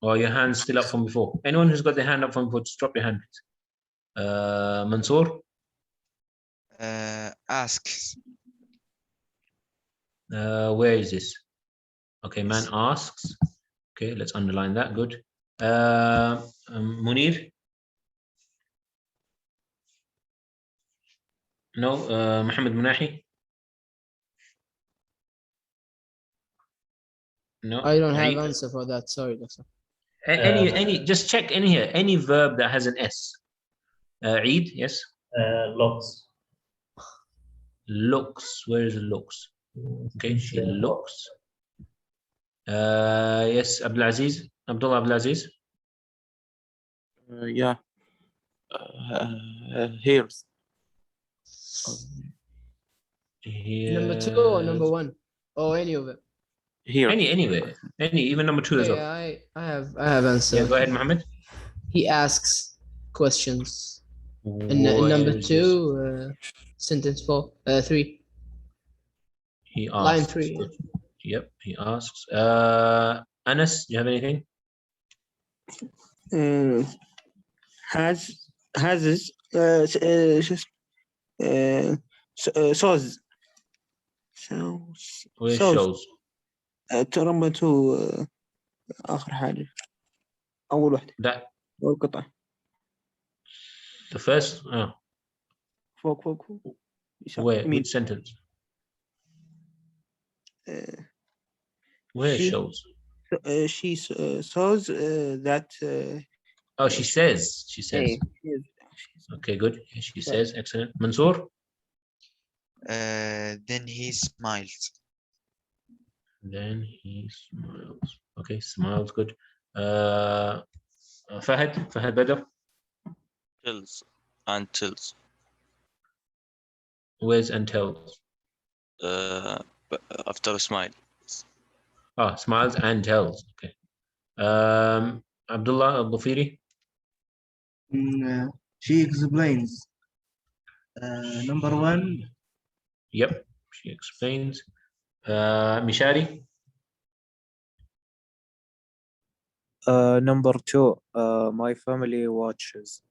[SPEAKER 1] or your hand's still up from before? Anyone who's got their hand up from before, just drop your hand, please. Mansoor,
[SPEAKER 17] asks.
[SPEAKER 1] where is this? Okay, man asks. Okay, let's underline that. Good. Munir. No. Mohammed Munahi. No.
[SPEAKER 3] I don't have
[SPEAKER 1] Read.
[SPEAKER 3] answer for that. Sorry, doctor.
[SPEAKER 1] Any just check in here. Any verb that has an S. Read, yes.
[SPEAKER 15] Looks.
[SPEAKER 1] Looks. Where is looks? Okay, she looks. Yes, Abdulaziz. Abdullah Abdulaziz.
[SPEAKER 2] Yeah. Here's.
[SPEAKER 3] Number 2 or number 1? Or any of it?
[SPEAKER 2] Here.
[SPEAKER 1] Anyway. Even number 2 as well.
[SPEAKER 3] Yeah, I have answer.
[SPEAKER 1] Yeah, go ahead, Mohammed.
[SPEAKER 3] He asks questions. In number 2, sentence 4, 3.
[SPEAKER 1] He asks.
[SPEAKER 3] Line 3.
[SPEAKER 1] Yep, he asks. Anas, do you have anything?
[SPEAKER 9] shows.
[SPEAKER 1] Where shows?
[SPEAKER 9] ترى 2 آخر حاجة أول واحدة.
[SPEAKER 1] That.
[SPEAKER 9] أول قطعة.
[SPEAKER 1] The first.
[SPEAKER 9] فوق.
[SPEAKER 1] Where? Which sentence? Where shows?
[SPEAKER 9] She saws that.
[SPEAKER 1] Oh, she says. She says.
[SPEAKER 9] Hey.
[SPEAKER 1] Okay, good. She says. Excellent. Mansoor?
[SPEAKER 17] Then he smiles.
[SPEAKER 1] Then he smiles. Okay, smiles. Good. Fahad Badr?
[SPEAKER 20] Tells and tells.
[SPEAKER 1] Where's and tells?
[SPEAKER 20] After a smile.
[SPEAKER 1] Smiles and tells. Okay. Abdullah Al-Bufiri?
[SPEAKER 12] She explains. Number 1.
[SPEAKER 1] Yep, she explains. Mishari?
[SPEAKER 21] Number 2. My family watches.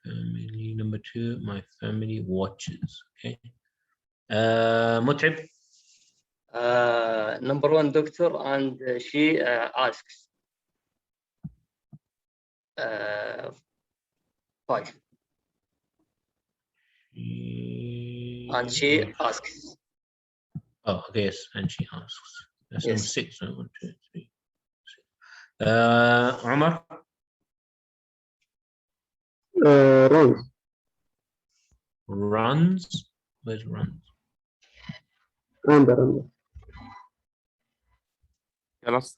[SPEAKER 1] Number 2. My family watches. Okay. Mut'ib?
[SPEAKER 16] Number 1, doctor, and she asks. 5. And she asks.
[SPEAKER 1] Oh, okay, yes, and she asks. That's
[SPEAKER 16] Yes.
[SPEAKER 1] number 6. 1, 2, 3, 6. Umar?
[SPEAKER 22] Runs.
[SPEAKER 1] Runs? Where's runs?
[SPEAKER 22] Under.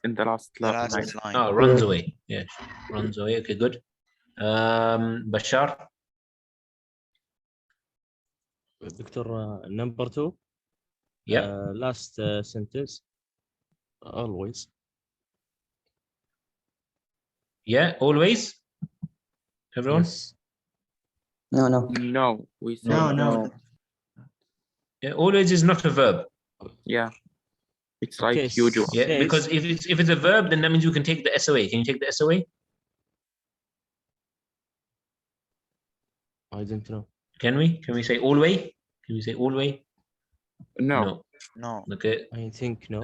[SPEAKER 2] In the last
[SPEAKER 17] line.
[SPEAKER 1] Oh, runs away. Yes, runs away. Okay, good. Bashar?
[SPEAKER 23] Doctor, number 2.
[SPEAKER 1] Yeah.
[SPEAKER 23] Last sentence. Always.
[SPEAKER 1] Yeah, always? Everyone?
[SPEAKER 23] Yes.
[SPEAKER 2] No. We say
[SPEAKER 12] No.
[SPEAKER 1] Yeah, always is not a verb.
[SPEAKER 2] Yeah. It's like
[SPEAKER 23] Okay,
[SPEAKER 2] usual.
[SPEAKER 1] Yeah,
[SPEAKER 23] Says.
[SPEAKER 1] because if it's a verb, then that means you can take the S away. Can you take the S away?
[SPEAKER 23] I don't know.
[SPEAKER 1] Can we? Can we say always? Can we say always?
[SPEAKER 2] No.
[SPEAKER 17] No.
[SPEAKER 1] Okay.
[SPEAKER 23] I think no.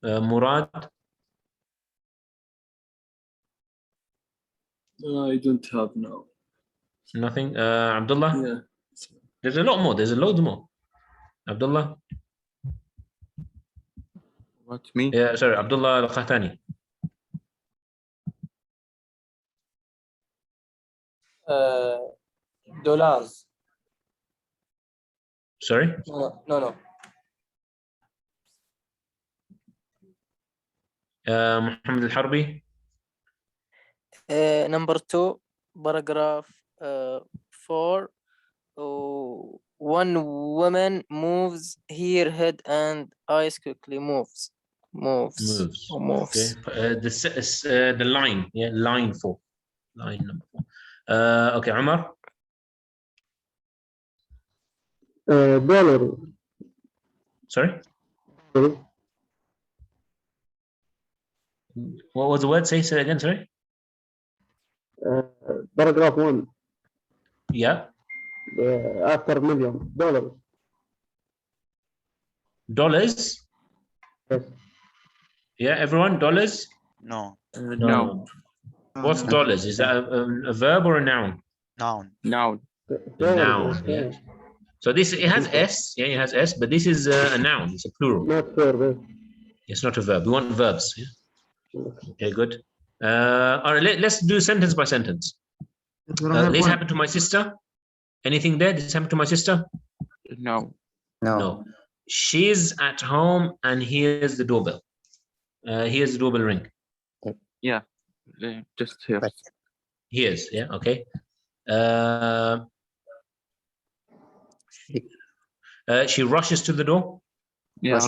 [SPEAKER 1] Murad?
[SPEAKER 9] I don't have no.
[SPEAKER 1] Nothing. Abdullah?
[SPEAKER 9] Yeah.
[SPEAKER 1] There's a lot more. There's a load more. Abdullah?
[SPEAKER 2] What, me?
[SPEAKER 1] Yeah, sorry, Abdullah Al-Qahtani.
[SPEAKER 16] Dollars.
[SPEAKER 1] Sorry?
[SPEAKER 16] No.
[SPEAKER 1] Muhammad Al-Harbi?
[SPEAKER 16] Number 2, paragraph 4. One woman moves her head and eyes quickly moves.
[SPEAKER 1] Okay. The line. Yeah, line 4. Line number 4. Okay, Umar?
[SPEAKER 22] Dollar.
[SPEAKER 1] Sorry? What was the word? Say it again, sorry?
[SPEAKER 22] Paragraph 1.
[SPEAKER 1] Yeah.
[SPEAKER 22] After million. Dollar.
[SPEAKER 1] Dollars?
[SPEAKER 22] Yes.
[SPEAKER 1] Yeah, everyone? Dollars?
[SPEAKER 17] No.
[SPEAKER 2] No.
[SPEAKER 1] What's dollars? Is that a verb or a noun?
[SPEAKER 17] Noun.
[SPEAKER 2] Noun.
[SPEAKER 1] Noun, yeah. So this, it has S, yeah, it has S, but this is a noun, it's a plural.
[SPEAKER 22] Not verb.
[SPEAKER 1] It's not a verb. We want verbs. Yeah? Okay, good. All right, let's do sentence by sentence. This happened to my sister. Anything there? Did this happen to my sister?
[SPEAKER 2] No.
[SPEAKER 1] No. She's at home and here's the doorbell. Here's the doorbell ring.
[SPEAKER 2] Yeah. Just here.
[SPEAKER 1] Here's, yeah, okay. She rushes to the door.
[SPEAKER 2] Yeah,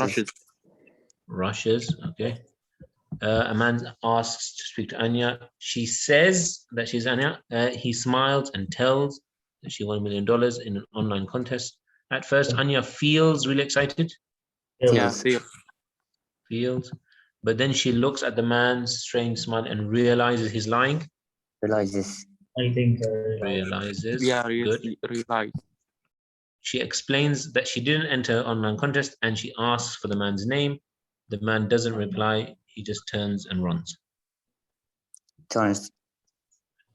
[SPEAKER 1] Rushes, okay. A man asks to speak to Anya. She says that she's Anya. He smiles and tells that she won $1 million in an online contest. At first, Anya feels really excited.
[SPEAKER 2] Yeah,
[SPEAKER 1] feels. But then she looks at the man's strange smile and realizes he's lying.
[SPEAKER 15] Realizes. I think.
[SPEAKER 1] Realizes.
[SPEAKER 2] Yeah,
[SPEAKER 1] good.
[SPEAKER 2] Realize.
[SPEAKER 1] She explains that she didn't enter an online contest and she asks for the man's name. The man doesn't reply. He just turns and runs.
[SPEAKER 15] Turns.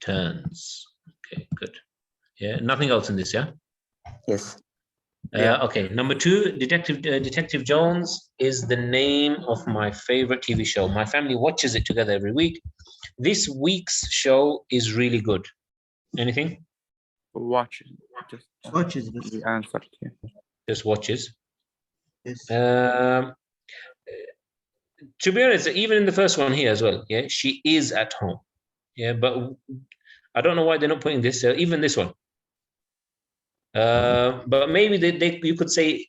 [SPEAKER 1] Okay, good. Yeah, nothing else in this, yeah?
[SPEAKER 15] Yes.
[SPEAKER 1] Okay, number 2, Detective Jones is the name of my favorite TV show. My family watches it together every week. This week's show is really good. Anything?
[SPEAKER 2] Watches. Just
[SPEAKER 9] watches.
[SPEAKER 2] The answer. Yeah.
[SPEAKER 1] Just watches.
[SPEAKER 9] Yes.
[SPEAKER 1] To be honest, even in the first one here as well, yeah, she is at home. Yeah, but I don't know why they're not putting this. Even this one. But maybe you could say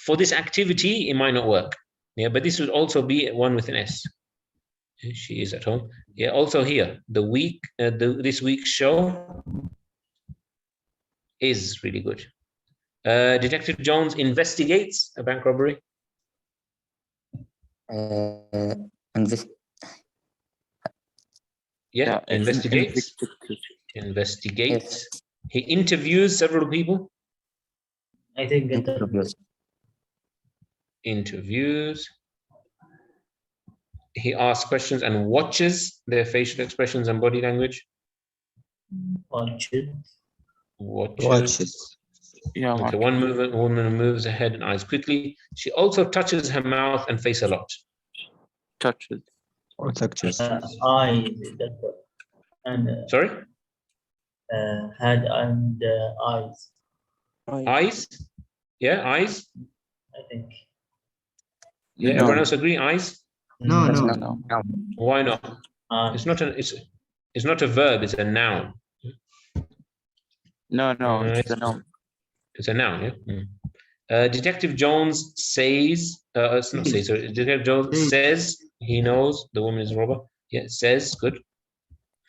[SPEAKER 1] for this activity it might not work. Yeah, but this would also be one with an S. Yeah, she is at home. Yeah, also here this week's show is really good. Detective Jones investigates a bank robbery. Investigates. Investigates.
[SPEAKER 15] Yes.
[SPEAKER 1] He interviews several people.
[SPEAKER 15] I think interviews.
[SPEAKER 1] Interviews. He asks questions and watches their facial expressions and body language. Watches.
[SPEAKER 2] Yeah.
[SPEAKER 1] Okay, woman moves her head and eyes quickly. She also touches her mouth and face a lot.
[SPEAKER 21] Touches. Or touches.
[SPEAKER 15] Eyes. And
[SPEAKER 1] sorry?
[SPEAKER 15] Head and eyes.
[SPEAKER 1] Eyes? Yeah, eyes.
[SPEAKER 15] I think.
[SPEAKER 1] Yeah, everyone else agree? Eyes?
[SPEAKER 9] No.
[SPEAKER 1] Why not? It's not a verb, it's a noun.
[SPEAKER 2] No, it's a noun.
[SPEAKER 1] It's a noun, yeah. Detective Jones says, it's not say, sorry. Detective Jones says he knows the woman is a robber. Yeah, says, good.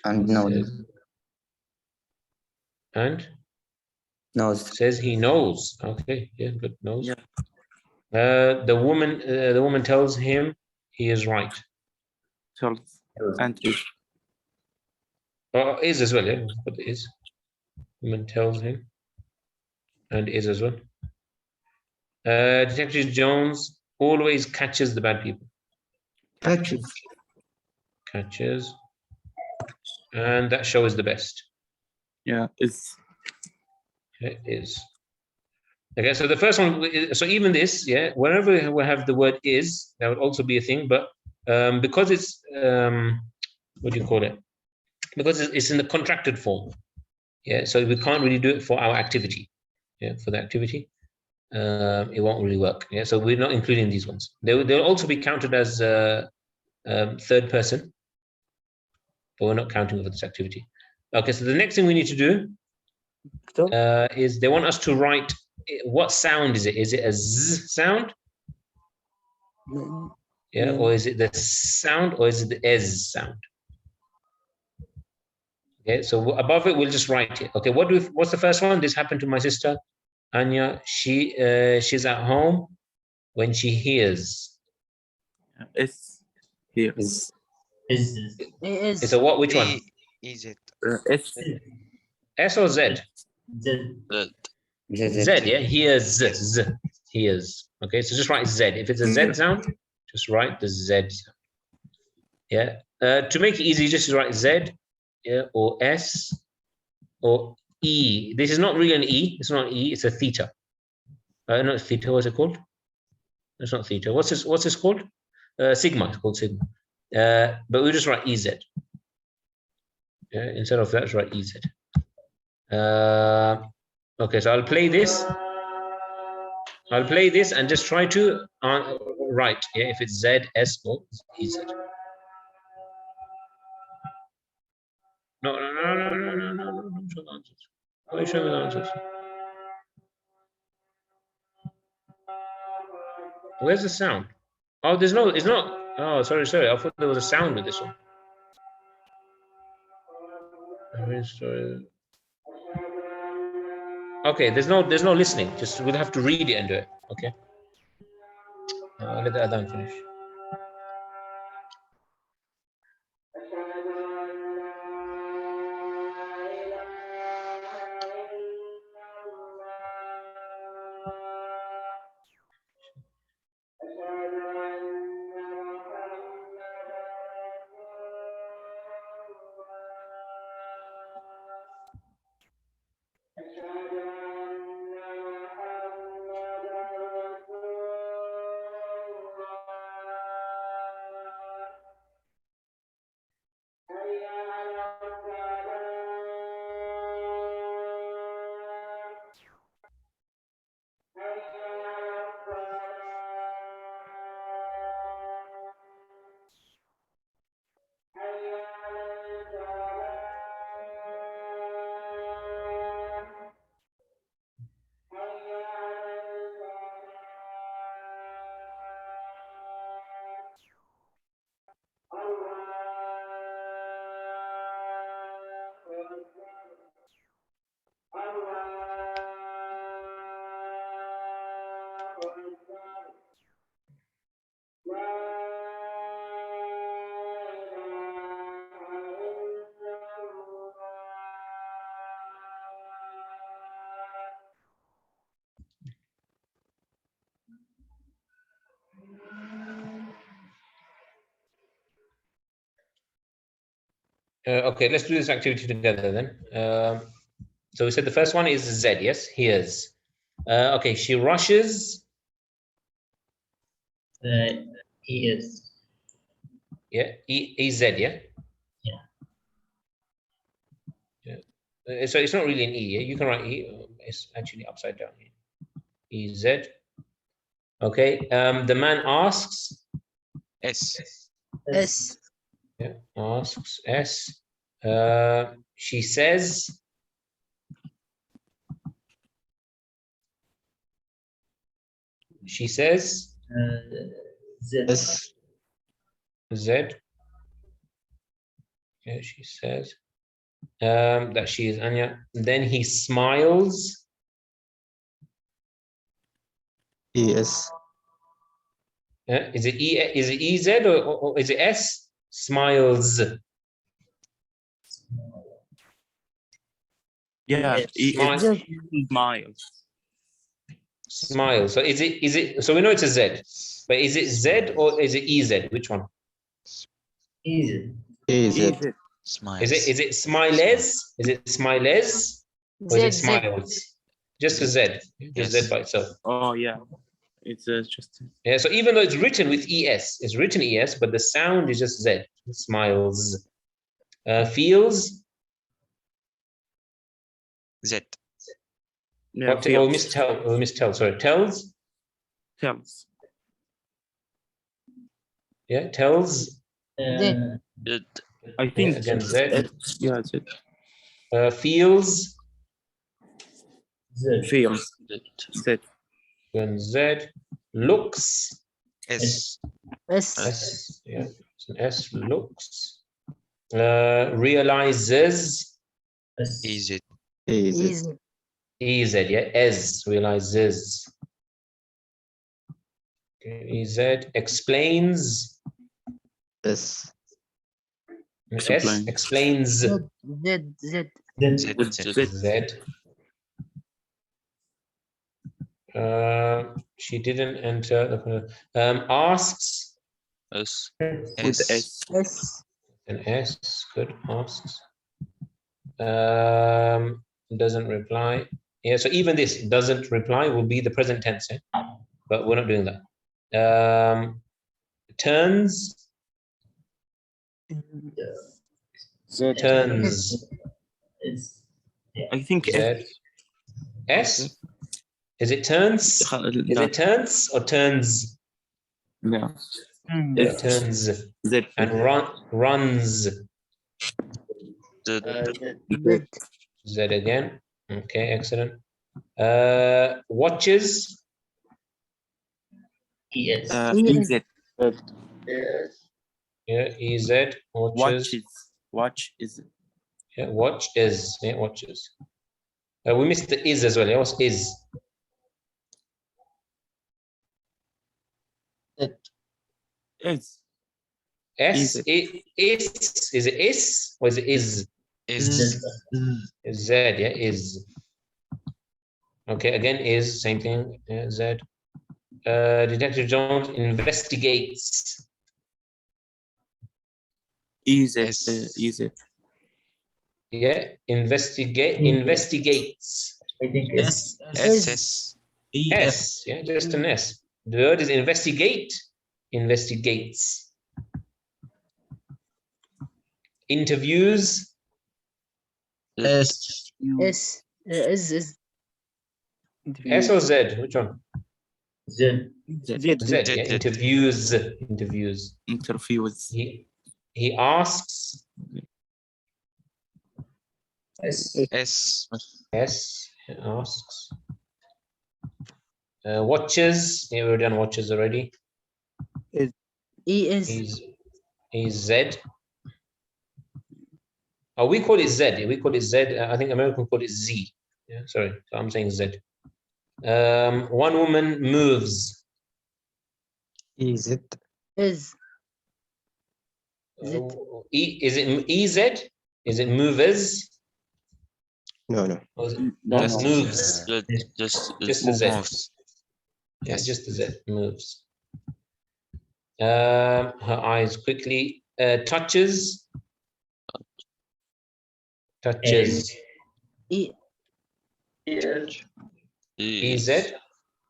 [SPEAKER 15] And knows.
[SPEAKER 1] And?
[SPEAKER 15] Knows.
[SPEAKER 1] Says he knows. Okay, yeah, good. Knows. Yeah. The woman tells him he is right.
[SPEAKER 2] Tells and is.
[SPEAKER 1] Is as well, yeah. But is. Woman tells him. And is as well. Detective Jones always catches the bad people. Catches. And that show is the best.
[SPEAKER 2] Yeah, is.
[SPEAKER 1] It is. Okay, so the first one, so even this, yeah, whenever we have the word is, that would also be a thing, but because it's, what do you call it? Because it's in the contracted form, yeah, so we can't really do it for our activity, yeah, for the activity, it won't really work, yeah, so we're not including these ones. They'll also be counted as third person, but we're not counting for this activity. Okay, so the next thing we need to do is they want us to write what sound is it? Is it a Z sound? Yeah, or is it the sound or is it the Ez sound? Okay, so above it we'll just write it. Okay, what's the first one? This happened to my sister Anya. She's at home when she hears.
[SPEAKER 2] It's hears.
[SPEAKER 1] It's a what? Which one?
[SPEAKER 17] Is it?
[SPEAKER 1] S or Z?
[SPEAKER 17] Z.
[SPEAKER 1] Z, yeah, hears, Z, hears. Okay, so just write Z. If it's a Z sound, just write the Z sound. Yeah, to make it easy, just write Z, yeah, or S, or E. This is not really an E. It's not an E. It's a theta. No, theta. What's it called? It's not theta. What's this called? Sigma. It's called sigma. But we just write EZ. Yeah, instead of that, just write EZ. Okay, so I'll play this. I'll play this and just try to write, yeah, if it's Z, S, or EZ. No. Show the answers. Why are you showing me the answers? Where's the sound? Oh, there's no. It's not. Oh, sorry. I thought there was a sound with this one. Okay, there's no listening. Just we'll have to read it and do it. Okay. Let the adhan finish. Okay, let's do this activity together then. So we said the first one is Z, yes? Here's. Okay, she rushes.
[SPEAKER 15] ES.
[SPEAKER 1] Yeah, EZ, yeah? Yeah. So it's not really an E, yeah? You can write E, it's actually upside down here. EZ. Okay, the man asks.
[SPEAKER 20] S.
[SPEAKER 16] S.
[SPEAKER 1] Yeah, asks S. She says. She says.
[SPEAKER 15] Z.
[SPEAKER 1] Z. Yeah, she says that she is Anya. Then he smiles.
[SPEAKER 21] ES.
[SPEAKER 1] Is it E? Is it EZ or is it S? Smiles.
[SPEAKER 2] Yeah,
[SPEAKER 1] Smiles. Smile. So is it? So we know it's a Z, but is it Z or is it EZ? Which one?
[SPEAKER 15] EZ.
[SPEAKER 21] Smiles.
[SPEAKER 1] Is it smiles? Is it smiles? Or is it smiles? Just a Z. Just Z by itself.
[SPEAKER 2] Oh yeah, it's just.
[SPEAKER 1] Yeah. So even though it's written with ES, it's written ES, but the sound is just Z. Smiles. Feels.
[SPEAKER 20] Z.
[SPEAKER 2] Yeah,
[SPEAKER 1] Oh, mistell. Sorry, tells.
[SPEAKER 2] Tells.
[SPEAKER 1] Yeah, tells.
[SPEAKER 2] I think
[SPEAKER 1] again Z.
[SPEAKER 2] Yeah, Z.
[SPEAKER 1] Feels.
[SPEAKER 15] Z.
[SPEAKER 2] Feels. Z.
[SPEAKER 1] Then Z. Looks.
[SPEAKER 20] S.
[SPEAKER 1] S. Yeah, it's an S. Looks. Realizes.
[SPEAKER 20] EZ.
[SPEAKER 1] EZ, yeah, as realizes. Okay, EZ explains.
[SPEAKER 21] S.
[SPEAKER 1] S explains.
[SPEAKER 16] Z.
[SPEAKER 1] She didn't enter. Asks.
[SPEAKER 20] S.
[SPEAKER 2] With S.
[SPEAKER 1] An S. Good. Asks. Doesn't reply. Yeah, so even this doesn't reply will be the present tense, but we're not doing that. Turns. Turns.
[SPEAKER 2] I think
[SPEAKER 1] Z. S. Is it turns? Is it turns or turns?
[SPEAKER 2] No.
[SPEAKER 1] It turns.
[SPEAKER 2] Z.
[SPEAKER 1] And runs. Z again. Okay, excellent. Watches.
[SPEAKER 2] EZ.
[SPEAKER 1] Yeah, EZ. Watches.
[SPEAKER 2] Watch is.
[SPEAKER 1] Yeah, watch is. Yeah, watches. We missed the is as well. Yeah, what's is?
[SPEAKER 2] Is.
[SPEAKER 1] S. Is it is or is it is?
[SPEAKER 20] Is.
[SPEAKER 1] Z. Yeah, is. Okay, again is same thing. Yeah, Z. Detective Jones investigates.
[SPEAKER 2] Is.
[SPEAKER 1] Yeah, investigates.
[SPEAKER 15] I think S.
[SPEAKER 20] S.
[SPEAKER 1] S. Yeah, just an S. The word is investigate. Investigates. Interviews.
[SPEAKER 9] S.
[SPEAKER 5] S. Is.
[SPEAKER 1] S or Z? Which one?
[SPEAKER 15] Z.
[SPEAKER 1] Z. Yeah, interviews. Interviews.
[SPEAKER 2] Interviews.
[SPEAKER 1] He asks.
[SPEAKER 15] S.
[SPEAKER 20] S.
[SPEAKER 1] S. Asks. Watches. Yeah, we've done watches already.
[SPEAKER 5] E is.
[SPEAKER 1] Is Z. Oh, we call it Z. We call it Z. I think American call it Z. Yeah, sorry. So I'm saying Z. One woman moves.
[SPEAKER 21] Is it?
[SPEAKER 5] Is.
[SPEAKER 1] Is it EZ? Is it movers?
[SPEAKER 21] No.
[SPEAKER 1] Just moves.
[SPEAKER 20] Just
[SPEAKER 1] a Z.
[SPEAKER 20] moves.
[SPEAKER 1] Yeah, just a Z. Moves. Her eyes quickly. Touches. Touches. EZ.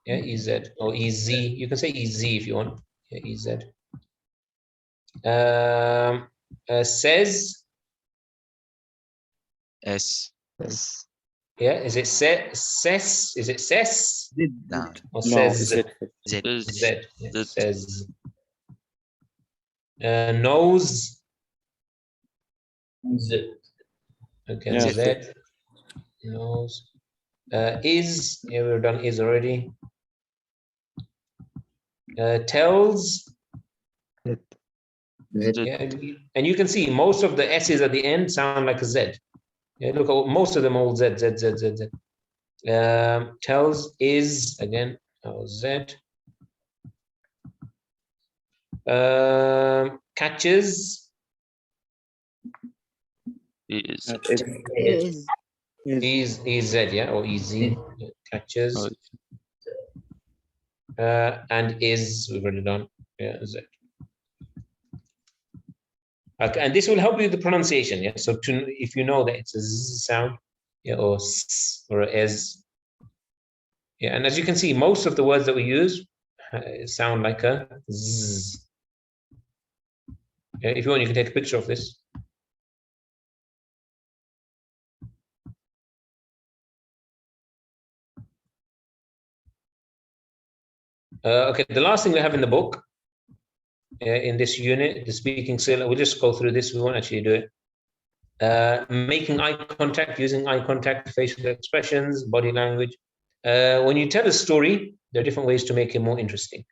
[SPEAKER 1] Yeah, EZ or EZ. You can say EZ if you want. Yeah, EZ. Says.
[SPEAKER 20] S.
[SPEAKER 1] Yeah, is it ses? Is it ses?
[SPEAKER 20] No.
[SPEAKER 1] Or says?
[SPEAKER 20] Z.
[SPEAKER 1] Z. Yeah, says. Knows.
[SPEAKER 15] Z.
[SPEAKER 1] Okay, Z. Knows. Is. Yeah, we've done is already. Tells. Yeah, and you can see most of the S's at the end sound like a Z. Yeah, look, most of them all Z. Tells is again Z. Catches.
[SPEAKER 5] Is.
[SPEAKER 1] Is Z, yeah, or easy. Catches. And is we've already done. Yeah, Z. Okay, and this will help you with the pronunciation. Yeah, so if you know that it's a Z sound, yeah, or S or a S. Yeah, and as you can see, most of the words that we use sound like a Z. Yeah, if you want, you can take a picture of this. Okay, the last thing we have in the book, in this unit, the speaking skill, we'll just go through this. We won't actually do it. Making eye contact, using eye contact, facial expressions, body language. When you tell a story, there are different ways to make it more interesting.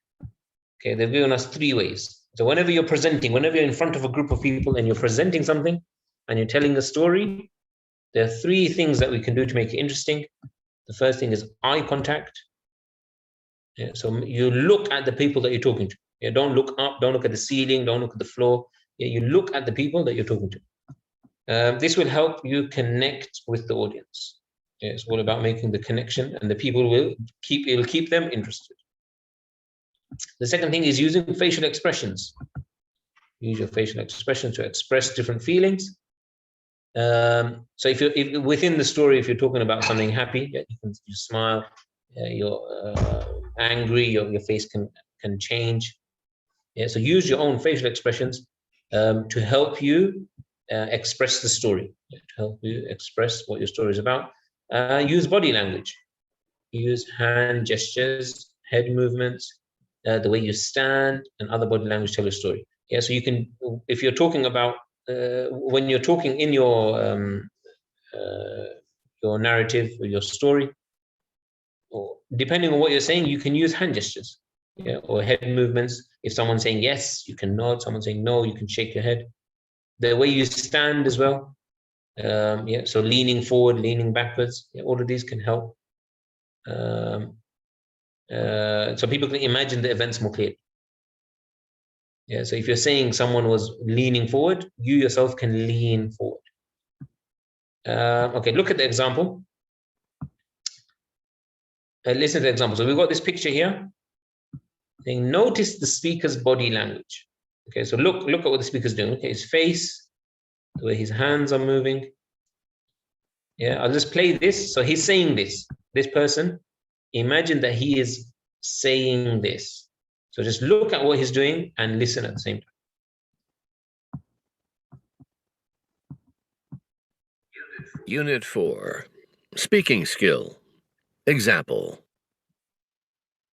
[SPEAKER 1] Okay, they've given us 3 ways. So whenever you're presenting, whenever you're in front of a group of people and you're presenting something and you're telling a story, there are 3 things that we can do to make it interesting. The first thing is eye contact. Yeah, so you look at the people that you're talking to. Yeah, don't look up, don't look at the ceiling, don't look at the floor. Yeah, you look at the people that you're talking to. This will help you connect with the audience. Yeah, it's all about making the connection, and the people will keep them interested. The second thing is using facial expressions. Use your facial expressions to express different feelings. So if within the story, if you're talking about something happy, you smile. You're angry. Your face can change. Yeah. So use your own facial expressions to help you express the story. To help you express what your story is about. Use body language. Use hand gestures, head movements, the way you stand, and other body language tell a story. Yeah. So you can, if you're talking about when you're talking in your narrative or your story, or depending on what you're saying, you can use hand gestures, yeah, or head movements. If someone's saying yes, you can nod. Someone's saying no, you can shake your head. The way you stand as well, yeah. So leaning forward, leaning backwards, yeah, all of these can help. So people can imagine the events more clearly. Yeah. So if you're saying someone was leaning forward, you yourself can lean forward. Okay, look at the example. Listen to the example. So we've got this picture here. Saying, notice the speaker's body language. Okay, so look at what the speaker's doing. Okay, his face, the way his hands are moving. Yeah, I'll just play this. So he's saying this. This person, imagine that he is saying this. So just look at what he's doing and listen at the same time.
[SPEAKER 18] Unit 4. Speaking skill. Example.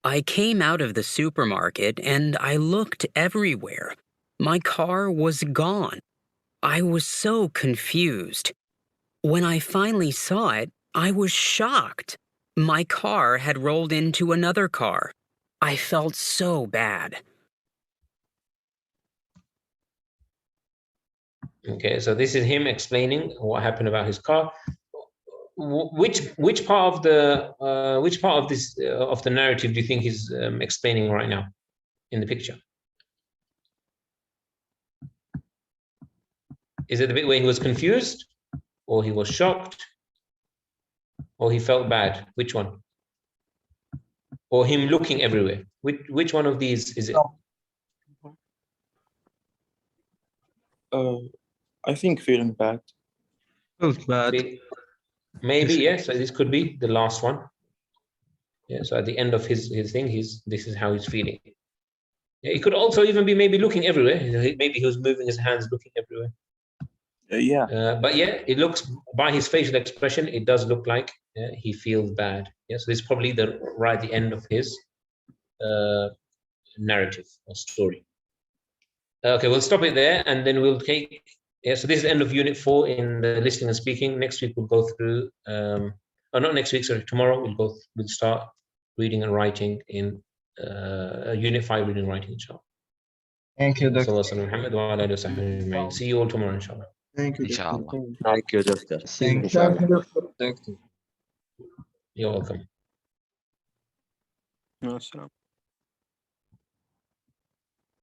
[SPEAKER 4] I came out of the supermarket and I looked everywhere. My car was gone. I was so confused. When I finally saw it, I was shocked. My car had rolled into another car. I felt so bad.
[SPEAKER 1] Okay, so this is him explaining what happened about his car. Which part of the of the narrative do you think he's explaining right now in the picture? Is it the bit where he was confused, or he was shocked, or he felt bad? Which one? Or him looking everywhere? Which one of these is it?
[SPEAKER 2] I think feeling bad.
[SPEAKER 7] Felt bad.
[SPEAKER 1] Maybe, yes. So this could be the last one. Yeah. So at the end of his thing, this is how he's feeling. Yeah, it could also even be maybe looking everywhere. Maybe he was moving his hands, looking everywhere.
[SPEAKER 2] Yeah.
[SPEAKER 1] But yeah, it looks, by his facial expression, it does look like he feels bad. Yeah. So this is probably right at the end of his narrative or story. Okay, we'll stop it there, and then we'll take. Yeah, so this is the end of Unit 4 in the listening and speaking. Next week we'll go through. Not next week. Sorry, tomorrow we'll start reading and writing in Unit 5, reading and writing, inshallah.
[SPEAKER 12] Thank you, Doctor.
[SPEAKER 1] See you all tomorrow, inshallah.
[SPEAKER 9] Thank you.
[SPEAKER 20] Inshallah.
[SPEAKER 23] Thank you, Doctor.
[SPEAKER 12] Thank you.
[SPEAKER 1] You're welcome.
[SPEAKER 9] Assalamu